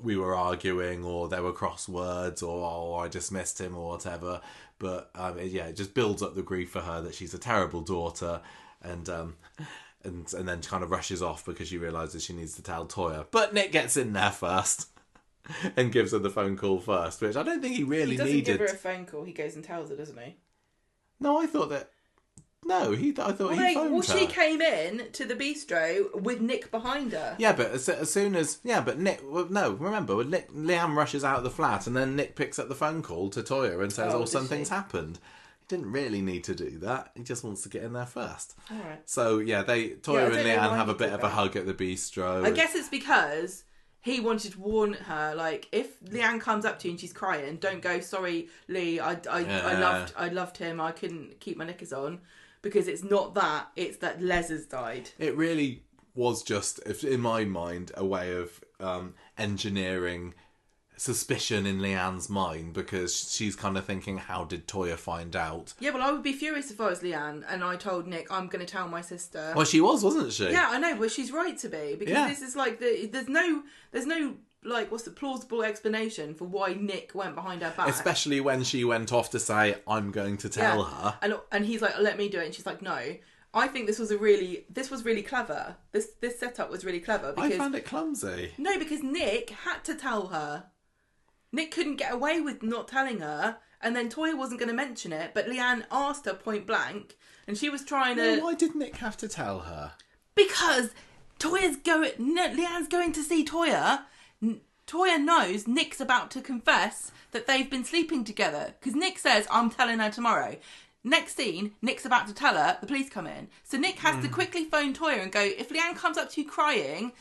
we were arguing, or there were crosswords, or I dismissed him, or whatever. But it just builds up the grief for her that she's a terrible daughter, and then kind of rushes off because she realises she needs to tell Toyah. But Nick gets in there first and gives her the phone call first, which I don't think he really needed. He doesn't give her a phone call. He goes and tells her, doesn't he? No, I thought that. No, he phoned her. She came in to the bistro with Nick behind her. Yeah, but as soon as... Yeah, but Nick... Well, no, remember, Leanne rushes out of the flat and then Nick picks up the phone call to Toyah and says, something's happened. He didn't really need to do that. He just wants to get in there first. All right. So, Toyah and Leanne have a bit of a hug at the bistro. I guess it's because... he wanted to warn her, like, if Leanne comes up to you and she's crying, don't go, sorry, Lee, I loved him, I couldn't keep my knickers on. Because it's not that, it's that Les has died. It really was just, in my mind, a way of engineering suspicion in Leanne's mind, because she's kind of thinking, how did Toyah find out? Yeah, well, I would be furious if I was Leanne and I told Nick, I'm going to tell my sister. Well, she wasn't she? Yeah, I know, but she's right to be, because this is like, there's no like, what's the plausible explanation for why Nick went behind her back? Especially when she went off to say, I'm going to tell her. And he's like, let me do it. And she's like, no. I think this was really clever. This setup was really clever. Because, I found it clumsy. No, because Nick had to tell her. Nick couldn't get away with not telling her. And then Toyah wasn't going to mention it. But Leanne asked her point blank. And she was trying to... Why did Nick have to tell her? Because Leanne's going to see Toyah. Toyah knows Nick's about to confess that they've been sleeping together. Because Nick says, I'm telling her tomorrow. Next scene, Nick's about to tell her, the police come in. So Nick has to quickly phone Toyah and go, if Leanne comes up to you crying,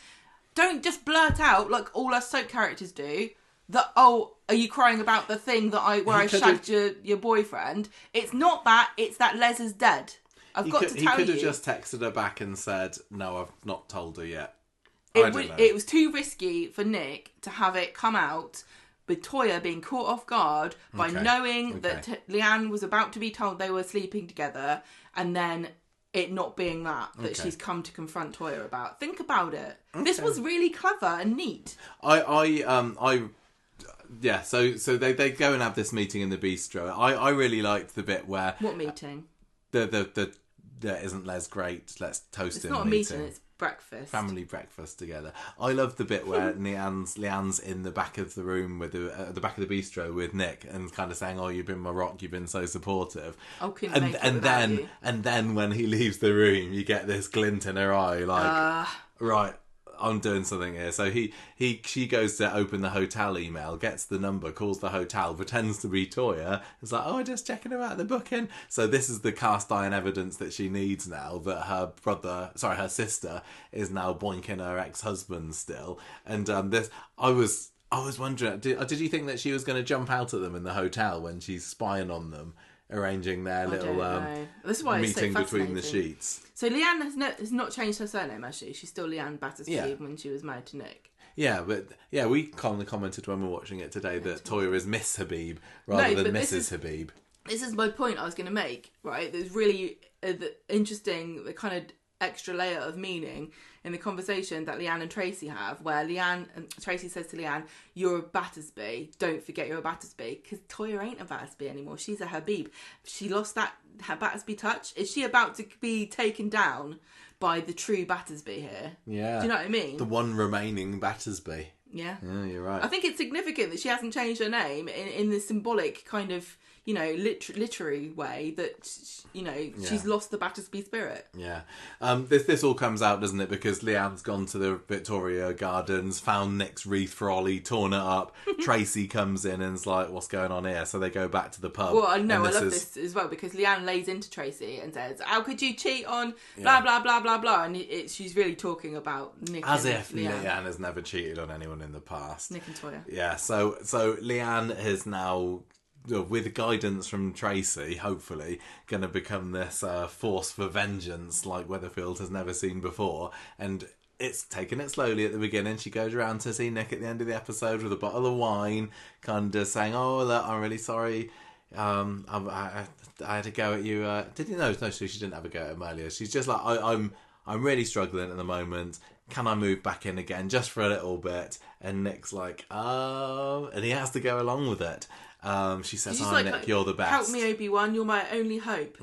don't just blurt out, like all us soap characters do, that, are you crying about the thing that I shagged your boyfriend? It's not that, it's that Les is dead. I've got to tell you. He could have just texted her back and said, no, I've not told her yet. It was too risky for Nick to have it come out with Toyah being caught off guard by knowing that Leanne was about to be told they were sleeping together, and then it not being that she's come to confront Toyah about. Think about it. Okay. This was really clever and neat. So they go and have this meeting in the bistro. I really liked the bit where... What meeting? The isn't Les great? Let's toast him. It's not a meeting, it's breakfast. Family breakfast together. I love the bit where Leanne's in the back of the room with the back of the bistro with Nick and kind of saying, "Oh, you've been my rock. You've been so supportive." And then when he leaves the room, you get this glint in her eye, like, right, I'm doing something here. So she goes to open the hotel email, gets the number, calls the hotel, pretends to be Toyah. It's like, oh, just checking about the booking. So this is the cast iron evidence that she needs now, that her sister is now boinking her ex-husband still. And I was wondering, did you think that she was going to jump out at them in the hotel when she's spying on them, arranging their little this is why meeting it's so between the sheets? So Leanne has not changed her surname, has she? She's still Leanne Battersby when she was married to Nick. Yeah, but we commented when we were watching it today that Toyah is Miss Habib rather than Mrs. Habib. This is my point I was going to make, right? There's really interesting, the kind of extra layer of meaning in the conversation that Leanne and Tracy have, where Tracy says to Leanne, "You're a Battersby. Don't forget you're a Battersby," because Toyah ain't a Battersby anymore. She's a Habib. She lost her Battersby touch. Is she about to be taken down by the true Battersby here? Yeah. Do you know what I mean? The one remaining Battersby. Yeah. Yeah, you're right. I think it's significant that she hasn't changed her name in the symbolic kind of, literary way that, she's lost the Battersby spirit. Yeah. This all comes out, doesn't it? Because Leanne's gone to the Victoria Gardens, found Nick's wreath for Ollie, torn it up. Tracy comes in and's like, what's going on here? So they go back to the pub. Well, I love this as well, because Leanne lays into Tracy and says, how could you cheat on blah, blah, blah, blah, blah. And she's really talking about Nick as and if Leanne has never cheated on anyone in the past. Nick and Toyah. Yeah, so Leanne is now, with guidance from Tracy, hopefully, going to become this force for vengeance like Weatherfield has never seen before. And it's taking it slowly at the beginning. She goes around to see Nick at the end of the episode with a bottle of wine, kind of saying, oh, look, I'm really sorry. I had to go at you. Did you know? No, she didn't have a go at him earlier. She's just like, I'm really struggling at the moment. Can I move back in again just for a little bit? And Nick's like, oh, and he has to go along with it. She says, "Oh, like, Nick, you're the best. Help me, Obi-Wan. You're my only hope."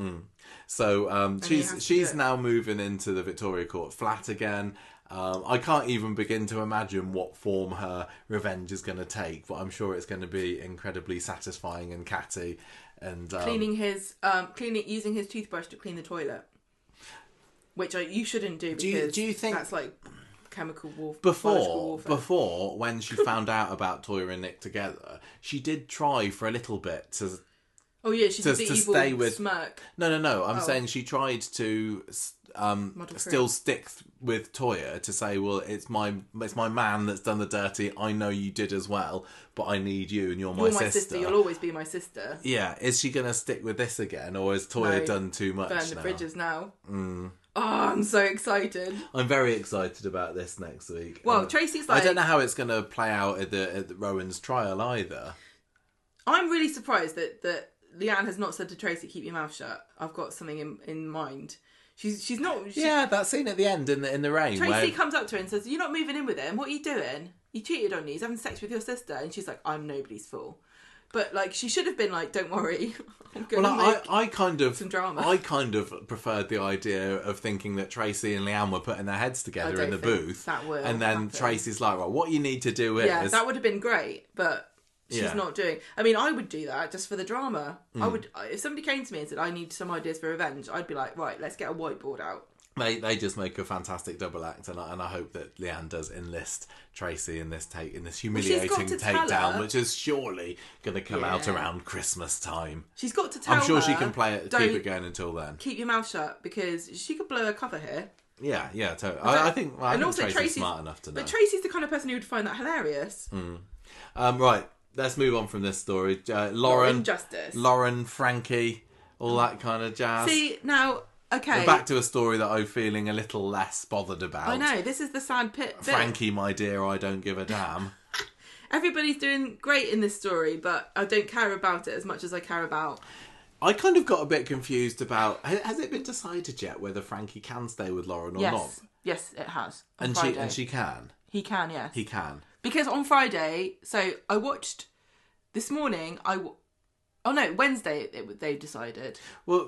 So she's now moving into the Victoria Court flat again. I can't even begin to imagine what form her revenge is going to take, but I'm sure it's going to be incredibly satisfying and catty. And using his toothbrush to clean the toilet, which you shouldn't do, because do you think that's like chemical warfare. Before, when she found out about Toyah and Nick together, she did try for a little bit to. Oh yeah, she did the evil stay with smirk. No. I'm saying she tried to still stick with Toyah to say, well, it's my man that's done the dirty. I know you did as well, but I need you, and you're my sister. You'll always be my sister. Yeah, is she going to stick with this again, or has Toyah done too much? Burn the bridges now. Oh, I'm so excited. I'm very excited about this next week. Well, Tracy's like, I don't know how it's going to play out at the Rowan's trial either. I'm really surprised that Leanne has not said to Tracy, keep your mouth shut. I've got something in mind. She's not... Yeah, that scene at the end in the rain. Tracy comes up to her and says, you're not moving in with him. What are you doing? He cheated on you. He's having sex with your sister. And she's like, I'm nobody's fool. But like, she should have been like, don't worry. I'm going to make some drama. I kind of preferred the idea of thinking that Tracy and Leanne were putting their heads together in the booth. That will and then happen. Tracy's like, well, what you need to do is... Yeah, that would have been great, but... She's not doing... I mean, I would do that just for the drama. I would... If somebody came to me and said, I need some ideas for revenge, I'd be like, right, let's get a whiteboard out. They just make a fantastic double act, and I hope that Leanne does enlist Tracy in this humiliating takedown, which is surely going to come out around Christmas time. She's got to tell her... I'm sure she can keep it going until then. Keep your mouth shut, because she could blow her cover here. Yeah, totally. I think Tracy's smart enough to know. But Tracy's the kind of person who would find that hilarious. Right. Let's move on from this story. Lauren, Frankie, all that kind of jazz. See, now, okay. We're back to a story that I'm feeling a little less bothered about. I know, this is the sad bit. Frankie, my dear, I don't give a damn. Everybody's doing great in this story, but I don't care about it as much as I care about... I kind of got a bit confused about... Has it been decided yet whether Frankie can stay with Lauren or not? Yes, it has. And she can? He can, yes. He can. Because on Friday, so I watched this morning, Wednesday they decided. Well,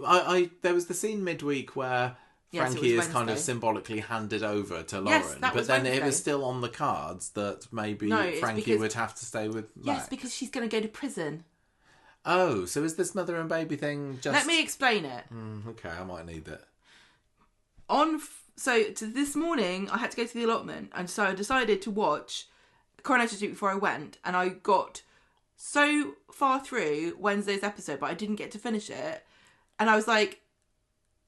there was the scene midweek where Frankie is kind of symbolically handed over to Lauren. Yes, that was then Wednesday. It was still on the cards that maybe Frankie would have to stay with Max. Yes, because she's going to go to prison. Oh, so is this mother and baby thing just... Let me explain it. Okay, I might need it. So this morning, I had to go to the allotment, and so I decided to watch Coronation Street before I went, and I got so far through Wednesday's episode, but I didn't get to finish it, and I was like,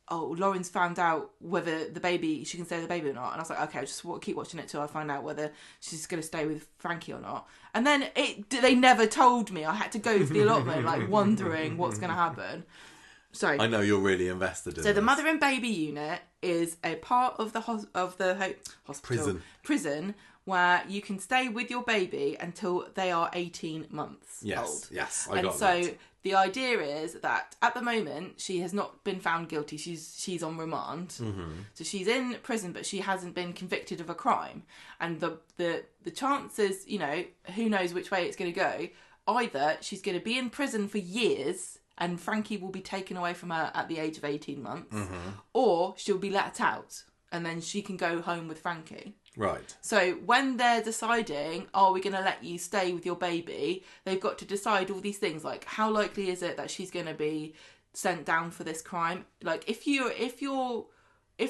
oh, Lauren's found out whether she can stay with the baby or not. And I was like, okay, I'll just keep watching it till I find out whether she's going to stay with Frankie or not. And then they never told me. I had to go to the allotment, like, wondering what's going to happen. So I know you're really invested in So the this. mother and baby unit is a part of the hospital prison where you can stay with your baby until they are 18 months old. Yes, I got that. And so the idea is that at the moment she has not been found guilty. She's on remand. Mm-hmm. So she's in prison, but she hasn't been convicted of a crime. And the chances, you know, who knows which way it's going to go. Either she's going to be in prison for years and Frankie will be taken away from her at the age of 18 months, or she'll be let out and then she can go home with Frankie. Right. So when they're deciding, are we going to let you stay with your baby, they've got to decide all these things, like how likely is it that she's going to be sent down for this crime? Like if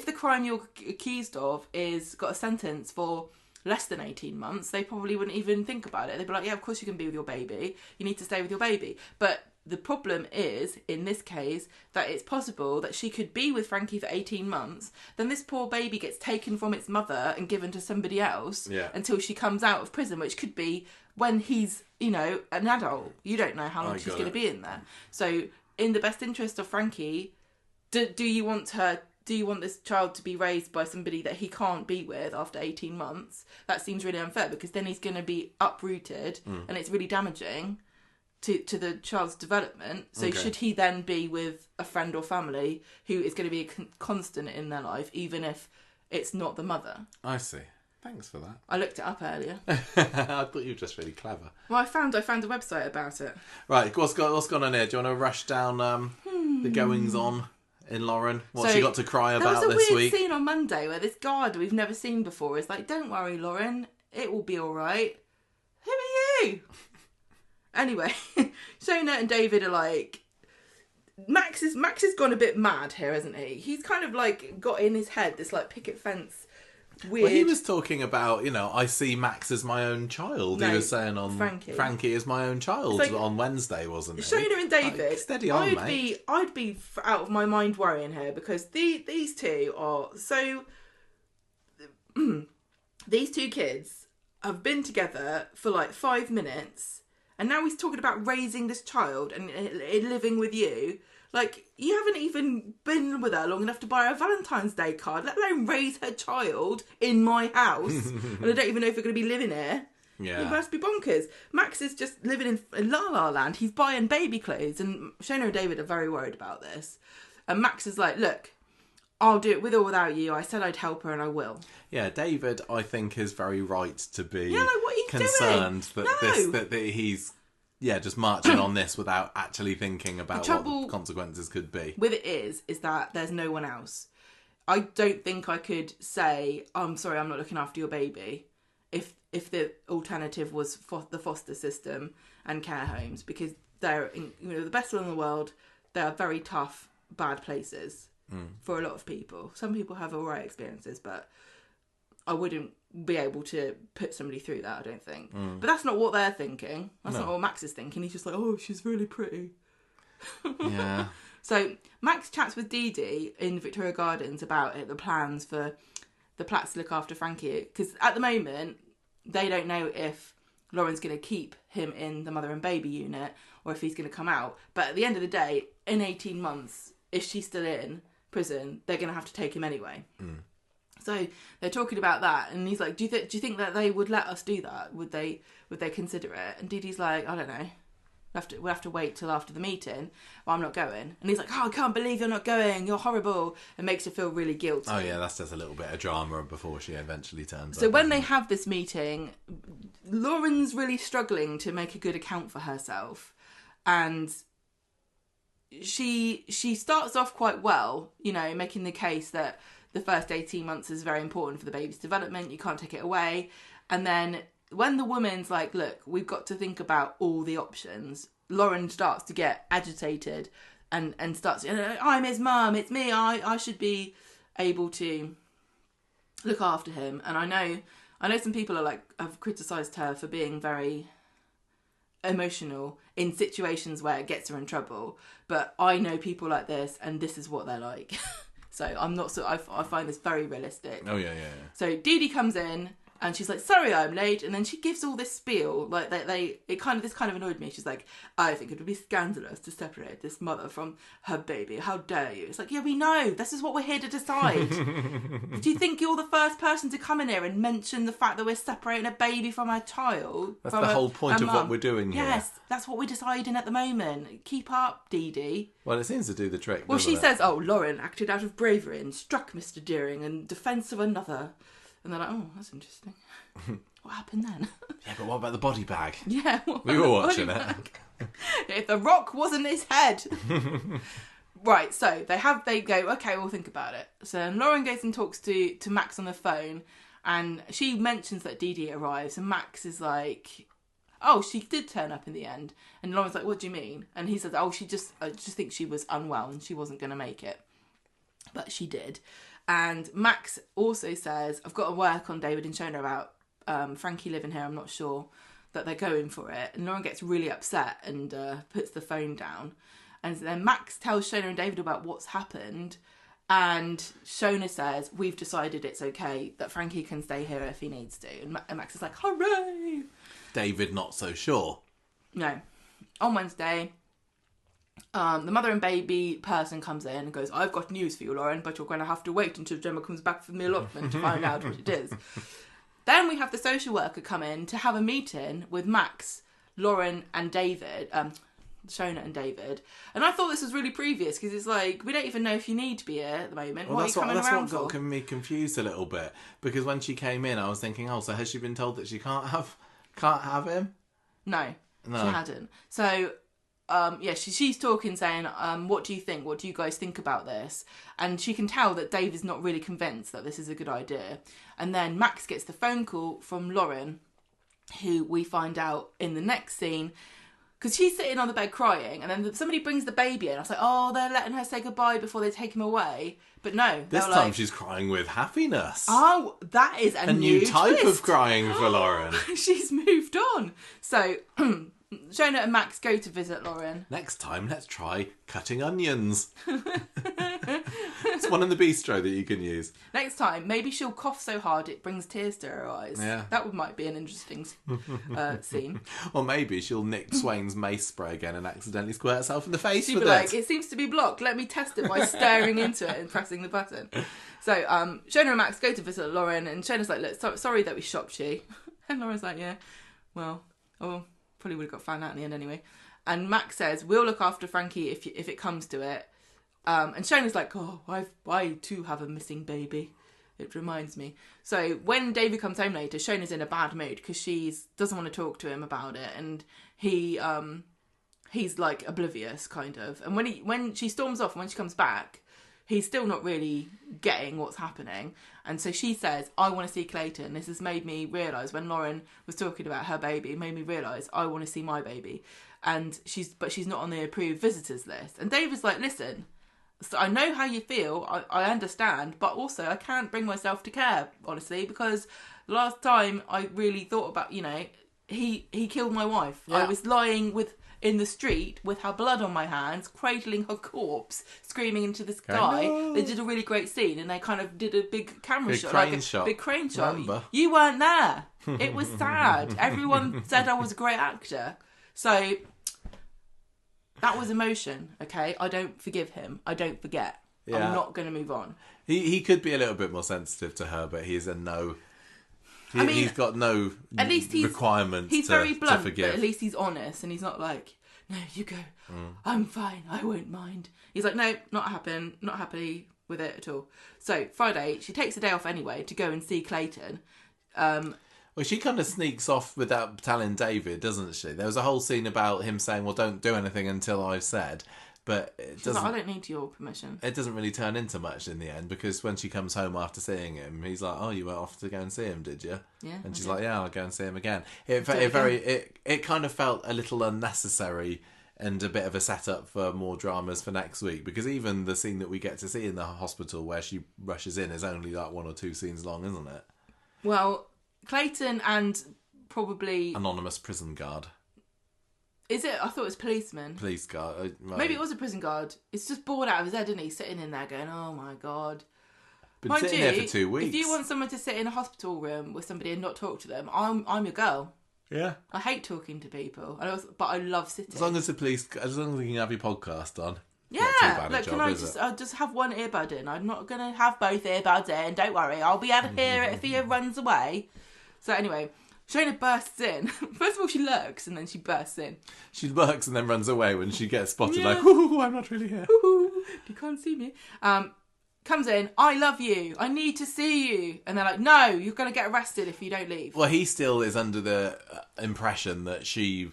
the crime you're accused of is got a sentence for less than 18 months, they probably wouldn't even think about it. They'd be like, yeah, of course you can be with your baby. You need to stay with your baby. But the problem is, in this case, that it's possible that she could be with Frankie for 18 months, then this poor baby gets taken from its mother and given to somebody else until she comes out of prison, which could be when he's, you know, an adult. You don't know how long she's going to be in there. So, in the best interest of Frankie, do you want this child to be raised by somebody that he can't be with after 18 months? That seems really unfair, because then he's going to be uprooted and it's really damaging to the child's development. So should he then be with a friend or family who is going to be a constant in their life, even if it's not the mother? I see. Thanks for that. I looked it up earlier. I thought you were just really clever. Well, I found a website about it. Right, what's gone on here? Do you want to rush down the goings on in Lauren? What's she got to cry about this week? There was a weird scene on Monday where this guard we've never seen before is like, don't worry, Lauren, it will be all right. Who are you? Anyway, Shona and David are like, Max has gone a bit mad here, hasn't he? He's kind of like got in his head this like picket fence weird. Well, he was talking about, you know, I see Max as my own child. No, he was saying on Frankie is my own child like, on Wednesday, wasn't it? Shona and David, like, steady on, mate. I'd be out of my mind worrying here, because these two are so. These two kids have been together for like 5 minutes. And now he's talking about raising this child and living with you. Like, you haven't even been with her long enough to buy her a Valentine's Day card, let alone raise her child in my house. And I don't even know if you're going to be living here. Yeah. You must be bonkers. Max is just living in La La Land. He's buying baby clothes. And Shona and David are very worried about this. And Max is like, look, I'll do it with or without you. I said I'd help her and I will. Yeah, David, I think, is very right to be what are you concerned doing? that he's just marching on this without actually thinking about what the consequences could be. With it is that there's no one else. I don't think I could say, I'm sorry, I'm not looking after your baby, if the alternative was the foster system and care homes, because they're the best one in the world. They are very tough, bad places. For a lot of people. Some people have alright experiences, but I wouldn't be able to put somebody through that, I don't think. But that's not what they're thinking. That's not what Max is thinking. He's just like, oh, she's really pretty. Yeah. So Max chats with Dee Dee in Victoria Gardens about the plans for the Platts to look after Frankie. Because at the moment, they don't know if Lauren's going to keep him in the mother and baby unit or if he's going to come out. But at the end of the day, in 18 months, if she's still in prison, they're going to have to take him anyway. So they're talking about that, and he's like, do you think that they would let us do that? Would they consider it? And Dee Dee's like, I don't know. We'll have to wait till after the meeting. Well, I'm not going. And he's like, oh, I can't believe you're not going. You're horrible. It makes her feel really guilty. Oh yeah, that's just a little bit of drama before she eventually turns up. So when they have this meeting, Lauren's really struggling to make a good account for herself, and she starts off quite well, making the case that the first 18 months is very important for the baby's development. You can't take it away. And then when the woman's like, look, we've got to think about all the options, Lauren starts to get agitated and starts, I'm his mum, it's me, I should be able to look after him. And I know some people have criticised her for being very emotional in situations where it gets her in trouble. But I know people like this, and this is what they're like. So I find this very realistic. Oh yeah. So Dee Dee comes in and she's like, sorry I'm late, and then she gives all this spiel like this kind of annoyed me. She's like, I think it would be scandalous to separate this mother from her baby. How dare you? It's like, yeah, we know. This is what we're here to decide. Do you think you're the first person to come in here and mention the fact that we're separating a baby from our child? That's the whole point of what we're doing here. Yes, that's what we're deciding at the moment. Keep up, Dee Dee. Well, it seems to do the trick. Well, she it? says, Lauren acted out of bravery and struck Mr. Deering in defence of another. And they're like, oh, that's interesting. What happened then? Yeah, but what about the body bag? Yeah. We were watching it. If the rock wasn't his head. Right, so they go, okay, we'll think about it. So Lauren goes and talks to Max on the phone, and she mentions that Dee Dee arrives, and Max is like, oh, she did turn up in the end. And Lauren's like, what do you mean? And he says, oh, I just think she was unwell and she wasn't going to make it. But she did. And Max also says, I've got to work on David and Shona about Frankie living here. I'm not sure that they're going for it. And Lauren gets really upset and puts the phone down. And then Max tells Shona and David about what's happened. And Shona says, we've decided it's okay that Frankie can stay here if he needs to. And Max is like, hooray! David not so sure. No. On Wednesday, the mother and baby person comes in and goes, I've got news for you, Lauren, but you're going to have to wait until Gemma comes back from the allotment to find out what it is. Then we have the social worker come in to have a meeting with Max, Lauren and David, Shona and David. And I thought this was really previous because it's like, we don't even know if you need to be here at the moment. Well, what are you coming around what for? got me confused a little bit, because when she came in I was thinking, oh, so has she been told that she can't have him? No, she hadn't. So she's talking, saying, what do you think? What do you guys think about this? And she can tell that Dave is not really convinced that this is a good idea. And then Max gets the phone call from Lauren, who we find out in the next scene, because she's sitting on the bed crying, and then somebody brings the baby in. I was like, oh, they're letting her say goodbye before they take him away. But no. This time she's crying with happiness. Oh, that is a new type twist. of crying for Lauren. She's moved on. So Shona and Max go to visit Lauren. Next time, let's try cutting onions. It's one in the bistro that you can use. Next time, maybe she'll cough so hard it brings tears to her eyes. Yeah. That might be an interesting scene. Or maybe she'll nick Swain's mace spray again and accidentally squirt herself in the face She'd with be it. like, it seems to be blocked. Let me test it by staring into it and pressing the button. So Shona and Max go to visit Lauren, and Shona's like, look, sorry that we shocked you. And Lauren's like, yeah, well, probably would have got found out in the end anyway. And Max says, we'll look after Frankie if it comes to it. And Shona's like, oh, I too have a missing baby. It reminds me. So when David comes home later, Shona's in a bad mood because she doesn't want to talk to him about it. And he's like oblivious, kind of. And when she storms off and when she comes back, he's still not really getting what's happening. And so she says, I want to see Clayton. This has made me realise, when Lauren was talking about her baby, it made me realise I want to see my baby. And she's not on the approved visitors list. And David's like, listen, so I know how you feel, I understand, but also I can't bring myself to care, honestly, because the last time I really thought about, he killed my wife. Yeah. I was lying in the street with her blood on my hands, cradling her corpse, screaming into the sky. No. They did a really great scene, and they kind of did a big camera shot, big crane shot. Remember? You weren't there. It was sad. Everyone said I was a great actor. So that was emotion, okay? I don't forgive him. I don't forget. Yeah. I'm not going to move on. He could be a little bit more sensitive to her, but he's he's got no at least requirements he's very blunt, to forgive. But at least he's honest, and he's not like, no, you go. I'm fine. I won't mind. He's like, no, not happy with it at all. So Friday, she takes a day off anyway to go and see Clayton. Well, she kind of sneaks off without telling David, doesn't she? There was a whole scene about him saying, well, don't do anything until I've said. But it doesn't. Like, I don't need your permission. It doesn't really turn into much in the end, because when she comes home after seeing him, he's like, oh, you went off to go and see him, did you? Yeah. And she's like, yeah, I'll go and see him again. It kind of felt a little unnecessary and a bit of a setup for more dramas for next week, because even the scene that we get to see in the hospital where she rushes in is only like 1 or 2 scenes long, isn't it? Well, Clayton and probably... Anonymous prison guard. Is it? I thought it was policeman. Police guard. Right. Maybe it was a prison guard. It's just bored out of his head, isn't he? Sitting in there going, oh my God. Been sitting there for 2 weeks. If you want someone to sit in a hospital room with somebody and not talk to them, I'm your girl. Yeah. I hate talking to people, but I love sitting. As long as you can have your podcast on. Yeah. Not too bad a Look, job, can I just have one earbud in? I'm not going to have both earbuds in. Don't worry. I'll be able to hear it if he runs away. So anyway, Shona bursts in. First of all, she lurks and then she bursts in. She lurks and then runs away when she gets spotted, Yeah. like, ooh, I'm not really here. Ooh, you can't see me. Comes in, I love you. I need to see you. And they're like, no, you're going to get arrested if you don't leave. Well, he still is under the impression that she...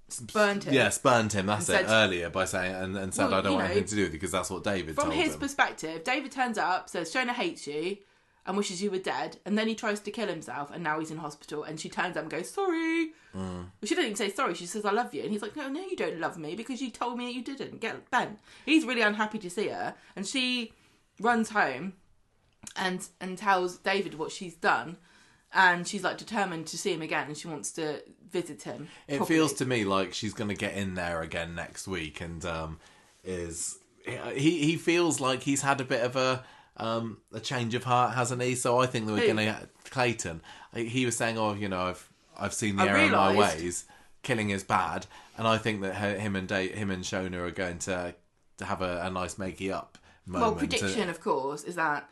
Spurned him. Yeah, spurned him, that's And it, said- earlier by saying, and said, Well, I don't you want know, anything to do with it, because that's what David told From his him. perspective, David turns up, says, Shona hates you and wishes you were dead. And then he tries to kill himself and now he's in hospital. And she turns up and goes, sorry. Well, she doesn't even say sorry. She says, I love you. And he's like, no, you don't love me because you told me you didn't. Get bent. He's really unhappy to see her. And she runs home and tells David what she's done. And she's like determined to see him again and she wants to visit him. It properly. feels to me like she's going to get in there again next week, and he feels like he's had a bit of a change of heart, hasn't he? So I think that we're going to Clayton. He was saying, I've seen the error in my ways. Killing is bad, and I think that him and Shona are going to have a nice makey up moment. Well, prediction, of course, is that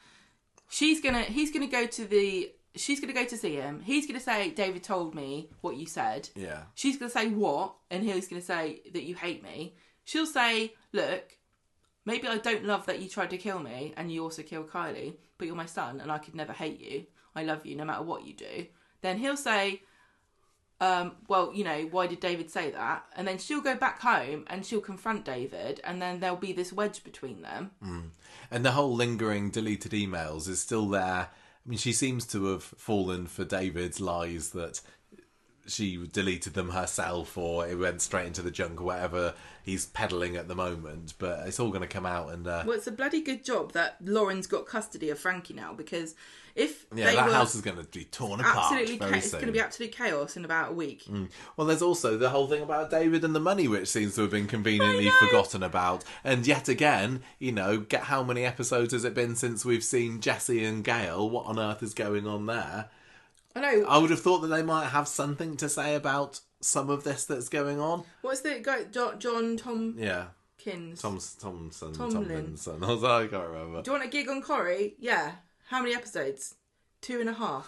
he's gonna go to see him. He's gonna say, David told me what you said. Yeah. She's gonna say what, and he's gonna say that you hate me. She'll say, look, maybe I don't love that you tried to kill me and you also killed Kylie, but you're my son and I could never hate you. I love you no matter what you do. Then he'll say, why did David say that? And then she'll go back home and she'll confront David, and then there'll be this wedge between them. And the whole lingering deleted emails is still there. I mean, she seems to have fallen for David's lies that she deleted them herself, or it went straight into the junk, or whatever he's peddling at the moment. But it's all going to come out. And well, it's a bloody good job that Lauren's got custody of Frankie now, because if house is going to be torn apart. It's going to be absolute chaos in about a week. Well, there's also the whole thing about David and the money, which seems to have been conveniently forgotten about. And yet again, get how many episodes has it been since we've seen Jesse and Gail? What on earth is going on there? I know. I would have thought that they might have something to say about some of this that's going on. What's the guy? John Tom? Yeah. Kins. Tomlinson. Tomlin. I was like, I can't remember. Do you want a gig on Corrie? Yeah. How many episodes? 2.5.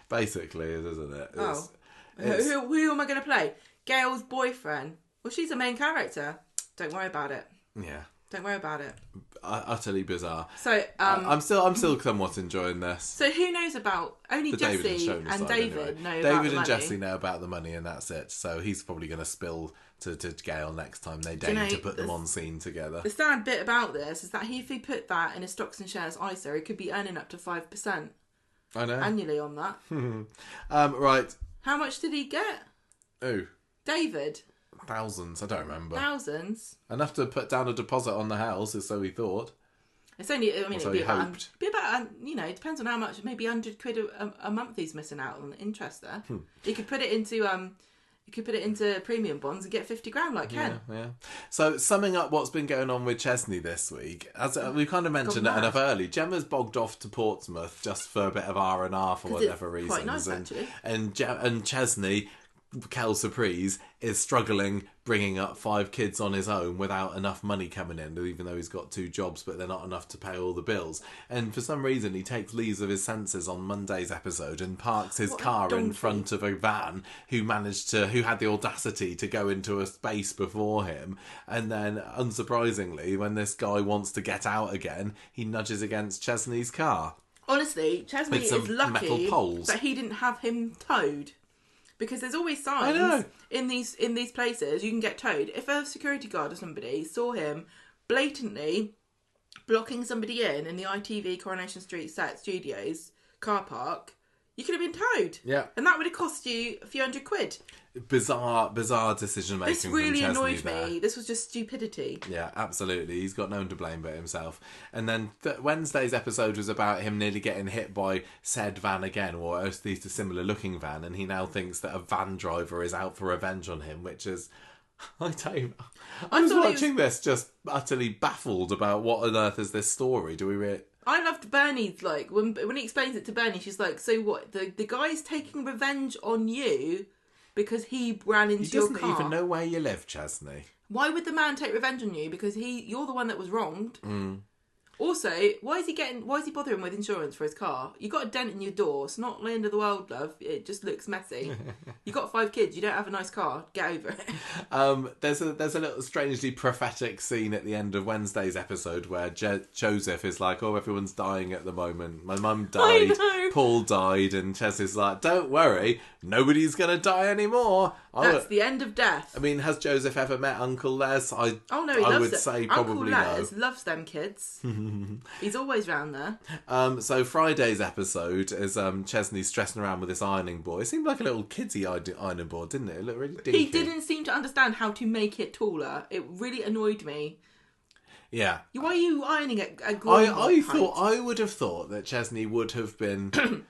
Basically, isn't it? Who am I going to play? Gail's boyfriend. Well, she's the main character. Don't worry about it. Yeah. Don't worry about it. Utterly bizarre. So I'm still somewhat enjoying this. So who knows about only Jesse and David know about the money. David and Jesse know about the money, and that's it. So he's probably going to spill to Gail next time they deign to put them on scene together. The sad bit about this is that if he put that in a stocks and shares ISA, he could be earning up to 5%. I know. Annually on that. Right. How much did he get? Who? David. Thousands. I don't remember. Thousands. Enough to put down a deposit on the house, so he thought. It's only, it'd be about, it depends on how much, maybe £100 a month he's missing out on interest there. He could put it into premium bonds and get 50 grand like Ken. Yeah. So summing up what's been going on with Chesney this week, as we kind of mentioned it enough early, Gemma's bogged off to Portsmouth just for a bit of R&R for whatever reasons. Quite nice, actually. And Chesney, Kel Surprise, is struggling bringing up 5 kids on his own without enough money coming in, even though he's got 2 jobs, but they're not enough to pay all the bills. And for some reason, he takes leave of his senses on Monday's episode and parks his car in front of a van who had the audacity to go into a space before him. And then, unsurprisingly, when this guy wants to get out again, he nudges against Chesney's car. Honestly, Chesney is lucky that he didn't have him towed. Because there's always signs in these places you can get towed. If a security guard or somebody saw him blatantly blocking somebody in the ITV Coronation Street set studios car park, You could have been towed. Yeah. And that would have cost you a few £100. Bizarre decision making. This really from Chesney annoyed there. me. This was just stupidity. Yeah, absolutely. He's got no one to blame but himself. And then Wednesday's episode was about him nearly getting hit by said van again, or at least a similar looking van, and he now thinks that a van driver is out for revenge on him, which is... I was watching this just utterly baffled about what on earth is this story. Do we really... I loved Bernie's, like, when he explains it to Bernie, she's like, so what, the guy's taking revenge on you because he ran into your car? He doesn't even know where you live, Chesney. Why would the man take revenge on you? Because you're the one that was wronged. Mm. Also, why is he bothering with insurance for his car? You got a dent in your door. It's not the end of the world, love. It just looks messy. You got 5 kids. You don't have a nice car. Get over it. There's a little strangely prophetic scene at the end of Wednesday's episode where Joseph is like, "Oh, everyone's dying at the moment. My mum died. Paul died," and Chesney's like, "Don't worry, nobody's gonna die anymore." That's the end of death. I mean, has Joseph ever met Uncle Les? He loves would it. say Uncle probably Les no. loves them kids. He's always round there. So Friday's episode is Chesney stressing around with this ironing board. It seemed like a little kidsy ironing board, didn't it? It looked really dinky. He didn't seem to understand how to make it taller. It really annoyed me. Yeah. Why are you ironing a I would have thought that Chesney would have been...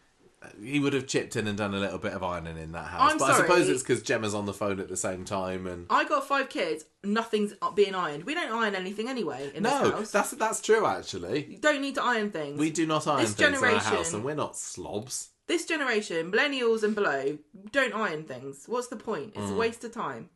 he would have chipped in and done a little bit of ironing in that house. I'm but sorry. I suppose it's because Gemma's on the phone at the same time. And I got 5 kids. Nothing's being ironed. We don't iron anything anyway in this house. that's true, actually. You don't need to iron things. We do not iron things in our house, and we're not slobs. This generation, millennials and below, don't iron things. What's the point? It's a waste of time.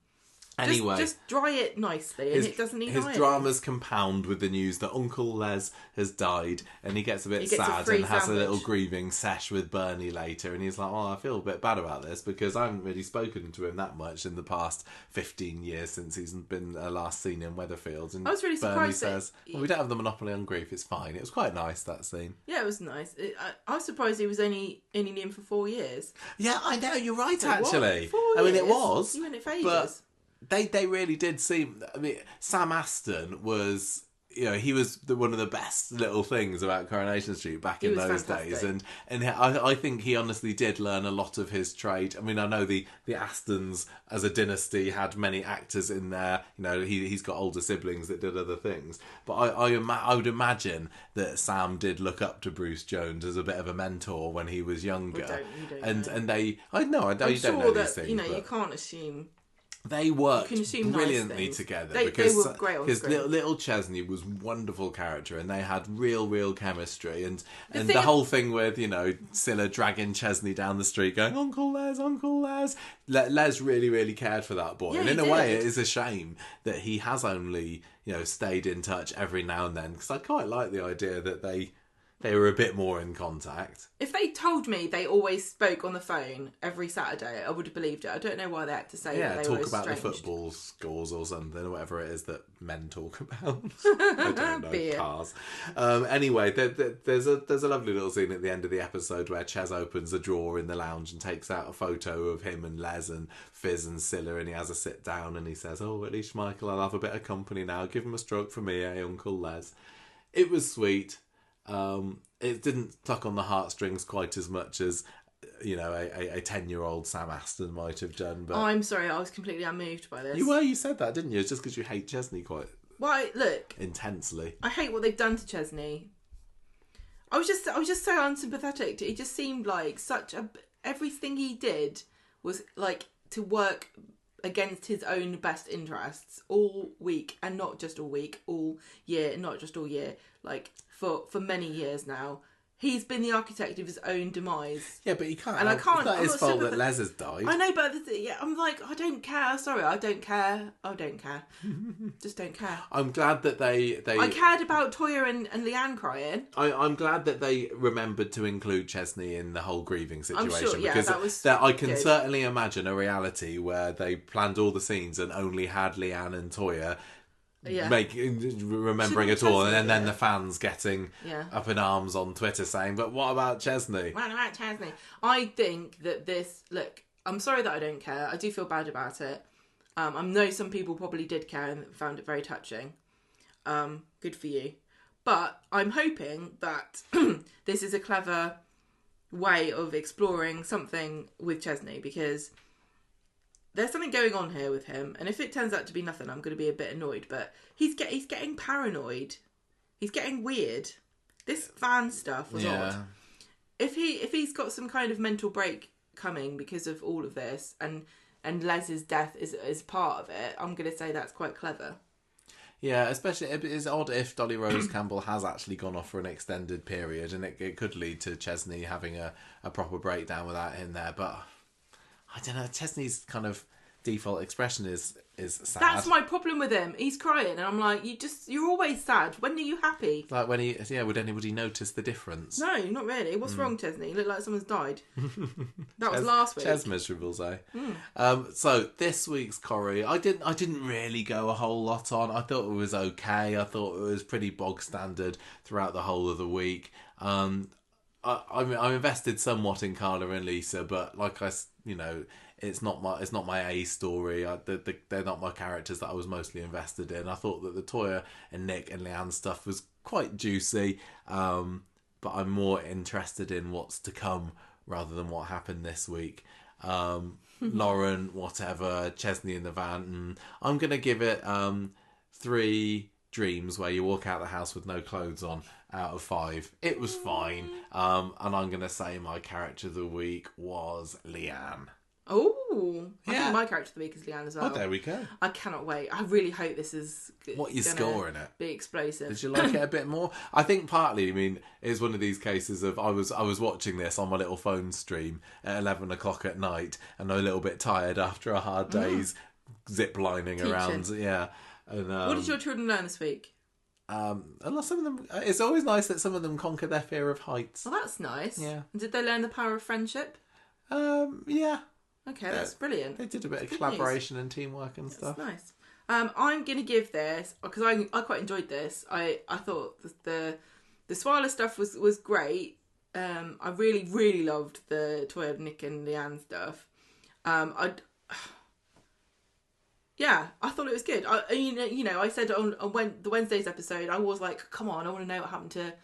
Anyway, just dry it nicely, and it doesn't need his ironing. dramas compound with the news that Uncle Les has died, and he gets a bit sad and has a little grieving sesh with Bernie later, and he's like, "Oh, I feel a bit bad about this because I haven't really spoken to him that much in the past 15 years since he's been last seen in Weatherfield." And I was really surprised. Bernie says, "Well, we don't have the monopoly on grief. It's fine." It was quite nice, that scene. Yeah, it was nice. I was surprised he was only knew him for 4 years. Yeah, I know. You're right, Like, actually. 4 I mean, years? it was. You went it for ages. But they really did seem... I mean, Sam Aston was... he was one of the best little things about Coronation Street back in those days. And I think he honestly did learn a lot of his trade. I mean, I know the Astons as a dynasty had many actors in there. He's got older siblings that did other things. But I would imagine that Sam did look up to Bruce Jones as a bit of a mentor when he was younger. You don't know. And they... I know, you don't know these things. You can't assume... They worked brilliantly nice together because they were great on screen. Little Chesney was wonderful character, and they had real chemistry. And The whole thing with Scylla dragging Chesney down the street, going Uncle Les, Uncle Les. Les really cared for that boy, and in a way, it is a shame that he has only stayed in touch every now and then. Because I quite like the idea that they were a bit more in contact. If they told me they always spoke on the phone every Saturday, I would have believed it. I don't know why they had to say that they talk were about estranged. the football scores or something, or whatever it is that men talk about. I don't know, Beer. cars. Anyway, there's a lovely little scene at the end of the episode where Ches opens a drawer in the lounge and takes out a photo of him and Les and Fizz and Scylla, and he has a sit down and he says, "Oh, at least Michael, I'll have a bit of company now. Give him a stroke for me, Uncle Les." It was sweet. It didn't tuck on the heartstrings quite as much as a 10-year-old Sam Aston might have done. But I'm sorry, I was completely unmoved by this. You said that, didn't you? It's just because you hate Chesney quite intensely. I hate what they've done to Chesney. I was just so unsympathetic. It just seemed like everything he did was like to work against his own best interests all week, and not just all week, all year, not just all year, like for many years now. He's been the architect of his own demise. Yeah, but he can't. And I can't. It's not his fault that Les has died. I know, but I'm like, I don't care. Sorry, I don't care. Just don't care. I'm glad that they. I cared about Toyah and Leanne crying. I'm glad that they remembered to include Chesney in the whole grieving situation. I'm sure, yeah, because I can certainly imagine a reality where they planned all the scenes and only had Leanne and Toyah. Remembering it all, and then the fans getting up in arms on Twitter saying, "But what about Chesney? What about Chesney?" I think that look, I'm sorry that I don't care. I do feel bad about it. I know some people probably did care and found it very touching. Good for you. But I'm hoping that this is a clever way of exploring something with Chesney, because there's something going on here with him, and if it turns out to be nothing, I'm going to be a bit annoyed. But he's getting paranoid. He's getting weird. This van stuff was odd. If he's got some kind of mental break coming because of all of this, and Les's death is part of it, I'm going to say that's quite clever. Yeah, especially it's odd if Dolly Rose Campbell has actually gone off for an extended period, and it could lead to Chesney having a proper breakdown without him there. But I don't know, Chesney's kind of default expression is sad. That's my problem with him. He's crying, and I'm like, you're always sad. When are you happy? Like when would anybody notice the difference? No, not really. What's wrong, Chesney? You look like someone's died. That was last week. Ches miserables, eh? So this week's Corrie, I didn't really go a whole lot on. I thought it was okay. I thought it was pretty bog standard throughout the whole of the week. I'm invested somewhat in Carla and Lisa, but it's not my A story. They're not my characters that I was mostly invested in. I thought that the Toyah and Nick and Leanne stuff was quite juicy, but I'm more interested in what's to come rather than what happened this week. Lauren, whatever, Chesney in the van. I'm going to give it 3 dreams where you walk out the house with no clothes on out of 5. It was fine. And I'm going to say my character of the week was Leanne. Oh, I think my character of the week is Leanne as well. Oh, there we go. I cannot wait. I really hope this is what you scoring it. Be explosive. Did you like it a bit more? I think partly, it's one of these cases of I was watching this on my little phone stream at 11 o'clock at night, and I'm a little bit tired after a hard day's zip lining around. Yeah. And, what did your children learn this week? Some of them. It's always nice that some of them conquer their fear of heights. Well, that's nice. Yeah. And did they learn the power of friendship? Yeah. Okay, that's brilliant. They did a bit of collaboration and teamwork and stuff. That's nice. I'm going to give this, because I quite enjoyed this. I thought the Swiler stuff was great. I really, really loved the Toyah, Nick and Leanne stuff. I thought it was good. I said on the Wednesday's episode, I was like, come on, I want to know what happened to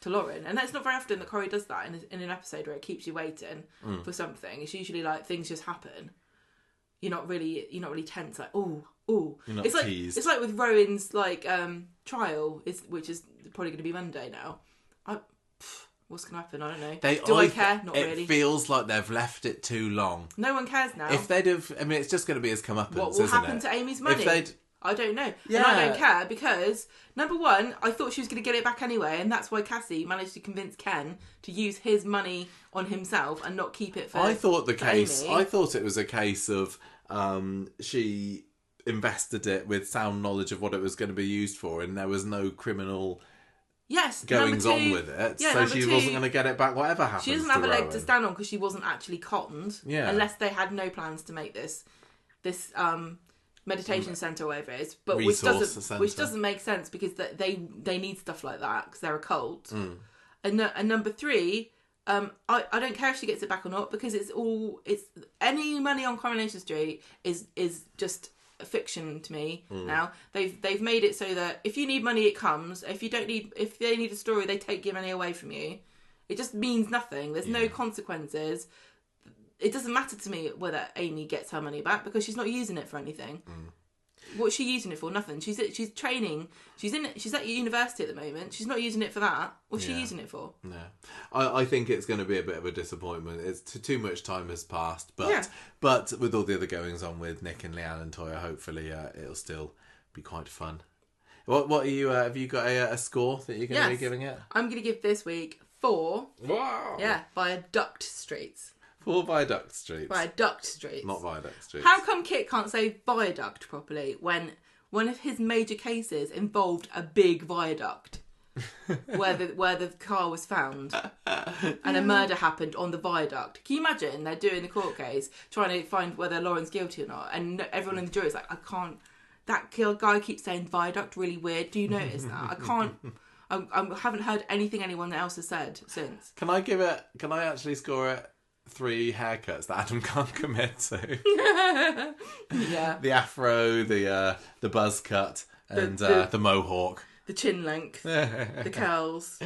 Lauren, and that's not very often that Corrie does that in an episode where it keeps you waiting for something. It's usually like things just happen. You're not really tense, like ooh. It's like teased. It's like with Rowan's trial, which is probably going to be Monday now. What's going to happen? I don't know. Do I care? Not really. It feels like they've left it too long. No one cares now. If they'd have, it's just going to be as comeuppance. What will happen to Amy's money? I don't know. Yeah. And I don't care because, number one, I thought she was going to get it back anyway, and that's why Cassie managed to convince Ken to use his money on himself and not keep it for I thought Amy. I thought it was a case of she invested it with sound knowledge of what it was going to be used for, and there was no criminal goings on with it, so she wasn't going to get it back whatever happens. She doesn't have a leg to stand on because she wasn't actually cottoned, unless they had no plans to make this meditation centre or whatever it is, but which doesn't make sense because they need stuff like that because they're a cult. And number 3, I don't care if she gets it back or not, because it's any money on Coronation Street is just a fiction to me now. They've made it so that if you need money, it comes. If they need a story, they take your money away from you. It just means nothing. There's no consequences. It doesn't matter to me whether Amy gets her money back because she's not using it for anything. What's she using it for? Nothing. She's training. She's at university at the moment. She's not using it for that. What's she using it for? No, I think it's going to be a bit of a disappointment. It's too much time has passed, but with all the other goings on with Nick and Leanne and Toyah, hopefully it'll still be quite fun. What are you? Have you got a score that you're going to be giving it? I'm going to give this week 4. Wow. Yeah, viaduct streets. 4 viaduct streets. Viaduct streets. Not viaduct streets. How come Kit can't say viaduct properly when one of his major cases involved a big viaduct where the car was found and a murder happened on the viaduct? Can you imagine they're doing the court case trying to find whether Lauren's guilty or not, and everyone in the jury is like, I can't. That guy keeps saying viaduct really weird. Do you notice that? I can't. I haven't heard anything anyone else has said since. Can I actually score it 3 haircuts that Adam can't commit to? Yeah. The afro, the buzz cut, and the mohawk. The chin length. The curls.